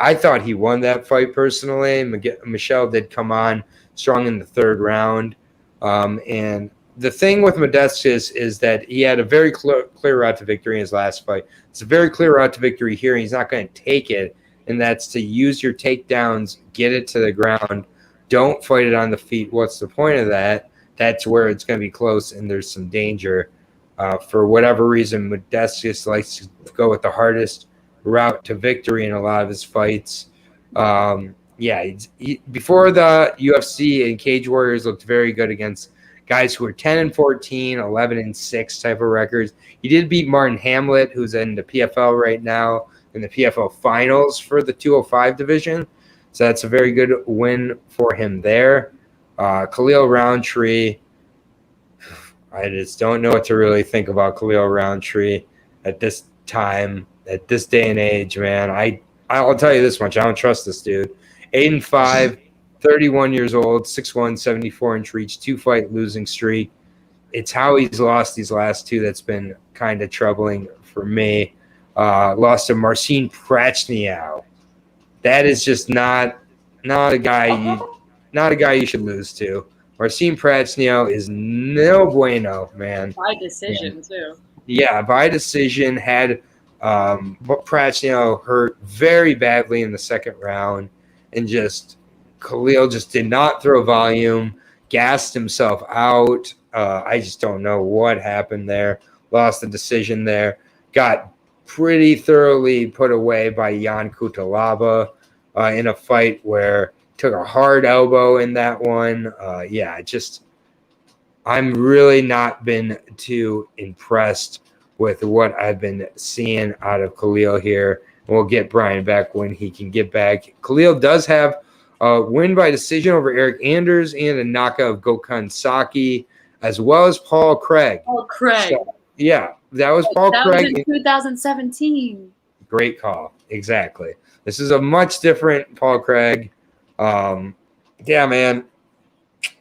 S1: I thought he won that fight personally. Michelle did come on strong in the third round. And the thing with Modestas is that he had a very clear route to victory in his last fight. It's a very clear route to victory here, and he's not going to take it. And that's to use your takedowns, get it to the ground. Don't fight it on the feet. What's the point of that? That's where it's going to be close, and there's some danger. For whatever reason, Modestas likes to go with the hardest route to victory in a lot of his fights. Before the UFC and Cage Warriors looked very good against guys who were 10-14, 11-6 type of records. He did beat Martin Hamlet, who's in the PFL right now, in the PFL finals for the 205 division. So that's a very good win for him there. Khalil Roundtree, I just don't know what to really think about Khalil Roundtree at this time, at this day and age, man. I'll tell you this much. I don't trust this dude. 8-5, 31 years old, 6'1", 74-inch reach, two-fight losing streak. It's how he's lost these last two that's been kind of troubling for me. Lost to Marcin Prachniow. That is just not a guy you should lose to. Marcin Prachniow is no bueno, man.
S3: By decision too.
S1: Yeah, by decision. Had Prachniow hurt very badly in the second round. And Khalil just did not throw volume, gassed himself out. I just don't know what happened there. Lost the decision there. Got pretty thoroughly put away by Jan Kutalaba in a fight where took a hard elbow in that one. I'm really not been too impressed with what I've been seeing out of Khalil here. We'll get Brian back when he can get back. Khalil does have a win by decision over Eric Anders and a knockout of Gokhan Saki, as well as Paul Craig. So, yeah, that was Paul Craig.
S3: That was in 2017.
S1: Great call. Exactly. This is a much different Paul Craig. Yeah, man.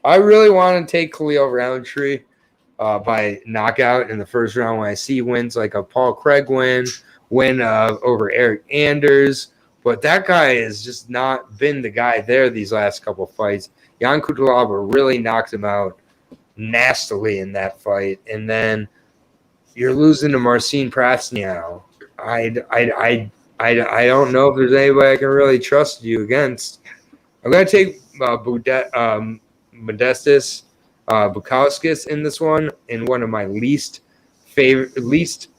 S1: I really want to take Khalil Roundtree by knockout in the first round when I see wins like a Paul Craig win over Eric Anders. But that guy has just not been the guy there these last couple of fights. Jan Kutalaba really knocked him out nastily in that fight. And then you're losing to Marcin Prachniow. I don't know if there's anybody I can really trust you against. I'm going to take Modestas Bukauskas in this one, in one of my least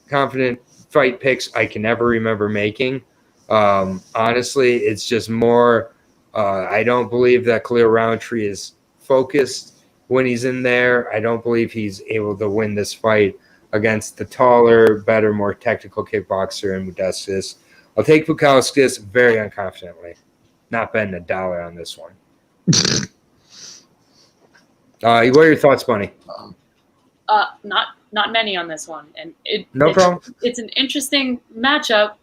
S1: confident fight picks I can ever remember making. Honestly, it's just more. I don't believe that Khalil Roundtree is focused when he's in there. I don't believe he's able to win this fight against the taller, better, more technical kickboxer in Modestus. I'll take Bukauskas very unconfidently. Not betting $1 on this one. What are your thoughts, Bunny?
S3: Not many on this one, and
S1: No problem.
S3: It's an interesting matchup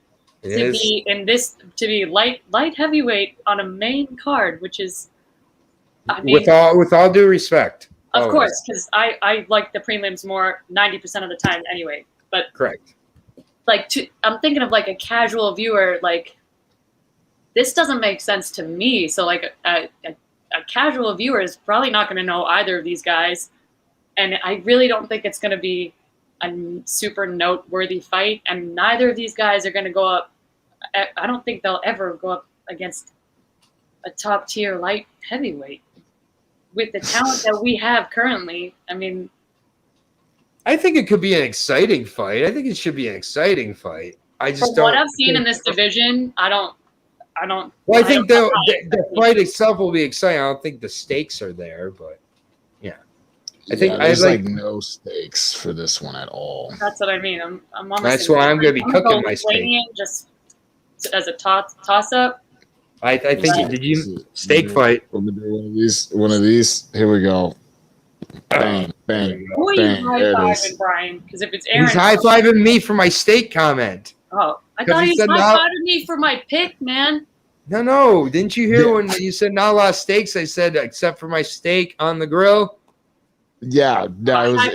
S3: to be light heavyweight on a main card, which is, I mean,
S1: with all due respect,
S3: of course, because I like the prelims more 90% of the time anyway. But
S1: correct.
S3: Like I'm thinking of like a casual viewer, like this doesn't make sense to me. So like a casual viewer is probably not going to know either of these guys, and I really don't think it's going to be a super noteworthy fight. And neither of these guys are going to go up. I don't think they'll ever go up against a top tier light heavyweight with the talent that we have currently. I mean,
S1: I think it could be an exciting fight. I think it should be an exciting fight. I just don't.
S3: What I've seen in this division, I don't.
S1: Well, I think the fight itself will be exciting. I don't think the stakes are there, but yeah, I think
S2: there's like no stakes for this one at all.
S3: That's what I mean. I'm
S1: that's why I'm going to be cooking my steak.
S3: Just as a toss up.
S1: I think did you steak fight?
S2: One of these. Here we go. Bang, bang.
S3: Who are you high-fiving, Brian? Because if it's Aaron,
S1: he's high-fiving me for my steak comment.
S3: Oh, I thought he was high-fiving me for my pick, man.
S1: No. Didn't you hear when you said not a lot of steaks? I said except for my steak on the grill.
S2: Yeah, no, it was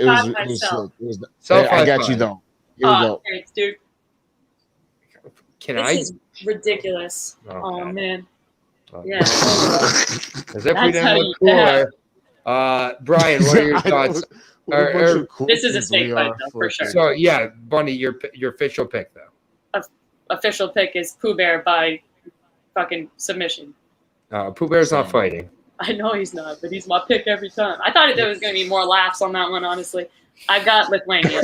S2: I got you though. Here we go.
S3: Thanks, dude. This is ridiculous. Oh man. Okay. Yeah.
S1: As if we didn't look cooler. Brian, what are your thoughts?
S3: This is a steak fight, though, for sure.
S1: So yeah, Bunny, your official pick though.
S3: Official pick is Pooh Bear by fucking submission.
S1: Pooh Bear's not fighting.
S3: I know he's not, but he's my pick every time. I thought there was going to be more laughs on that one, honestly. I got Lithuania.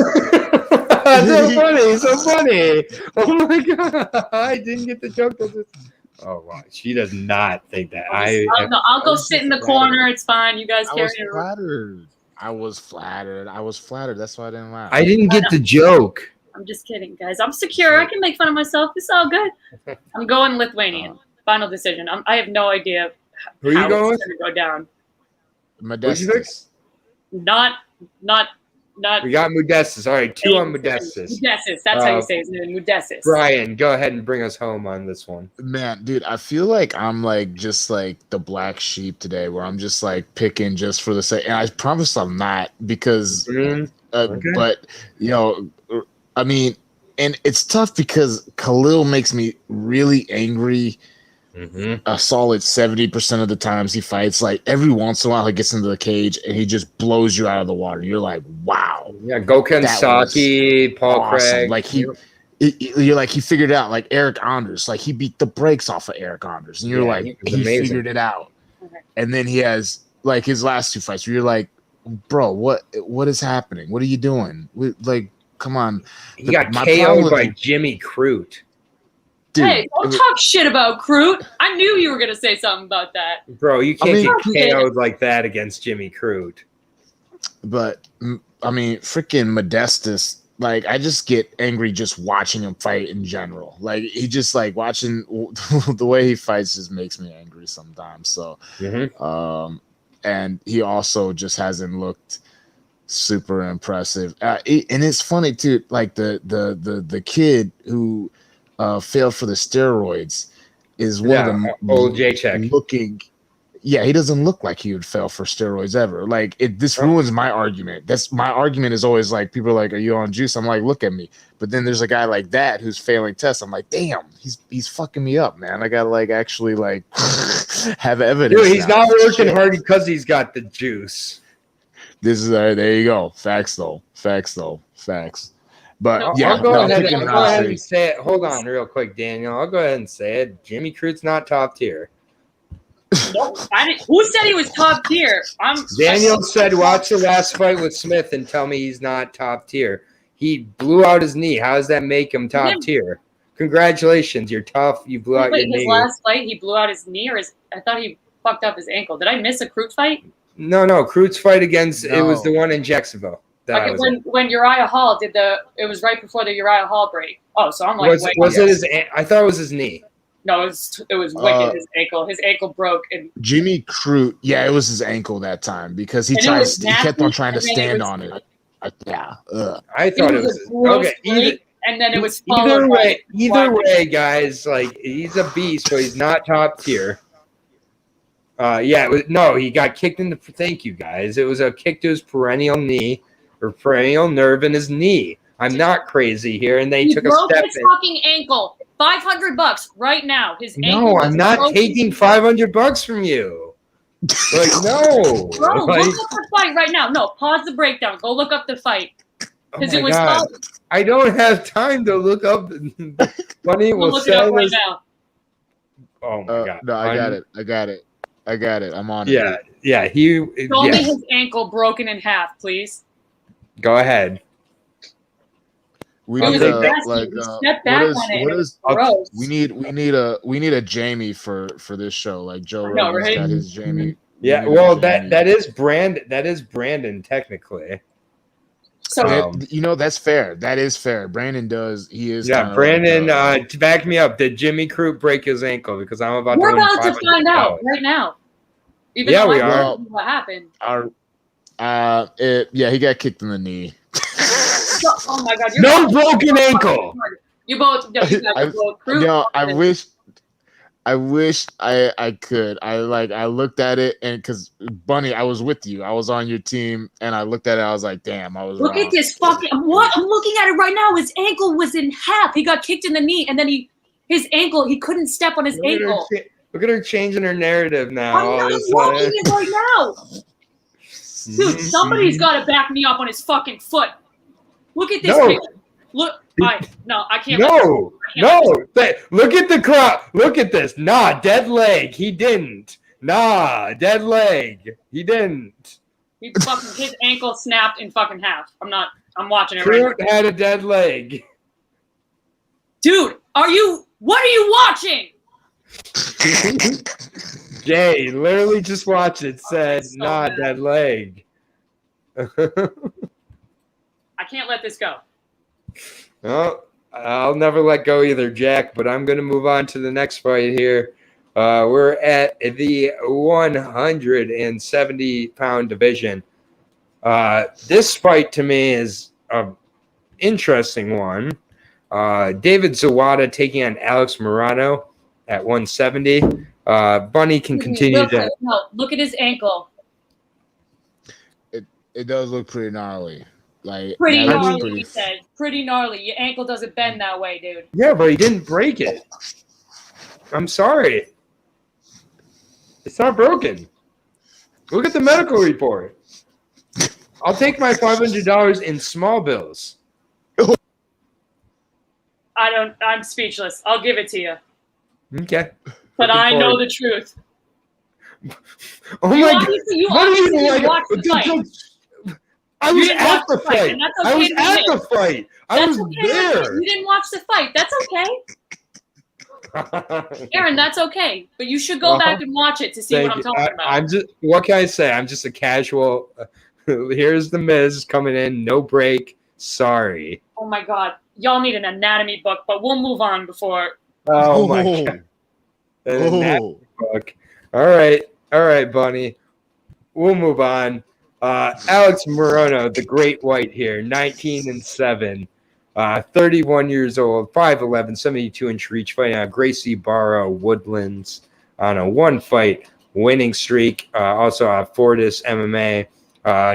S1: So funny. Oh my god, I didn't get the joke. Oh wow, she does not think that.
S3: I'll go sit in the corner. It's fine. You guys carry
S2: it. I was flattered. That's why I didn't laugh.
S1: I didn't get the joke.
S3: I'm just kidding, guys. I'm secure. I can make fun of myself. It's all good. I'm going Lithuanian. Final decision. I have no idea
S1: how it's going
S3: to go down.
S2: Modestus.
S3: Not.
S1: We got Modestus. All right, 2 on Modestus.
S3: Modestus. That's how you say his name. Modestus.
S1: Brian, go ahead and bring us home on this one.
S2: Man, dude, I feel like I'm like just like the black sheep today, where I'm just like picking just for the sake. And I promise I'm not, because, but you know, I mean, and it's tough because Khalil makes me really angry. A solid 70% of the times he fights. Like every once in a while he gets into the cage and he just blows you out of the water. You're like, wow.
S1: Yeah, Gokhan Saki, Paul
S2: awesome.
S1: Craig.
S2: Like you're like, he figured it out. Like Eric Anders, like he beat the brakes off of Eric Anders, and you're like, he figured it out. And then he has like his last 2 fights where you're like, bro, what is happening? What are you doing? Like, come on.
S1: He got KO'd by Jimmy Crute.
S3: Dude, hey, don't talk shit about Crute. I knew you were going to say something about that.
S1: Bro, you can't get KO'd like that against Jimmy Crute.
S2: But, I mean, freaking Modestus, like, I just get angry just watching him fight in general. Like, he just, like, watching the way he fights just makes me angry sometimes. So, and he also just hasn't looked super impressive. And it's funny, too, like, the kid who failed for the steroids is one of the
S1: old J-check
S2: looking. Yeah, he doesn't look like he would fail for steroids ever. Like this ruins my argument. That's my argument is always like, people are like, "Are you on juice?" I'm like, "Look at me." But then there's a guy like that who's failing tests. I'm like, "Damn, he's fucking me up, man. I gotta like actually like have evidence."
S1: Dude, he's not working hard because he's got the juice.
S2: This is there you go. Facts though. But
S1: I'll go ahead and say it. Hold on, real quick, Daniel. I'll go ahead and say it. Jimmy Crute's not top tier.
S3: Nope. Who said he was top tier?
S1: Daniel said, "Watch the last fight with Smith and tell me he's not top tier." He blew out his knee. How does that make him top tier? Congratulations, you're tough. You blew out your knee.
S3: His last fight, he blew out his knee, or I thought he fucked up his ankle. Did I miss a Crute fight?
S1: No, Crute's fight against it was the one in Jacksonville.
S3: Okay, when Uriah Hall did it was right before the Uriah Hall break. Oh, so I'm like,
S1: was it his? I thought it was his knee.
S3: No, it was wicked. His ankle broke. And
S2: Jimmy Crute, yeah, it was his ankle that time because he kept on trying to stand on it. Yeah,
S1: I thought it was okay.
S3: And then it was
S1: either way, guys. Like he's a beast, but he's not top tier. He got kicked in the. Thank you, guys. It was a kick to his perennial knee or perennial nerve in his knee. I'm not crazy here, and they took a step.
S3: He broke his fucking ankle. $500 right now. His ankle.
S1: No, I'm not taking $500 from you. Like no.
S3: Bro, look up the fight right now. No, pause the breakdown. Go look up the fight.
S1: Because it was. I don't have time to look up. Funny will
S3: look it up right now.
S1: Oh my god!
S2: No, I got it. I'm on it.
S1: Yeah.
S3: Show me his ankle broken in half, please.
S1: Go ahead.
S2: We need a Jamie for this show. Like Joe Rogan's got his Jamie.
S1: Yeah, well that is Brandon technically.
S3: So
S2: that's fair. That is fair. Brandon does. He is.
S1: Yeah, Brandon. To back me up, did Jimmy Crute break his ankle? Because I'm about.
S3: We're about to find out right now.
S1: Even though we are.
S3: What happened?
S2: He got kicked in the knee.
S3: Oh my god!
S1: No broken ankle.
S3: You both.
S2: I wish I could. I looked at it and because Bunny, I was with you. I was on your team and I looked at it. I was like, damn, I was.
S3: Look
S2: wrong.
S3: at this fucking. What? I'm looking at it right now. His ankle was in half. He got kicked in the knee and then his ankle. He couldn't step on his ankle.
S1: Look at her changing her narrative now.
S3: I'm not watching it right now. Dude, somebody's got to back me up on his fucking foot. Look at this picture. Look, I can't.
S1: No. Look at the crowd. Look at this. Nah, dead leg. He didn't. Nah, dead leg. He didn't.
S3: His ankle snapped in fucking half. I'm watching it
S1: Crute
S3: right now.
S1: had a dead leg.
S3: Dude, what are you watching?
S1: Jay, literally just watch it. Said, dead leg.
S3: I can't let this go.
S1: Oh, I'll never let go either, Jack, but I'm going to move on to the next fight here. We're at the 170-pound division. This fight to me is an interesting one. David Zawada taking on Alex Morono at 170. Bunny can continue to...
S3: No, look at his ankle.
S2: It does look pretty gnarly.
S3: Pretty gnarly, he said. Pretty gnarly. Your ankle doesn't bend that way, dude.
S1: Yeah, but he didn't break it. I'm sorry. It's not broken. Look at the medical report. I'll take my $500 in small bills.
S3: I'm speechless. I'll give it to you.
S1: Okay.
S3: But I know the truth.
S1: Oh my god.
S3: You obviously watched the fight.
S1: I was at the fight. I was at the fight. I was there.
S3: You didn't watch the fight. That's okay. Aaron, that's okay. But you should go back and watch it to see what I'm talking about.
S1: What can I say? I'm just a casual. Here's the Miz coming in. No break. Sorry.
S3: Oh my god. Y'all need an anatomy book, but we'll move on before.
S1: Oh my god. An anatomy book. All right, Bunny. We'll move on. Alex Morono, the Great White here, 19-7, 31 years old, 5'11", 72-inch reach, fighting on Gracie Barra Woodlands on a one-fight winning streak. Also, Fortis MMA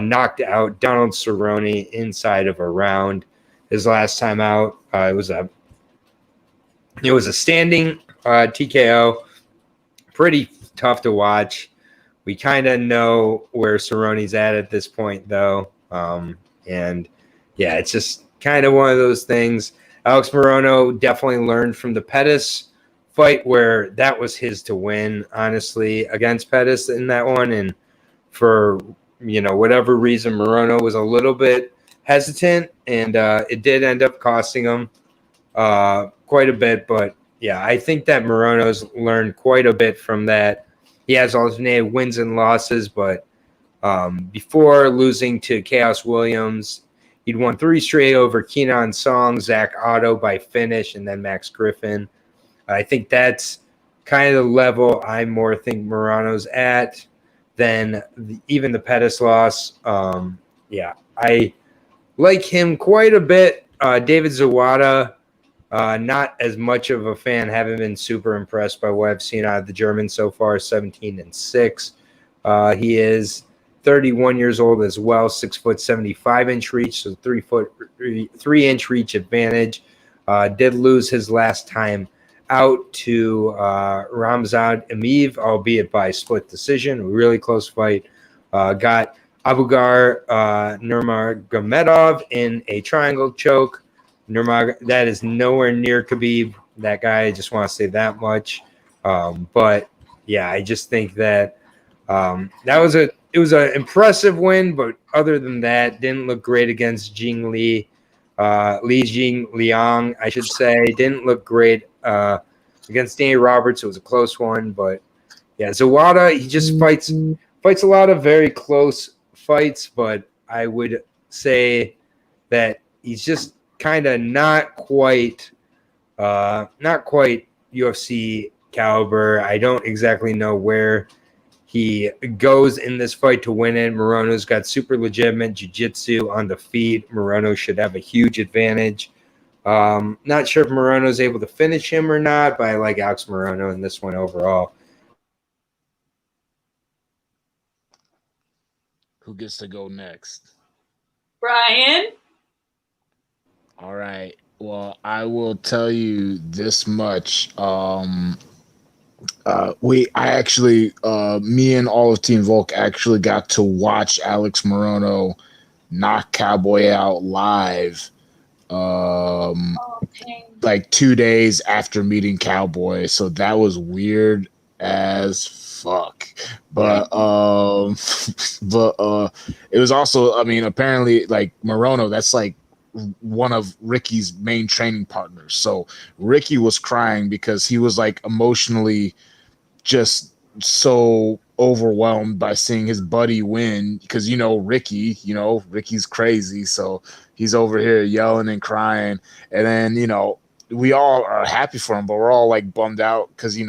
S1: knocked out Donald Cerrone inside of a round. His last time out, it was a standing TKO. Pretty tough to watch. We kind of know where Cerrone's at this point, though. And, yeah, it's just kind of one of those things. Alex Morono definitely learned from the Pettis fight where that was his to win, honestly, against Pettis in that one. And for, whatever reason, Morono was a little bit hesitant, and it did end up costing him. quite a bit. But yeah, I think that Morono's learned quite a bit from that. He has alternated wins and losses, but before losing to Chaos Williams, he'd won 3 straight over Kenan Song, Zach Otto by finish, and then Max Griffin. I think that's kind of the level I more think Morono's at than even the Pettis loss. Yeah, I like him quite a bit. David Zawada, not as much of a fan. Haven't been super impressed by what I've seen out of the German so far. 17-6. He is 31 years old as well. 6 foot 75-inch reach, so 3-inch reach advantage. Did lose his last time out to Ramzan Emeev, albeit by split decision. A really close fight. Got Abugar Nurmagomedov in a triangle choke. That is nowhere near Khabib. That guy, I just want to say that much. But yeah, I just think that it was an impressive win, but other than that, didn't look great against Jing Li. Li Jing Liang, I should say, didn't look great against Danny Roberts. It was a close one, but yeah, Zawada, he just fights a lot of very close fights, but I would say that he's just kind of not quite UFC caliber. I don't exactly know where he goes in this fight to win it. Morono's got super legitimate jiu-jitsu on the feet. Morono should have a huge advantage. Not sure if Morono's able to finish him or not, but I like Alex Morono in this one overall.
S2: Who gets to go next?
S3: Bryan.
S2: All right. Well, I will tell you this much. Me and all of Team Volk actually got to watch Alex Morono knock Cowboy out live. Like 2 days after meeting Cowboy, so that was weird as fuck. But it was also, I mean, apparently, like Morono, that's like one of Ricky's main training partners. So Ricky was crying because he was like emotionally just so overwhelmed by seeing his buddy win, because Ricky's crazy, so he's over here yelling and crying. And then we all are happy for him, but we're all like bummed out because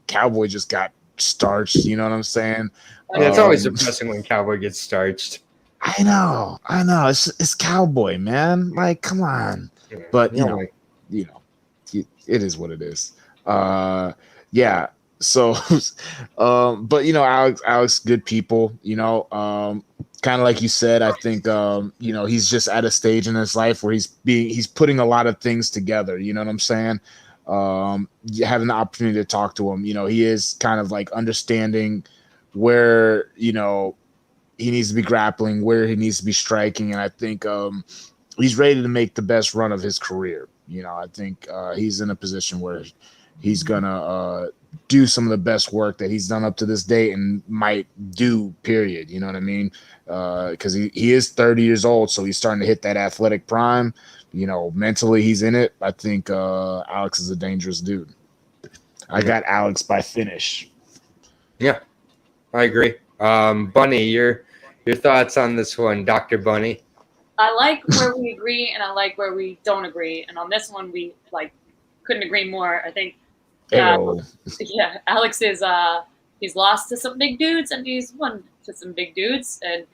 S2: Cowboy just got starched. You know what I'm saying?
S1: Yeah, it's always depressing when Cowboy gets starched.
S2: I know. It's Cowboy, man. Like, come on. But it is what it is. Yeah. So, but Alex, good people. Kind of like you said, I think he's just at a stage in his life where he's putting a lot of things together. You know what I'm saying? Having the opportunity to talk to him, he is kind of like understanding where he needs to be grappling, where he needs to be striking, and I think he's ready to make the best run of his career. I think he's in a position where he's gonna do some of the best work that he's done up to this day and might do, period. You know what I mean? Because he is 30 years old, so he's starting to hit that athletic prime. Mentally he's in it. I think Alex is a dangerous dude. I got Alex by finish.
S1: Yeah, I agree. Bunny, your thoughts on this one, Dr. Bunny?
S3: I like where we agree and I like where we don't agree. And on this one, we couldn't agree more. I think, Alex is he's lost to some big dudes and he's won to some big dudes. And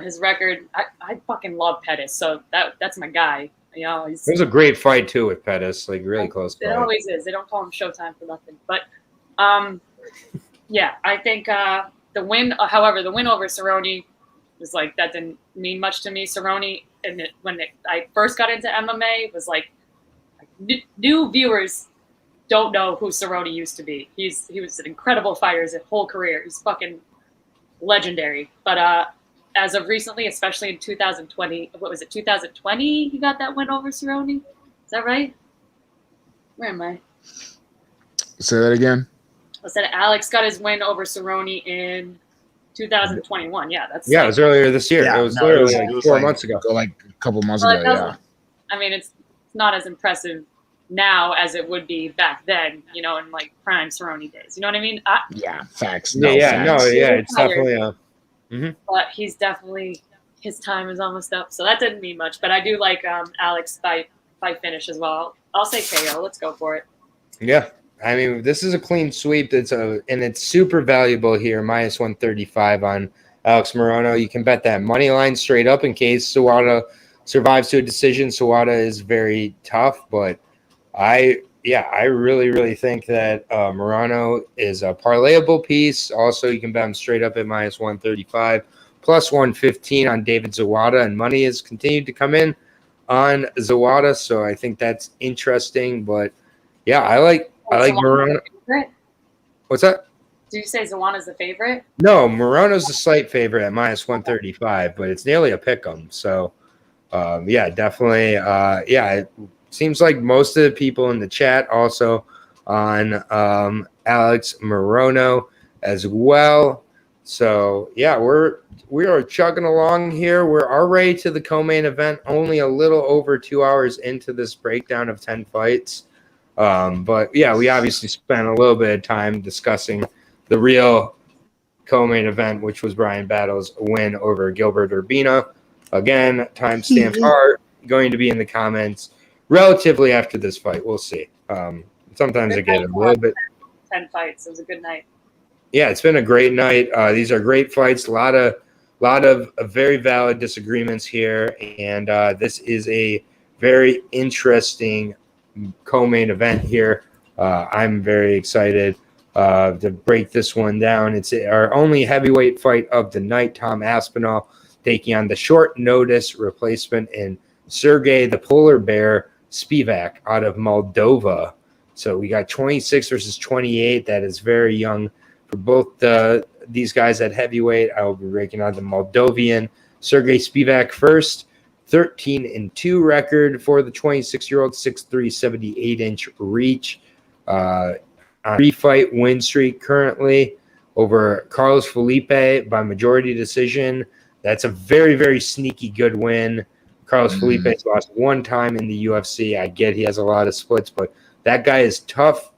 S3: his record. I fucking love Pettis, so that's my guy. It was
S1: a great fight too with Pettis, like really close fight.
S3: It always is. They don't call him Showtime for nothing. But yeah, I think the win over Cerrone was like, that didn't mean much to me. Cerrone, I first got into MMA, was like new viewers don't know who Cerrone used to be. He was an incredible fighter his whole career. He's fucking legendary. But as of recently, especially in 2020, what was it, 2020, he got that win over Cerrone? Is that right? Where am I?
S2: Say that again.
S3: I said Alex got his win over Cerrone in 2021. Yeah, it
S1: was earlier this year. It was literally 4 months ago.
S2: Like a couple months ago, yeah.
S3: I mean, it's not as impressive now as it would be back then, you know, in like prime Cerrone days. You know what I mean?
S2: Yeah, facts.
S1: It's definitely
S3: but he's definitely, his time is almost up, so that didn't mean much. But I do like Alex fight finish as well. I'll say KO. Let's go for it.
S1: Yeah, I mean, this is a clean sweep. And it's super valuable here. Minus 135 on Alex Morono. You can bet that money line straight up in case Sawada survives to a decision. Sawada is very tough, but I really, really think that Morono is a parlayable piece. Also, you can bet him straight up at minus 135, plus 115 on David Zawada, and money has continued to come in on Zawada, so I think that's interesting. But yeah, I like Morono. What's that?
S3: Did you say Zawada's the favorite?
S1: No, Morono's a slight favorite at minus 135, but it's nearly a pick'em. So definitely. It seems like most of the people in the chat also on Alex Morono as well. So yeah, we are chugging along here. We're already to the co-main event, only a little over 2 hours into this breakdown of 10 fights. But yeah, we obviously spent a little bit of time discussing the real co-main event, which was Bryan Battle's win over Gilbert Urbina. Again, timestamps are going to be in the comments relatively after this fight. We'll see. Sometimes I get a little bit.
S3: 10 fights. It was a good night.
S1: Yeah, it's been a great night. These are great fights. A lot of very valid disagreements here, and this is a very interesting co-main event here. I'm very excited to break this one down. It's our only heavyweight fight of the night. Tom Aspinall taking on the short notice replacement in Sergey the Polar Bear Spivak out of Moldova. So we got 26 versus 28. That is very young for both these guys at heavyweight. I will be breaking out the Moldovan Sergey Spivak first. 13-2 record for the 26-year-old, 6'3", 78-inch reach. On a 3-fight win streak currently over Carlos Felipe by majority decision. That's a very, very sneaky good win. Carlos Felipe's lost one time in the UFC. I get he has a lot of splits, but that guy is tough.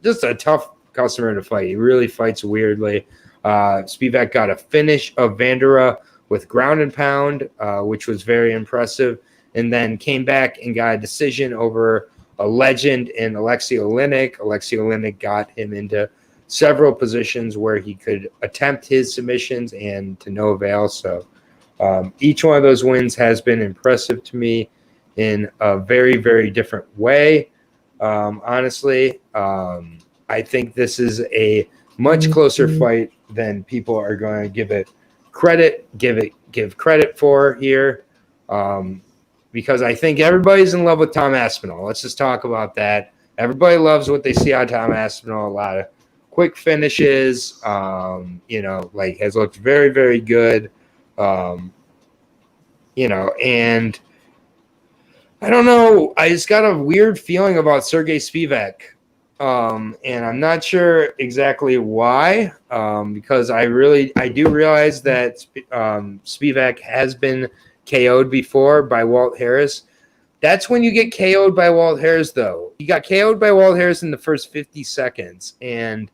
S1: Just a tough customer to fight. He really fights weirdly. Spivak got a finish of Vandera with ground and pound, which was very impressive, and then came back and got a decision over a legend in Alexei Oleinik. Alexei Oleinik got him into several positions where he could attempt his submissions and to no avail. So each one of those wins has been impressive to me in a very, very different way. Honestly, I think this is a much closer fight than people are going to give credit for here. Because I think everybody's in love with Tom Aspinall. Let's just talk about that. Everybody loves what they see on Tom Aspinall. A lot of quick finishes, has looked very, very good. And I don't know. I just got a weird feeling about Sergey Spivak. And I'm not sure exactly why, because I do realize that Spivak has been KO'd before by Walt Harris. That's when you get KO'd by Walt Harris, though. He got KO'd by Walt Harris in the first 50 seconds. And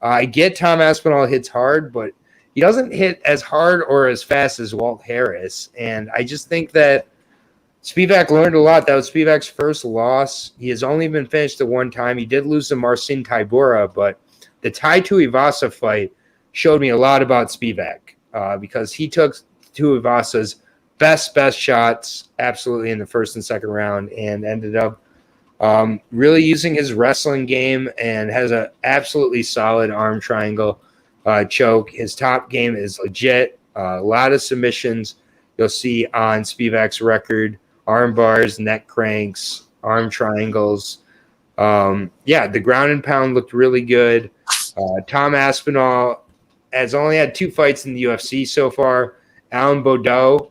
S1: I get Tom Aspinall hits hard, but he doesn't hit as hard or as fast as Walt Harris. And I just think that Spivak learned a lot. That was Spivak's first loss. He has only been finished at one time. He did lose to Marcin Tybura, but the Tai Tuivasa fight showed me a lot about Spivak because he took Tuivasa's best shots absolutely in the first and second round and ended up really using his wrestling game and has an absolutely solid arm triangle choke. His top game is legit. A lot of submissions you'll see on Spivak's record. Arm bars, neck cranks, arm triangles. The ground and pound looked really good. Tom Aspinall has only had 2 fights in the UFC so far. Alan Baudot,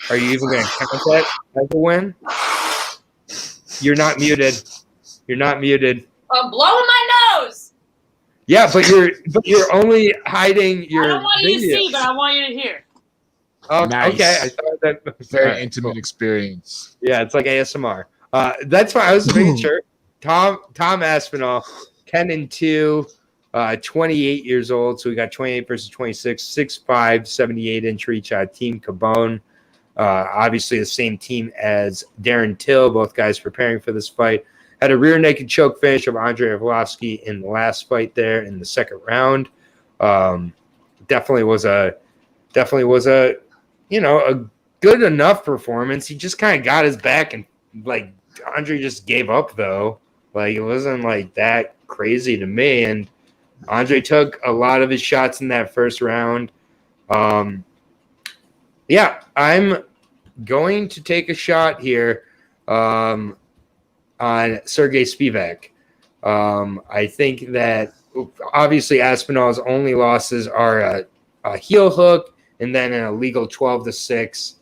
S1: are you even going to count that as a win? You're not muted.
S3: I'm blowing my nose.
S1: Yeah, but you're only hiding your.
S3: I don't want you
S1: video.
S3: to see, but I want you to hear.
S2: Nice.
S1: Okay, I thought that
S2: very intimate experience.
S1: Yeah, it's like ASMR. That's why I was making sure. Tom Aspinall, 10-2, 28 years old. So we got 28 versus 26, 6'5", 78-inch reach. Team Cabone. Obviously the same team as Darren Till. Both guys preparing for this fight. Had a rear naked choke finish of Andrei Arlovski in the last fight there in the second round. Definitely was a a good enough performance. He just kind of got his back and like Andre just gave up though. Like it wasn't like that crazy to me. And Andre took a lot of his shots in that first round. Yeah, I'm going to take a shot here on Sergey Spivak. I think that obviously Aspinall's only losses are a heel hook and then an illegal 12-6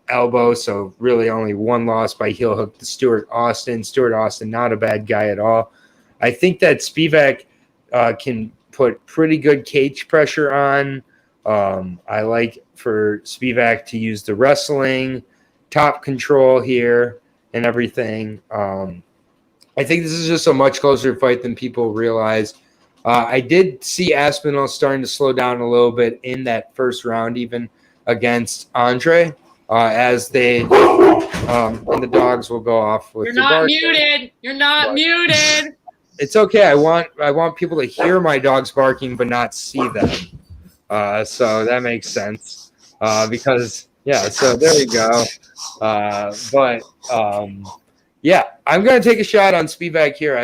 S1: elbow. So really only one loss by heel hook to Stuart Austin. Stuart Austin, not a bad guy at all. I think that Spivak can put pretty good cage pressure on. I like for Spivak to use the wrestling, top control here and everything. I think this is just a much closer fight than people realize. I did see Aspinall starting to slow down a little bit in that first round, even against Andre, as they and the dogs will go off with.
S3: You're not muted. You're not muted.
S1: It's okay. I want people to hear my dogs barking but not see them. So that makes sense. Because yeah. So there you go. Yeah, I'm gonna take a shot on Spivak here.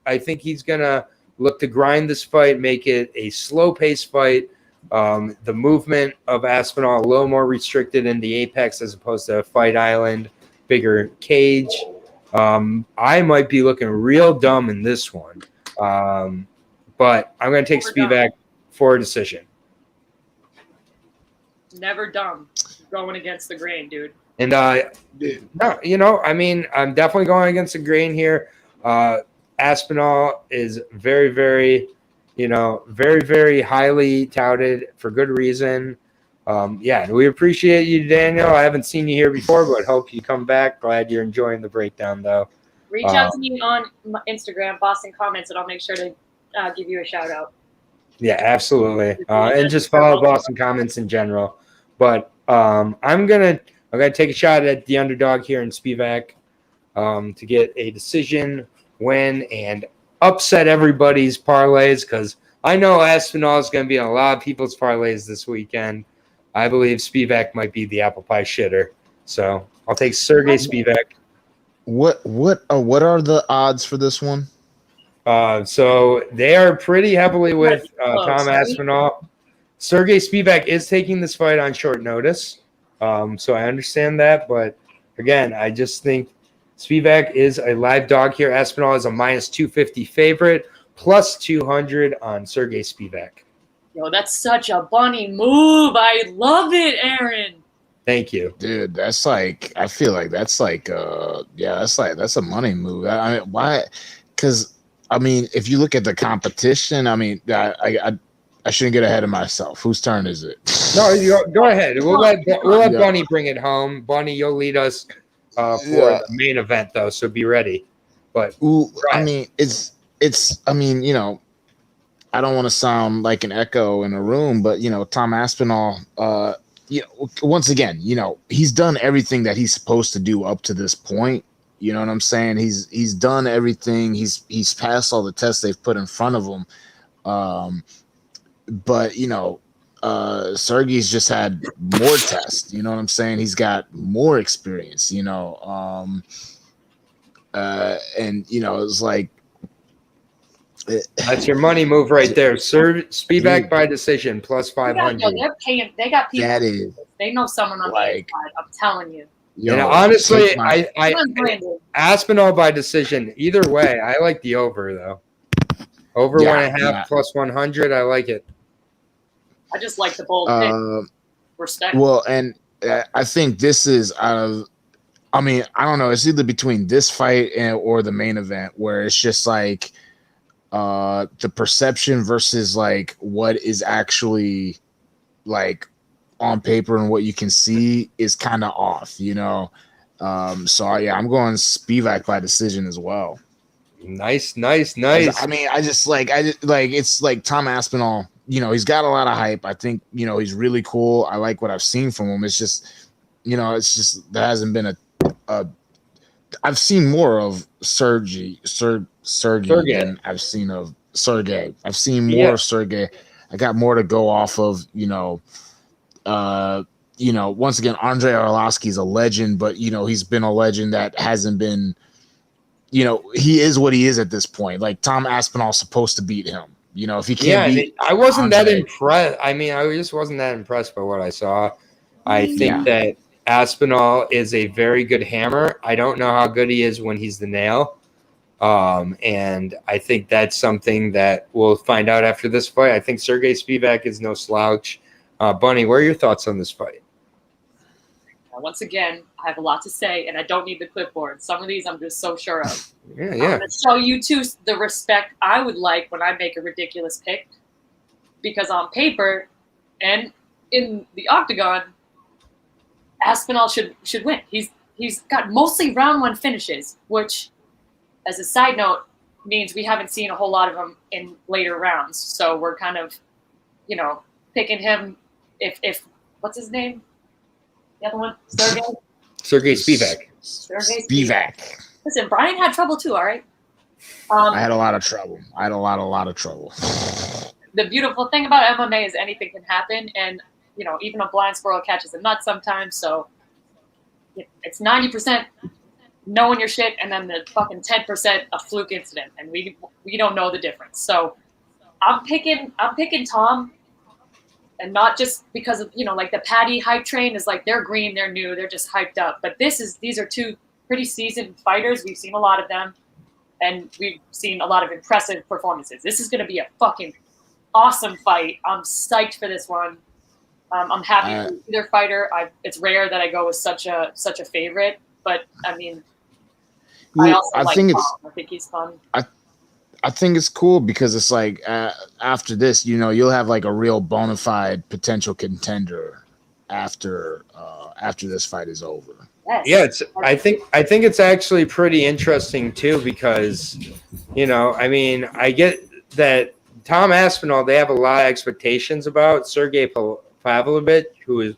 S1: I think he's gonna look to grind this fight, make it a slow-paced fight. The movement of Aspinall a little more restricted in the apex as opposed to Fight Island, bigger cage. I might be looking real dumb in this one, but I'm going to take Spivak for a decision.
S3: Never dumb. Going against the grain, dude.
S1: And no, I mean, I'm definitely going against the grain here. Aspinall is very, very, very, very highly touted for good reason. Yeah, we appreciate you, Daniel. I haven't seen you here before, but hope you come back. Glad you're enjoying the breakdown, though.
S3: Reach out to me on Instagram, Boston Comments, and I'll make sure to give you a shout out.
S1: Yeah, absolutely. And just follow Boston Comments in general. But I'm gonna take a shot at the underdog here in Spivak to get a decision win and upset everybody's parlays, because I know Aspinall is going to be in a lot of people's parlays this weekend. I believe Spivak might be the apple pie shitter, so I'll take Sergey Spivak.
S2: What are the odds for this one?
S1: So they are pretty heavily with Tom Aspinall. Sergey Spivak is taking this fight on short notice, so I understand that, but again, I just think Spivak is a live dog here. Aspinall is a -250 favorite, +200 on Sergey Spivak.
S3: Yo, that's such a bunny move. I love it, Aaron.
S1: Thank you,
S2: dude. That's like, I feel like that's like, that's a money move. I mean, why? Because I mean, if you look at the competition, I mean, I shouldn't get ahead of myself. Whose turn is it?
S1: No, go ahead. We'll let Bunny bring it home. Bunny, you'll lead us for the main event, though, so be ready. But
S2: I mean, I mean, I don't want to sound like an echo in a room, but Tom Aspinall, once again, he's done everything that he's supposed to do up to this point. You know what I'm saying? He's done everything. He's passed all the tests they've put in front of him. But Sergey's just had more tests. You know what I'm saying? He's got more experience. And it's like
S1: that's your money move right there. Spivak by decision +500.
S3: They're paying. They got people.
S2: That is.
S3: They know someone on the inside. I'm telling you.
S1: And honestly, I Aspinall by decision. Either way, I like the over though. Over 1.5 +100. I like it.
S3: I just like the bold pick. Respect.
S2: Well, and I think this is out of. I mean, I don't know. It's either between this fight or the main event, where it's just like the perception versus like what is actually like on paper and what you can see is kind of off. So yeah, I'm going Spivak by decision as well.
S1: Nice.
S2: I mean, it's like Tom Aspinall. He's got a lot of hype. I think he's really cool. I like what I've seen from him. It's just there hasn't been a. I've seen more of Sergey than I've seen of Sergey. I've seen more of Sergey. I got more to go off of. Once again, Andrei Arlovsky is a legend, but he's been a legend that hasn't been. He is what he is at this point. Like Tom Aspinall's supposed to beat him. If he can't beat,
S1: I wasn't
S2: Andrei,
S1: that impressed. I mean, I just wasn't that impressed by what I saw. I think that Aspinall is a very good hammer. I don't know how good he is when he's the nail. And I think that's something that we'll find out after this fight. I think Sergey Spivak is no slouch. Bunny, what are your thoughts on this fight?
S3: Once again, I have a lot to say, and I don't need the clipboard. Some of these I'm just so sure of.
S1: Yeah.
S3: I'm going to show you two the respect I would like when I make a ridiculous pick, because on paper and in the octagon, Aspinall should win. He's got mostly round one finishes, which, as a side note, means we haven't seen a whole lot of them in later rounds. So we're kind of, picking him. If what's his name? The other one,
S1: Sergey Spivak.
S3: Sergey Spivak. Listen, Brian had trouble too. All right.
S2: I had a lot of trouble. I had a lot of trouble.
S3: The beautiful thing about MMA is anything can happen, and even a blind squirrel catches a nut sometimes. So it's 90% knowing your shit, and then the fucking 10% a fluke incident, and we don't know the difference. So I'm picking Tom. And not just because of, like the Patty hype train is like they're green, they're new, they're just hyped up. But these are two pretty seasoned fighters. We've seen a lot of them, and we've seen a lot of impressive performances. This is going to be a fucking awesome fight. I'm psyched for this one. I'm happy for either fighter. It's rare that I go with such a favorite, but I mean, I think he's fun.
S2: I think it's cool because it's like after this, you'll have like a real bona fide potential contender after this fight is over.
S3: Yes.
S1: Yeah, I think it's actually pretty interesting too because, I mean, I get that Tom Aspinall, they have a lot of expectations about. Sergey Pavlovich, who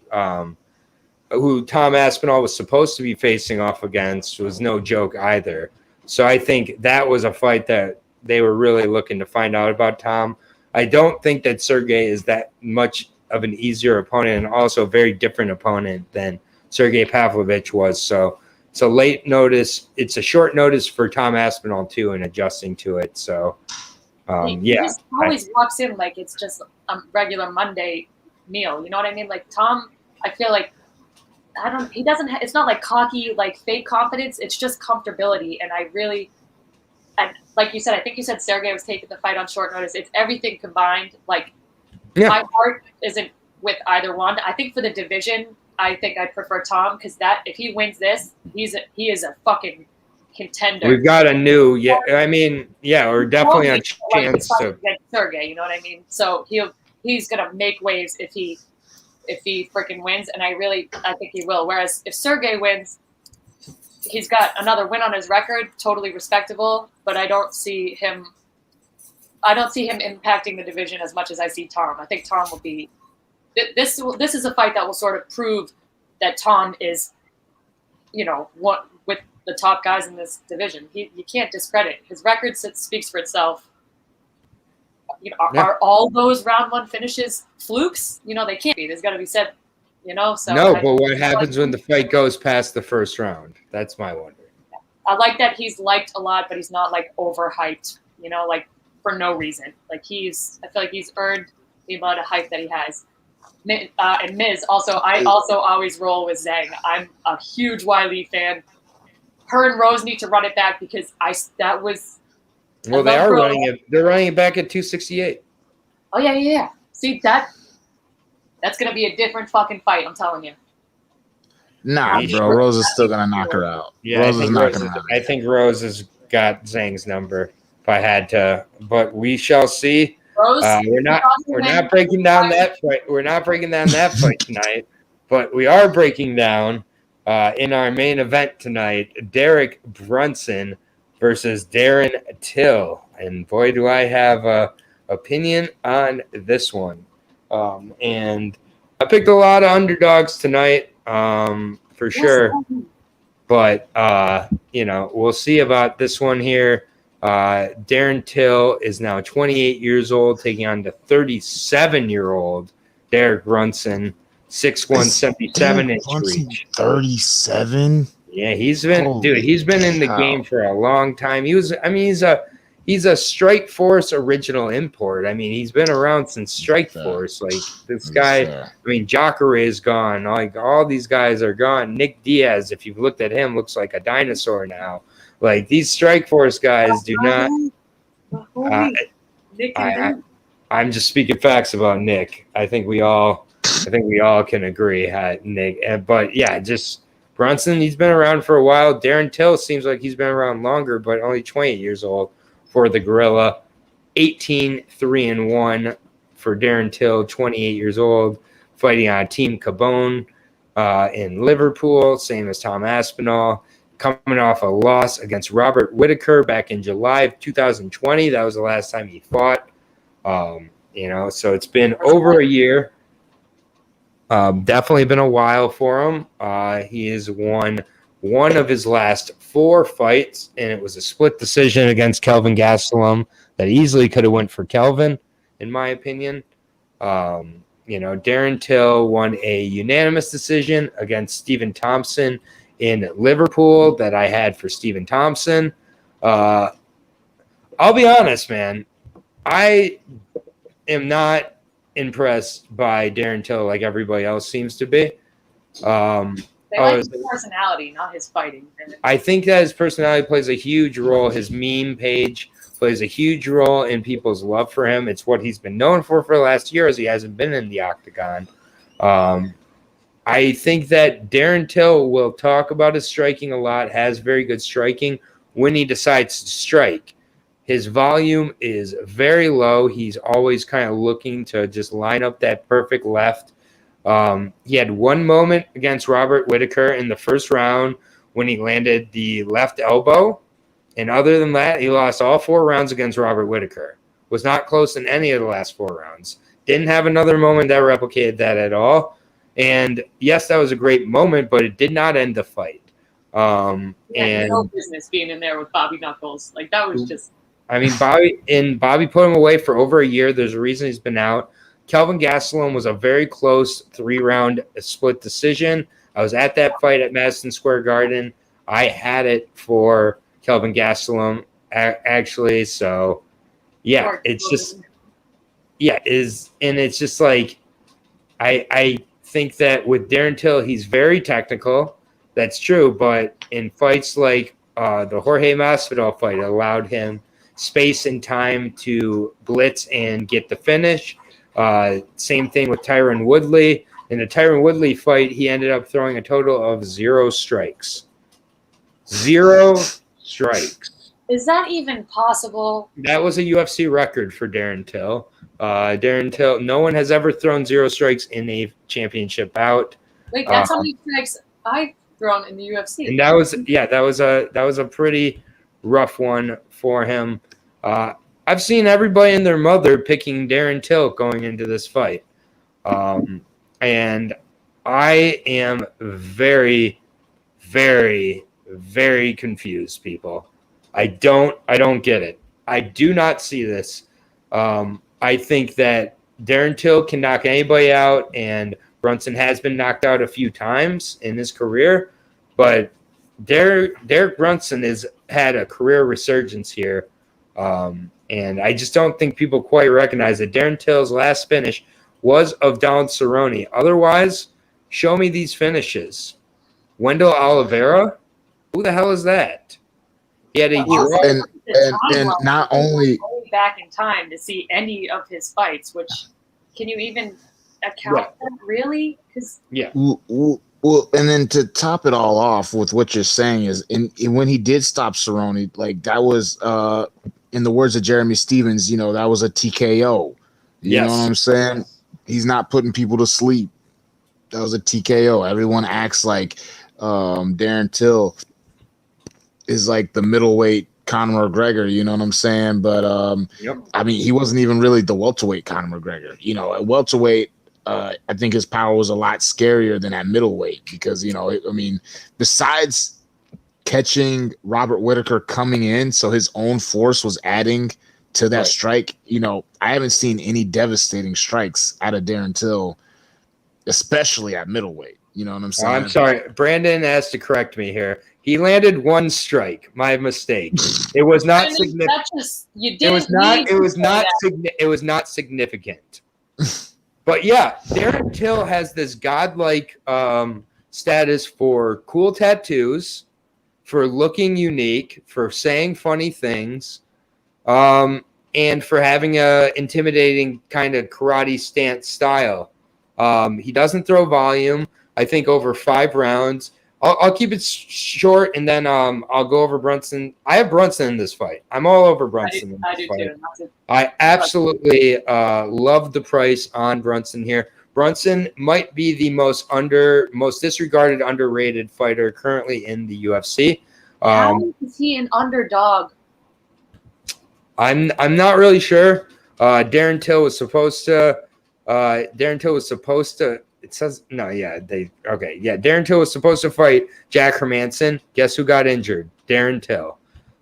S1: Tom Aspinall was supposed to be facing off against, was no joke either. So I think that was a fight that they were really looking to find out about Tom. I don't think that Sergey is that much of an easier opponent, and also a very different opponent than Sergey Pavlovich was. So it's a late notice. It's a short notice for Tom Aspinall too, and adjusting to it. So
S3: he just always walks in like it's just a regular Monday meal. You know what I mean? Like Tom, I feel like he doesn't. It's not like cocky, like fake confidence. It's just comfortability, and and like you said, I think you said Sergey was taking the fight on short notice. It's everything combined. Like, my heart isn't with either one. I think for the division, I think I prefer Tom because if he wins this, he is a fucking contender.
S1: We've got a new, we're definitely a chance to
S3: Sergey. You know what I mean? So he's gonna make waves if he freaking wins, and I think he will. Whereas if Sergey wins, he's got another win on his record, totally respectable, but I don't see him impacting the division as much as I see Tom. I think Tom will be this is a fight that will sort of prove that Tom is, what with the top guys in this division. You can't discredit his record. Speaks for itself. Are all those round one finishes flukes? They can't be. There's got to be said. So
S1: no, but what happens when the fight goes past the first round? That's my wonder.
S3: I like that he's liked a lot, but he's not like overhyped, like for no reason. Like I feel like he's earned the amount of hype that he has. And Miz, I also always roll with Zhang. I'm a huge Wiley fan. Her and Rose need to run it back because that was.
S1: Well, they are running it. They're running it back at 268.
S3: Oh yeah. See that's gonna be a different fucking fight. I'm telling you.
S2: Nah, bro. Rose is still gonna knock her out.
S1: Yeah, I think Rose has got Zhang's number. If I had to, but we shall see.
S3: Rose,
S1: we're not breaking down that fight. We're not breaking down that fight tonight, but we are breaking down In our main event tonight, Derek Brunson versus Darren Till. And boy, do I have a opinion on this one. And I picked a lot of underdogs tonight, for sure. But, we'll see about this one here. Darren Till is now 28 years old, taking on the 37-year-old Derek Brunson, 6'1", 77-inch reach.
S2: 37?
S1: Yeah, he's been in the game for a long time. He's a Strike Force original import. I mean, he's been around since Strike Force. Like, this guy, Jacare is gone. Like, all these guys are gone. Nick Diaz, if you've looked at him, looks like a dinosaur now. Like, these Strike Force guys do not. I'm just speaking facts about Nick. I think we all can agree, Nick. But yeah, just Brunson. He's been around for a while. Darren Till seems like he's been around longer, but only 28 years old for the Gorilla. 18-3-1 for Darren Till, 28 years old, fighting on Team Cabone in Liverpool, same as Tom Aspinall. Coming off a loss against Robert Whitaker back in July of 2020. That was the last time he fought. So it's been over a year. Definitely been a while for him. He has won one of his last 4 fights, and it was a split decision against Kelvin Gastelum that easily could have went for Kelvin, in my opinion. Darren Till won a unanimous decision against Stephen Thompson in Liverpool that I had for Stephen Thompson. I'll be honest, man. I am not impressed by Darren Till like everybody else seems to be.
S3: They like his personality, not his fighting.
S1: I think that his personality plays a huge role. His meme page plays a huge role in people's love for him. It's what he's been known for the last year, as he hasn't been in the octagon. I think that Darren Till will talk about his striking a lot, has very good striking when he decides to strike. His volume is very low. He's always kind of looking to just line up that perfect left. He had one moment against Robert Whitaker in the first round when he landed the left elbow. And other than that, he lost all 4 rounds against Robert Whitaker. Was not close in any of the last 4 rounds. Didn't have another moment that replicated that at all. And yes, that was a great moment, but it did not end the fight. And
S3: no business being in there with Bobby Knuckles. Like, that was just.
S1: I mean, Bobby put him away for over a year. There's a reason he's been out. Kelvin Gastelum was a very close 3-round split decision. I was at that fight at Madison Square Garden. I had it for Kelvin Gastelum, actually. So, yeah, it's just, it's just like, I think that with Darren Till, he's very technical. That's true. But in fights like the Jorge Masvidal fight, it allowed him space and time to blitz and get the finish. Same thing with Tyron Woodley. In the Tyron Woodley fight, he ended up throwing a total of 0 strikes. 0 strikes.
S3: Is that even possible?
S1: That was a UFC record for Darren Till. Darren Till, no one has ever thrown 0 strikes in a championship bout.
S3: Wait, that's how many strikes I've thrown in the UFC.
S1: And that was a pretty rough one for him. I've seen everybody and their mother picking Darren Till going into this fight. And I am very, very, very confused, people. I don't get it. I do not see this. I think that Darren Till can knock anybody out, and Brunson has been knocked out a few times in his career, but Derek Brunson has had a career resurgence here. And I just don't think people quite recognize that Darren Till's last finish was of Donald Cerrone. Otherwise, show me these finishes. Wendell Oliveira? Who the hell is that? He had a draw.
S2: And not only
S3: back in time to see any of his fights, which can you even account for? Really?
S1: Yeah.
S2: Well, and then to top it all off with what you're saying is, when he did stop Cerrone, like that was, in the words of Jeremy Stevens, that was a TKO. You know what I'm saying? He's not putting people to sleep. That was a TKO. Everyone acts like Darren Till is like the middleweight Conor McGregor, you know what I'm saying? But I mean, he wasn't even really the welterweight Conor McGregor. You know, at welterweight, I think his power was a lot scarier than at middleweight because, you know, I mean, besides catching Robert Whittaker coming in, so his own force was adding to that strike. You know, I haven't seen any devastating strikes out of Darren Till, especially at middleweight. You know what I'm saying?
S1: I'm sorry. Brandon has to correct me here. He landed one strike. My mistake. It was not significant. It was not significant. But yeah, Darren Till has this godlike status for cool tattoos, for looking unique, for saying funny things, and for having a intimidating kind of karate stance style. He doesn't throw volume. I think over 5 rounds. I'll keep it short, and then I'll go over Brunson. I have Brunson in this fight. I'm all over Brunson.
S3: I do too.
S1: I absolutely love the price on Brunson here. Brunson might be the most disregarded, underrated fighter currently in the UFC.
S3: How is he an underdog?
S1: I'm not really sure. Darren Till was supposed to. It says no. Yeah, Darren Till was supposed to fight Jack Hermanson. Guess who got injured? Darren Till.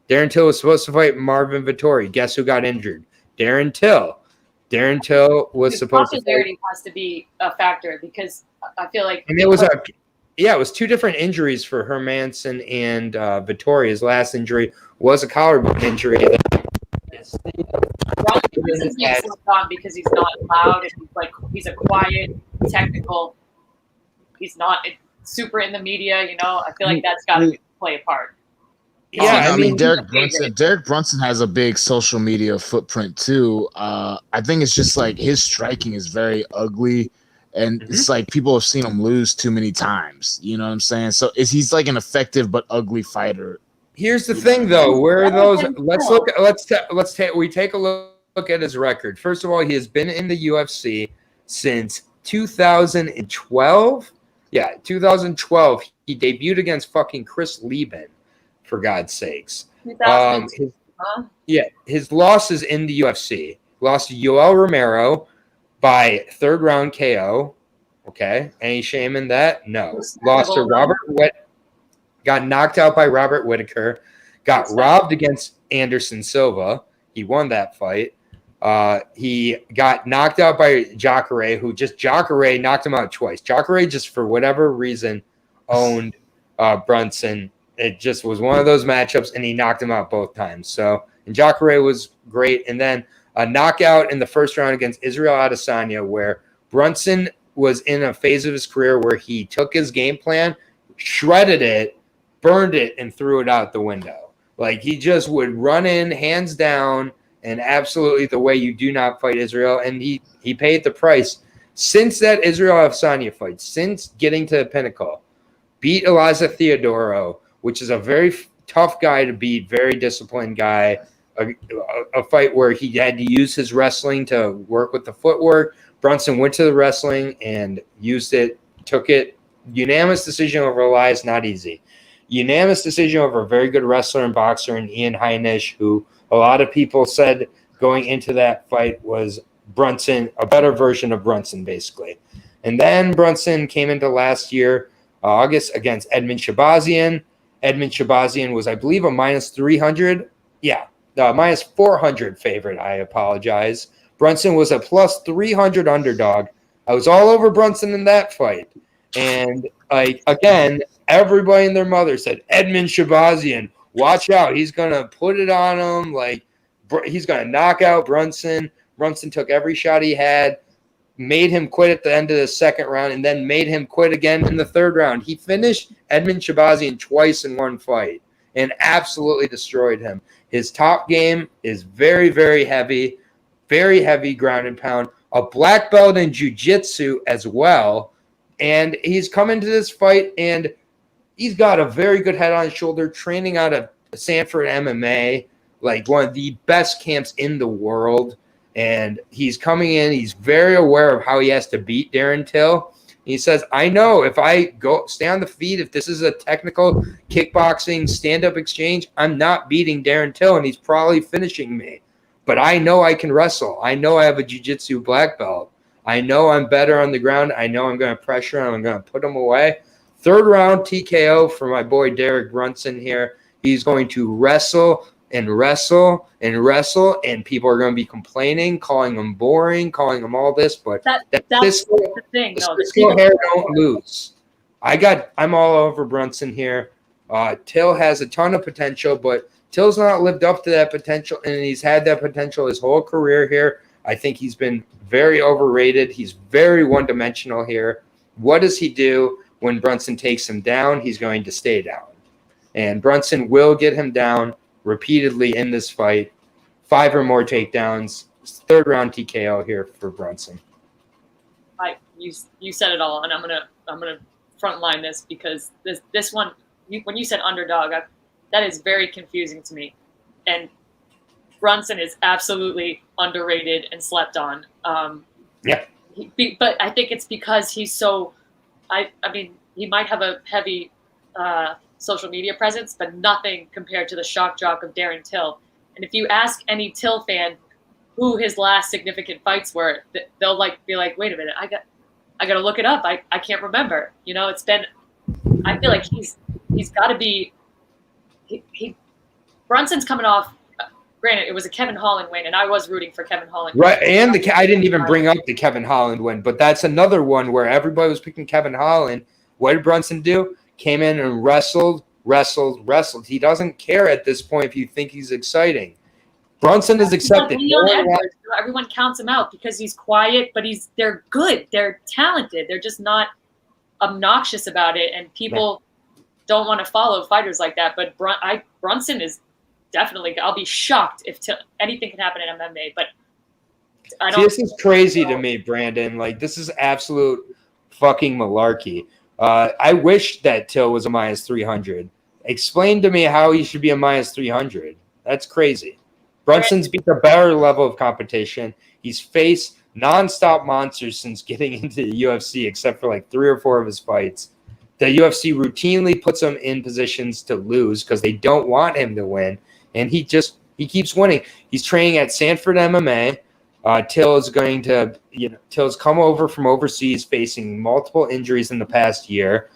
S1: Darren Till was supposed to fight Marvin Vettori. Guess who got injured? Darren Till. Darren Till was supposed to.
S3: Popularity has to be a factor because I feel like.
S1: And it was it was 2 different injuries for Hermanson and Vettori. His last injury was a collarbone injury.
S3: Brunson gets on because he's not loud and he's a quiet, technical. He's not super in the media, you know. I feel like that's got to play a part.
S2: Yeah, I mean, Derek Brunson has a big social media footprint too. I think it's just like his striking is very ugly, and it's like people have seen him lose too many times. You know what I'm saying? So he's like an effective but ugly fighter.
S1: Here's the thing, though. Where are those? We take a look at his record. First of all, he has been in the UFC since 2012. Yeah, 2012. He debuted against fucking Chris Lieben, for God's sakes. His losses in the UFC. Lost to Yoel Romero by 3rd round KO. Okay, any shame in that? No. Lost to Robert Whittaker. Got knocked out by Robert Whittaker. Got robbed against Anderson Silva. He won that fight. He got knocked out by Jacare, Jacare knocked him out twice. Jacare just for whatever reason owned Brunson. It just was one of those matchups, and he knocked him out both times. So, and Jacare was great. And then a knockout in the 1st round against Israel Adesanya, where Brunson was in a phase of his career where he took his game plan, shredded it, burned it, and threw it out the window. Like, he just would run in, hands down, and absolutely the way you do not fight Israel. And he paid the price. Since that Israel Adesanya fight, since getting to the pinnacle, beat Eliza Theodoro, which is a very tough guy to beat, very disciplined guy, a fight where he had to use his wrestling to work with the footwork. Brunson went to the wrestling and used it, took it. Unanimous decision over Elias, not easy. Unanimous decision over a very good wrestler and boxer in Ian Heinisch, who a lot of people said going into that fight was Brunson, a better version of Brunson, basically. And then Brunson came into last year, August, against Edmund Shabazian. Edmund Shabazian was, I believe, a minus 300. Yeah, minus 400 favorite. I apologize. Brunson was a plus 300 underdog. I was all over Brunson in that fight. And, again, everybody and their mother said, Edmund Shabazian, watch out. He's going to put it on him. He's going to knock out Brunson. Brunson took every shot he had, made him quit at the end of the 2nd round, and then made him quit again in the 3rd round. He finished Edmund Shabazian twice in one fight and absolutely destroyed him. His top game is very, very heavy ground and pound, a black belt in jiu-jitsu as well. And he's come into this fight, and he's got a very good head on his shoulder, training out of Sanford MMA, like one of the best camps in the world. And he's coming in. He's very aware of how he has to beat Darren Till. He says, I know if I go stay on the feet, if this is a technical kickboxing stand-up exchange, I'm not beating Darren Till, and he's probably finishing me. But I know I can wrestle. I know I have a jiu-jitsu black belt. I know I'm better on the ground. I know I'm going to pressure him. I'm going to put him away. Third round TKO for my boy Derek Brunson here. He's going to wrestle and wrestle and wrestle, and people are going to be complaining, calling him boring, calling him all this. But
S3: that's the thing.
S1: Cisco hair don't lose. I'm all over Brunson here. Till has a ton of potential, but Till's not lived up to that potential, and he's had that potential his whole career here. I think he's been very overrated. He's very one-dimensional here. What does he do when Brunson takes him down? He's going to stay down. And Brunson will get him down repeatedly in this fight. 5 or more takedowns. Third round TKO here for Brunson.
S3: You said it all, and I'm gonna frontline this because this one, when you said underdog, that is very confusing to me. And Brunson is absolutely underrated and slept on.
S1: Yeah.
S3: But I think it's because he's so. I mean, he might have a heavy social media presence, but nothing compared to the shock jock of Darren Till. And if you ask any Till fan who his last significant fights were, they'll be like, wait a minute, I got to look it up. I can't remember. You know, it's been. I feel like he's got to be. Brunson's coming off. Granted, it was a Kevin Holland win, and I was rooting for Kevin Holland.
S1: Right, and I didn't even bring up the Kevin Holland win, but that's another one where everybody was picking Kevin Holland. What did Brunson do? Came in and wrestled. He doesn't care at this point if you think he's exciting. Brunson is accepted.
S3: Everyone counts him out because he's quiet, but they're good. They're talented. They're just not obnoxious about it, and people don't want to follow fighters like that. But Brunson is definitely. I'll be shocked if anything can happen in MMA, but I don't.
S1: This is crazy to me, Brandon. Like, this is absolute fucking malarkey. I wish that Till was a minus 300. Explain to me how he should be a minus 300. That's crazy. Brunson's beat a better level of competition. He's faced nonstop monsters since getting into the UFC, except for like 3 or 4 of his fights. The UFC routinely puts him in positions to lose because they don't want him to win, and he keeps winning. He's training at Sanford MMA. Till's come over from overseas, facing multiple injuries in the past year,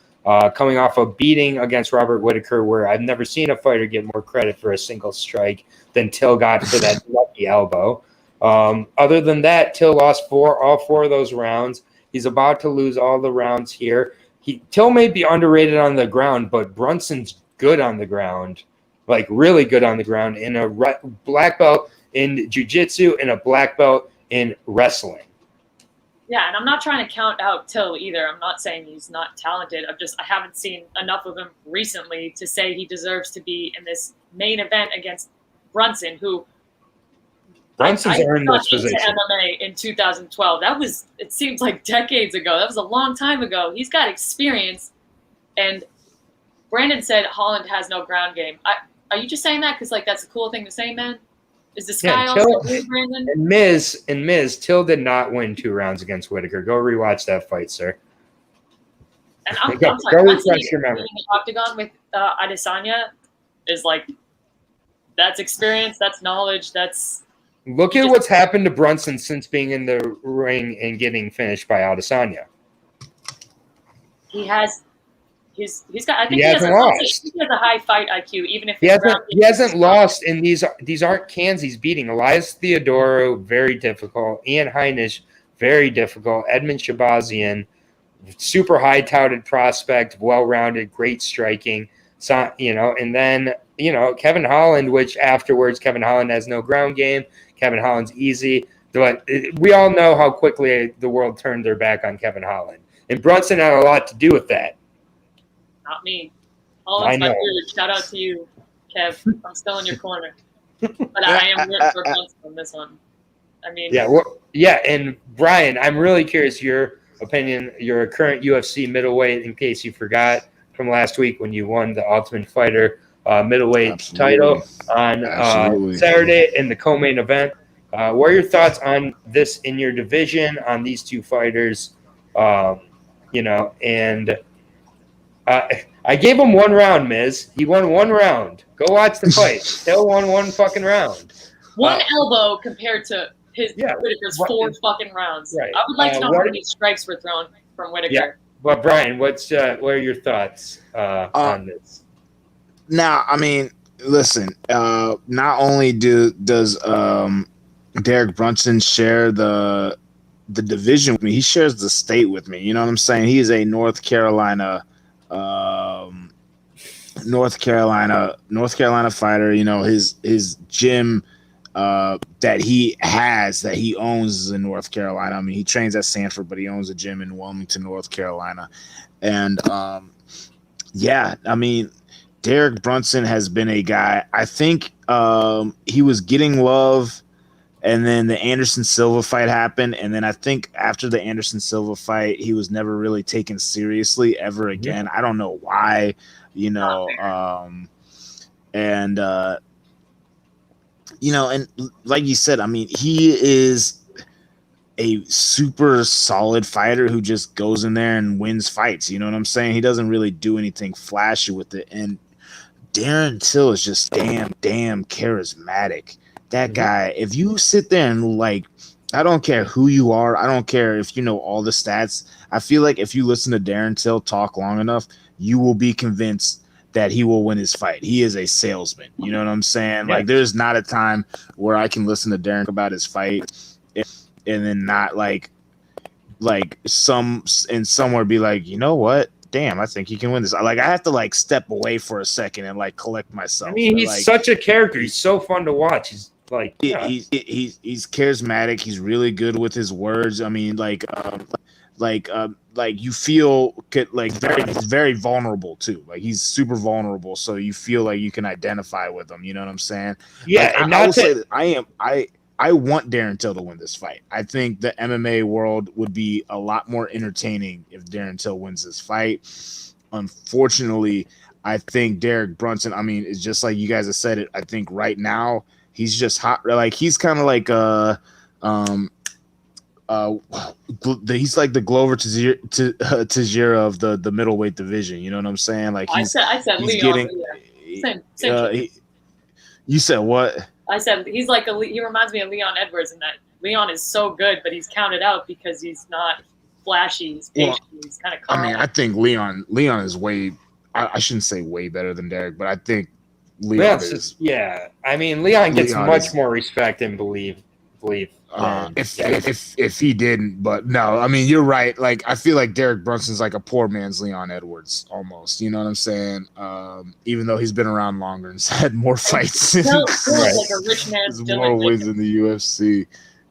S1: coming off a beating against Robert Whittaker, where I've never seen a fighter get more credit for a single strike than Till got for that lucky elbow. Other than that, Till lost all 4 of those rounds. He's about to lose all the rounds here. Till may be underrated on the ground, but Brunson's good on the ground, like really good on the ground, in a black belt in jiu-jitsu and a black belt in wrestling.
S3: Yeah, and I'm not trying to count out Till either. I'm not saying he's not talented. I haven't seen enough of him recently to say he deserves to be in this main event against Brunson, who
S1: Brunson's earned this position.
S3: MMA in 2012. It seems like decades ago. That was a long time ago. He's got experience. And Brandon said Holland has no ground game. Are you just saying that because that's a cool thing to say, man? Is the sky also blue, Brandon?
S1: And Miz, Till did not win 2 rounds against Whittaker. Go rewatch that fight, sir.
S3: And I'm
S1: go refresh your memory.
S3: The octagon with Adesanya is that's experience, that's knowledge, that's.
S1: Look at what's happened to Brunson since being in the ring and getting finished by Adesanya.
S3: He has. He's got. I think
S1: he hasn't lost.
S3: He has a high fight IQ, even if
S1: he hasn't lost. And these aren't cans he's beating. Elias Theodoro, very difficult. Ian Heinisch, very difficult. Edmund Shabazian, super high touted prospect, well rounded, great striking. So, and then Kevin Holland, which afterwards Kevin Holland has no ground game. Kevin Holland's easy, but we all know how quickly the world turned their back on Kevin Holland, and Brunson had a lot to do with that.
S3: Not me. Holland's my dude. Shout out to you, Kev. I'm still in your corner, but I am rooting for Brunson on this one. I mean,
S1: and Brian, I'm really curious your opinion. You're a current UFC middleweight, in case you forgot from last week when you won the Ultimate Fighter middleweight title on Saturday in the co-main event. What are your thoughts on this in your division, on these 2 fighters? and I gave him 1 round, Miz. He won 1 round. Go watch the fight. Till won 1 fucking round.
S3: One elbow compared to Whitaker's 4 fucking rounds.
S1: Right.
S3: I would like to know how many strikes were thrown from Whitaker.
S1: Yeah. But Brian, what are your thoughts on this?
S2: Now, I mean, listen. Not only does Derek Brunson share the division with me, he shares the state with me. You know what I'm saying? He is a North Carolina fighter. You know, his gym that he owns is in North Carolina. I mean, he trains at Sanford, but he owns a gym in Wilmington, North Carolina. And I mean, Derek Brunson has been a guy. I think he was getting love, and then the Anderson Silva fight happened, and then I think after the Anderson Silva fight, he was never really taken seriously ever again. I don't know why, and like you said, I mean, he is a super solid fighter who just goes in there and wins fights. You know what I'm saying? He doesn't really do anything flashy with it. And Darren Till is just damn charismatic. That guy, if you sit there and I don't care who you are, I don't care if you know all the stats. I feel like if you listen to Darren Till talk long enough, you will be convinced that he will win his fight. He is a salesman. You know what I'm saying? Yeah. Like, there's not a time where I can listen to Darren about his fight and then not somewhere be like, you know what? Damn, I think he can win this. I have to step away for a second and collect myself.
S1: I mean, he's such a character. He's so fun to watch. He's
S2: he's charismatic. He's really good with his words. I mean, you feel very vulnerable too. Like, he's super vulnerable, so you feel like you can identify with him. You know what I'm saying?
S1: Yeah,
S2: I want Darren Till to win this fight. I think the MMA world would be a lot more entertaining if Darren Till wins this fight. Unfortunately, I think Derek Brunson, I mean, it's just like you guys have said it. I think right now he's just hot. Like, he's kind of like he's like the Glover Teixeira of the middleweight division. You know what I'm saying? Like,
S3: I said Leon.
S2: You said what?
S3: I said he reminds me of Leon Edwards in that Leon is so good, but he's counted out because he's not flashy. He's patient. He's kind of calm.
S2: I mean, I think Leon is way. I shouldn't say way better than Derek, but I think Leon is.
S1: Yeah, I mean, Leon gets much more respect and believe.
S2: If he didn't, but no, I mean, you're right. Like, I feel like Derek Brunson's like a poor man's Leon Edwards almost. You know what I'm saying? Even though he's been around longer and had more fights,
S3: like a rich man's
S2: more wins in the UFC.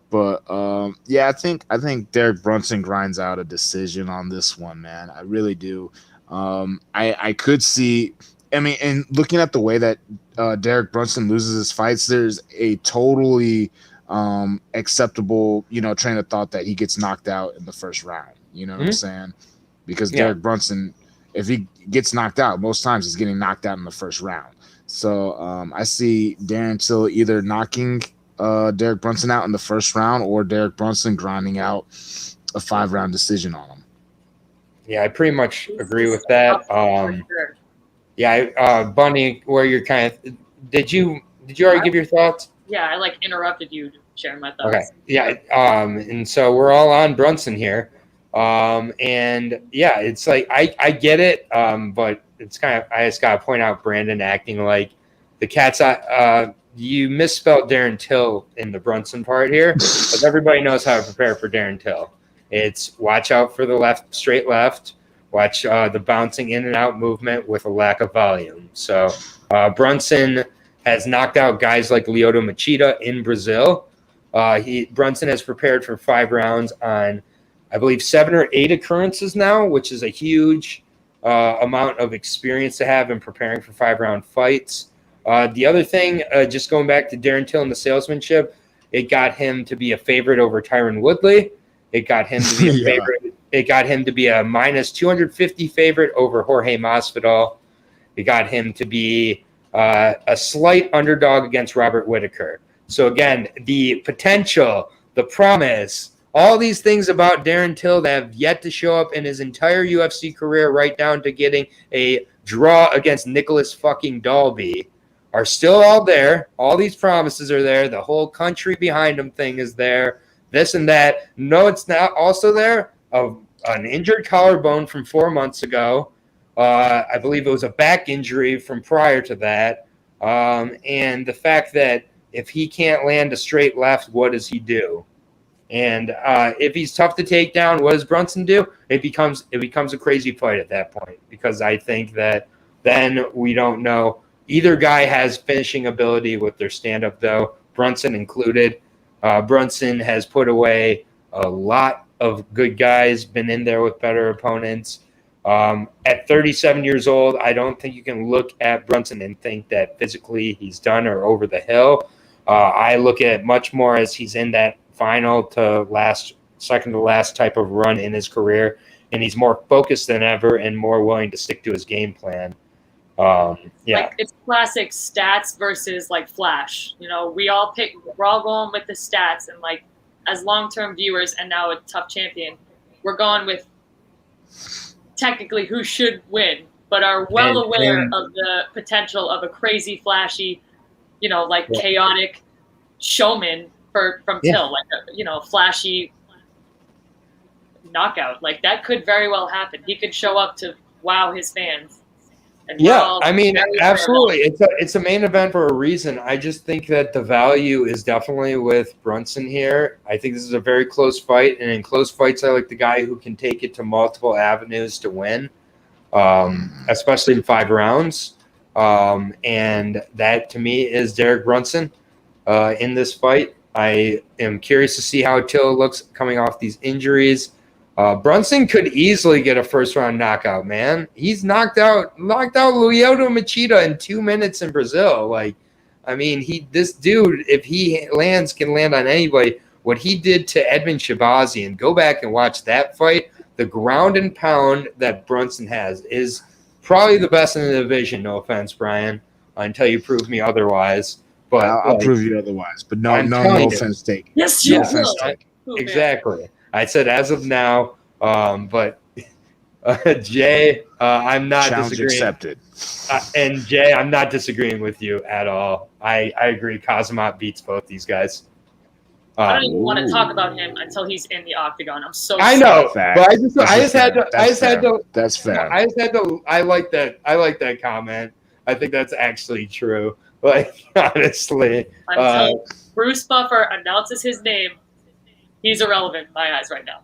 S2: But I think Derek Brunson grinds out a decision on this one, man. I really do. I could see. I mean, and looking at the way that Derek Brunson loses his fights, there's a totally acceptable, train of thought that he gets knocked out in the first round. You know what I'm saying? Because Derek Brunson, if he gets knocked out, most times he's getting knocked out in the first round. So I see Darren Till either knocking Derek Brunson out in the first round or Derek Brunson grinding out a 5-round decision on him.
S1: Yeah, I pretty much agree with that. Bunny, where you're kind of, did you already give your thoughts?
S3: Yeah, I interrupted you to share my thoughts.
S1: Okay. Yeah. And so we're all on Brunson here. It's like, I get it. But it's kind of, I just got to point out Brandon acting like the cat's you misspelled Darren Till in the Brunson part here, but everybody knows how to prepare for Darren Till. It's watch out for the straight left, watch the bouncing in and out movement with a lack of volume. So Brunson has knocked out guys like Lyoto Machida in Brazil. Brunson has prepared for 5 rounds on, I believe, 7 or 8 occurrences now, which is a huge amount of experience to have in preparing for 5-round fights. The other thing, just going back to Darren Till and the salesmanship, it got him to be a favorite over Tyron Woodley. It got him to be a favorite. It got him to be a minus 250 favorite over Jorge Masvidal. It got him to be a slight underdog against Robert Whitaker. So again, the potential, the promise all these things about Darren Till that have yet to show up in his entire UFC career, right down to getting a draw against Nicholas fucking Dalby, are still all there. All these promises are there. The whole country behind him thing is there. This and that. No, it's not also there. An injured collarbone from 4 months ago. I believe it was a back injury from prior to that. And the fact that if he can't land a straight left, what does he do? And if he's tough to take down, what does Brunson do? It becomes a crazy fight at that point, because I think that then we don't know. Either guy has finishing ability with their stand-up, though, Brunson included. Brunson has put away a lot of good guys, been in there with better opponents. At 37 years old, I don't think you can look at Brunson and think that physically he's done or over the hill. I look at it much more as he's in that final to last, second to last type of run in his career, and he's more focused than ever and more willing to stick to his game plan.
S3: Like, it's classic stats versus like flash. You know, we're all going with the stats, and like as long-term viewers and now a tough champion, we're going with technically who should win, but are well aware of the potential of a crazy, flashy, you know, like chaotic showman from Till, like a, you know, flashy knockout. Like that could very well happen. He could show up to wow his fans. And
S1: I mean, absolutely. It's a main event for a reason. I just think that the value is definitely with Brunson here. I think this is a very close fight, and in close fights, I like the guy who can take it to multiple avenues to win, especially in 5 rounds. And that, to me, is Derek Brunson in this fight. I am curious to see how Till looks coming off these injuries. Brunson could easily get a first-round knockout, man. He's knocked out Lyoto Machida in 2 minutes in Brazil. Like, I mean, this dude, if he lands, can land on anybody. What he did to Edmund Shabazian, go back and watch that fight. The ground and pound that Brunson has is probably the best in the division. No offense, Brian, until you prove me otherwise. But
S2: I'll prove you otherwise. But no offense taken.
S3: Yes,
S2: no offense taken.
S1: Exactly. I said as of now, but Jay, I'm not
S2: Challenge
S1: disagreeing.
S2: Accepted.
S1: And Jay, I'm not disagreeing with you at all. I agree. Kazamat beats both these guys.
S3: I don't even want to talk about him until he's in the octagon. I'm so.
S1: I know,
S2: fact.
S1: but I just had to.
S2: That's fair.
S1: I just had to. I like that. I like that comment. I think that's actually true. Like, honestly,
S3: until Bruce Buffer announces his name, he's irrelevant in my eyes right now.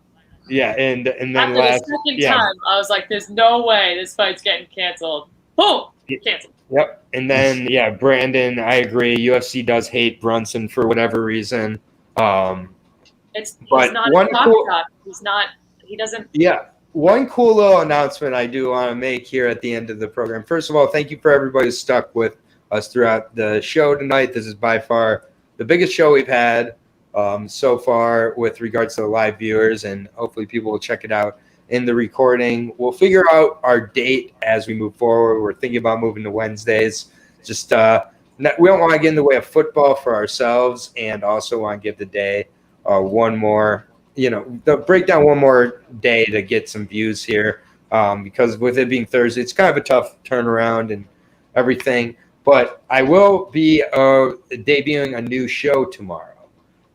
S1: Yeah, and then
S3: after the second time, I was like, "There's no way this fight's getting canceled." Boom, canceled.
S1: Yep, and then Brandon, I agree. UFC does hate Brunson for whatever reason.
S3: He's not a top shot. He doesn't.
S1: Yeah, one cool little announcement I do want to make here at the end of the program. First of all, thank you for everybody who stuck with us throughout the show tonight. This is by far the biggest show we've had so far with regards to the live viewers, and hopefully people will check it out in the recording. We'll figure out our date as we move forward. We're thinking about moving to Wednesdays. Just we don't want to get in the way of football for ourselves, and also want to give the day one more, break down one more day to get some views here, because with it being Thursday, it's kind of a tough turnaround and everything. But I will be debuting a new show tomorrow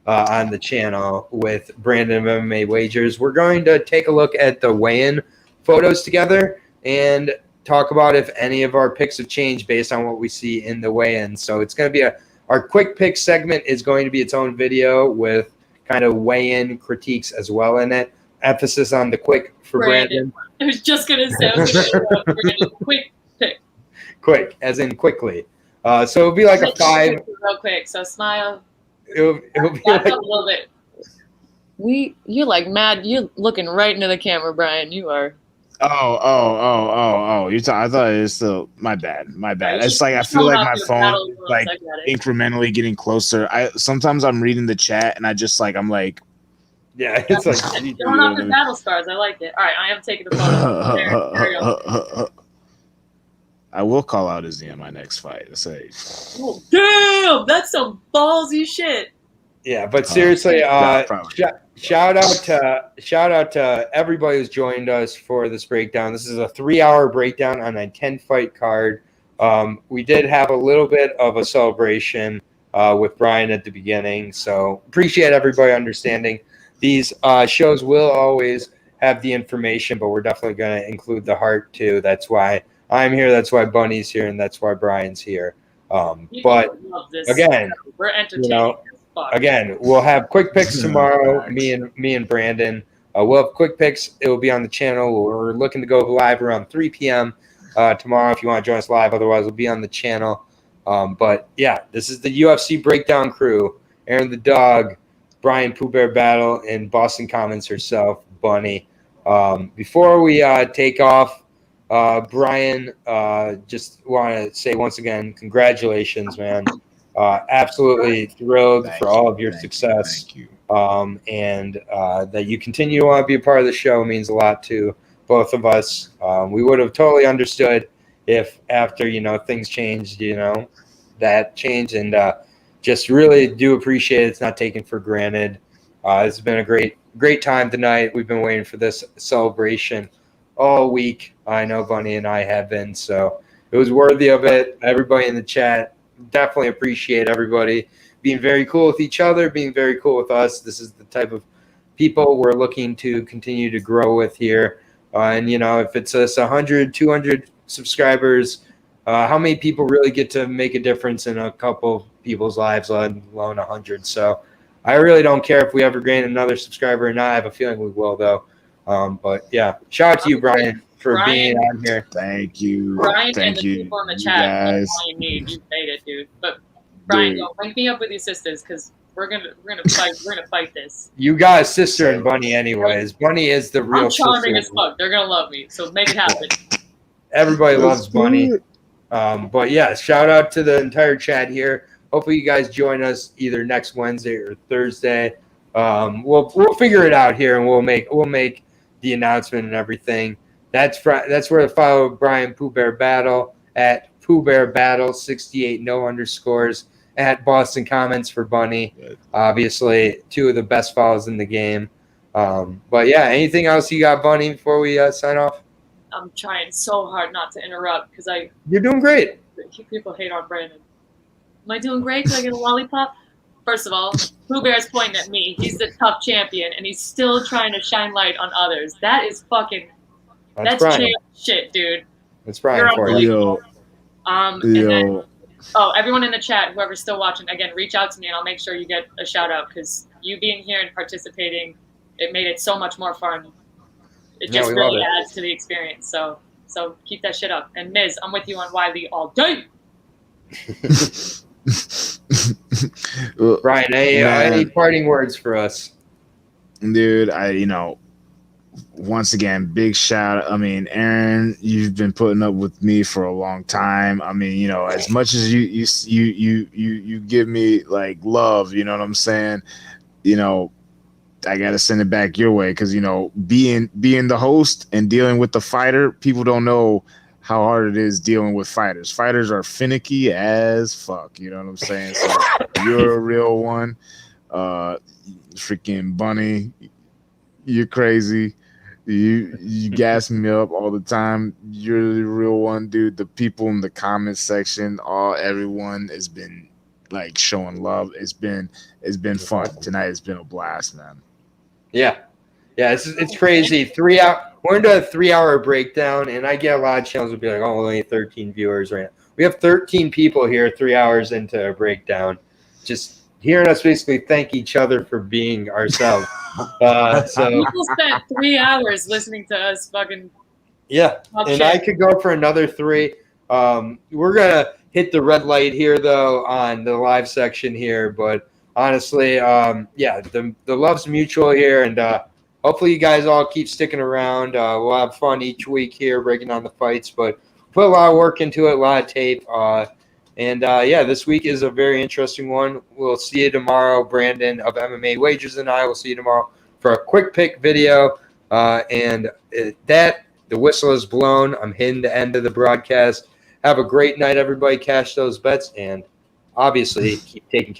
S1: on the channel with Brandon MMA Wagers. We're going to take a look at the weigh-in photos together and talk about if any of our picks have changed based on what we see in the weigh-in. So it's going to be our quick pick segment is going to be its own video with kind of weigh-in critiques as well in it. Emphasis on the quick for Brandon.
S3: I was just going to say, Brandon, quick pick.
S1: Quick, as in quickly. So it'll be like a 5.
S3: Real quick, so smile.
S1: It'll be like
S3: a little bit. You're like mad. You're looking right into the camera, Brian. You are.
S2: Oh! I thought it was still my bad. It's like I feel like my phone is like incrementally getting closer. Sometimes I'm reading the chat and I'm like.
S1: Yeah, it's like
S3: throwing off the battle scars. I like it. All right, I am taking the photo.
S2: I will call out Izzy in my next fight. Say,
S3: oh, damn, that's some ballsy shit.
S1: Yeah, but seriously, shout out to everybody who's joined us for this breakdown. This is a 3-hour breakdown on a 10-fight card. We did have a little bit of a celebration with Bryan at the beginning, so appreciate everybody understanding. These shows will always have the information, but we're definitely going to include the heart too. That's why I'm here. That's why Bunny's here, and that's why Bryan's here. But again,
S3: we're entertaining.
S1: Again, we'll have quick picks tomorrow. Me and Brandon. We'll have quick picks. It will be on the channel. We're looking to go live around 3 p.m. Tomorrow. If you want to join us live, otherwise we'll be on the channel. But yeah, this is the UFC breakdown crew: Aaron the Dog, Bryan Pooh Bear Battle, and Boston Commons herself, Bunny. Before we take off, Bryan, just want to say once again, congratulations, man. Absolutely thrilled for all of your success.
S2: Thank you.
S1: And that you continue to want to be a part of the show means a lot to both of us. We would have totally understood if after, things changed, that changed, and just really do appreciate it. It's not taken for granted. It's been a great time tonight. We've been waiting for this celebration all week. I know Bunny and I have been, so it was worthy of it. Everybody in the chat, definitely appreciate everybody being very cool with each other, being very cool with us. This is the type of people we're looking to continue to grow with here. And, if it's us 100, 200 subscribers, how many people really get to make a difference in a couple people's lives, let alone 100? So I really don't care if we ever gain another subscriber or not. I have a feeling we will, though. But, yeah, shout out to you, Bryan, for being on here.
S2: Thank you.
S3: Bryan
S2: Thank
S3: and the
S2: you,
S3: people in the
S2: you
S3: chat,
S2: guys.
S3: that's all you need. You made it, dude. But Bryan,
S2: Dude.
S3: yo, link me up with your sisters because we're gonna fight this.
S1: You got a sister in Bunny anyways. Bunny is the real
S3: I'm charming
S1: sister.
S3: as fuck. They're gonna love me. So make it happen.
S1: Everybody loves
S2: Let's
S1: Bunny.
S2: do it.
S1: But yeah, shout out to the entire chat here. Hopefully you guys join us either next Wednesday or Thursday. We'll figure it out here, and we'll make the announcement and everything. That's where to follow Bryan Pooh Bear Battle at Pooh Bear Battle 68 no underscores at Boston Comments for Bunny. Obviously, two of the best follows in the game. But yeah, anything else you got, Bunny, before we sign off?
S3: I'm trying so hard not to interrupt because
S1: You're doing great.
S3: people hate on Brandon. Am I doing great? Can I get a lollipop? First of all, Pooh Bear's pointing at me. He's the tough champion, and he's still trying to shine light on others. That is fucking. That's champ shit, dude.
S1: That's Bryan for you.
S3: And then, everyone in the chat, whoever's still watching, again, reach out to me, and I'll make sure you get a shout out because you being here and participating, it made it so much more fun. It just really adds to the experience. So keep that shit up. And Miz, I'm with you on Wiley all day.
S1: Bryan, any parting words for us?
S2: Dude, once again, big shout out. I mean, Aaron, you've been putting up with me for a long time. I mean, as much as you give me like love, you know what I'm saying? I gotta send it back your way because being the host and dealing with the fighter, people don't know how hard it is dealing with fighters. Fighters are finicky as fuck. You know what I'm saying? So you're a real one. Freaking Bunny, you're crazy. You gas me up all the time. You're the real one, dude. The people in the comment section, everyone has been like showing love. It's been fun tonight. It's been a blast, man.
S1: Yeah, it's crazy. 3 hour. We're into a 3-hour breakdown, and I get a lot of channels will be like, "Oh, only 13 viewers right now." We have 13 people here, 3 hours into a breakdown, just hearing us basically thank each other for being ourselves. So
S3: people spent 3 hours listening to us fucking.
S1: Yeah, and I could go for another 3. We're gonna hit the red light here though on the live section here, but honestly, the love's mutual here, and hopefully you guys all keep sticking around. We'll have fun each week here breaking down the fights, but put a lot of work into it, a lot of tape. This week is a very interesting one. We'll see you tomorrow. Brandon of MMA Wagers and I will see you tomorrow for a quick pick video. The whistle is blown. I'm hitting the end of the broadcast. Have a great night, everybody. Cash those bets, and obviously keep taking care.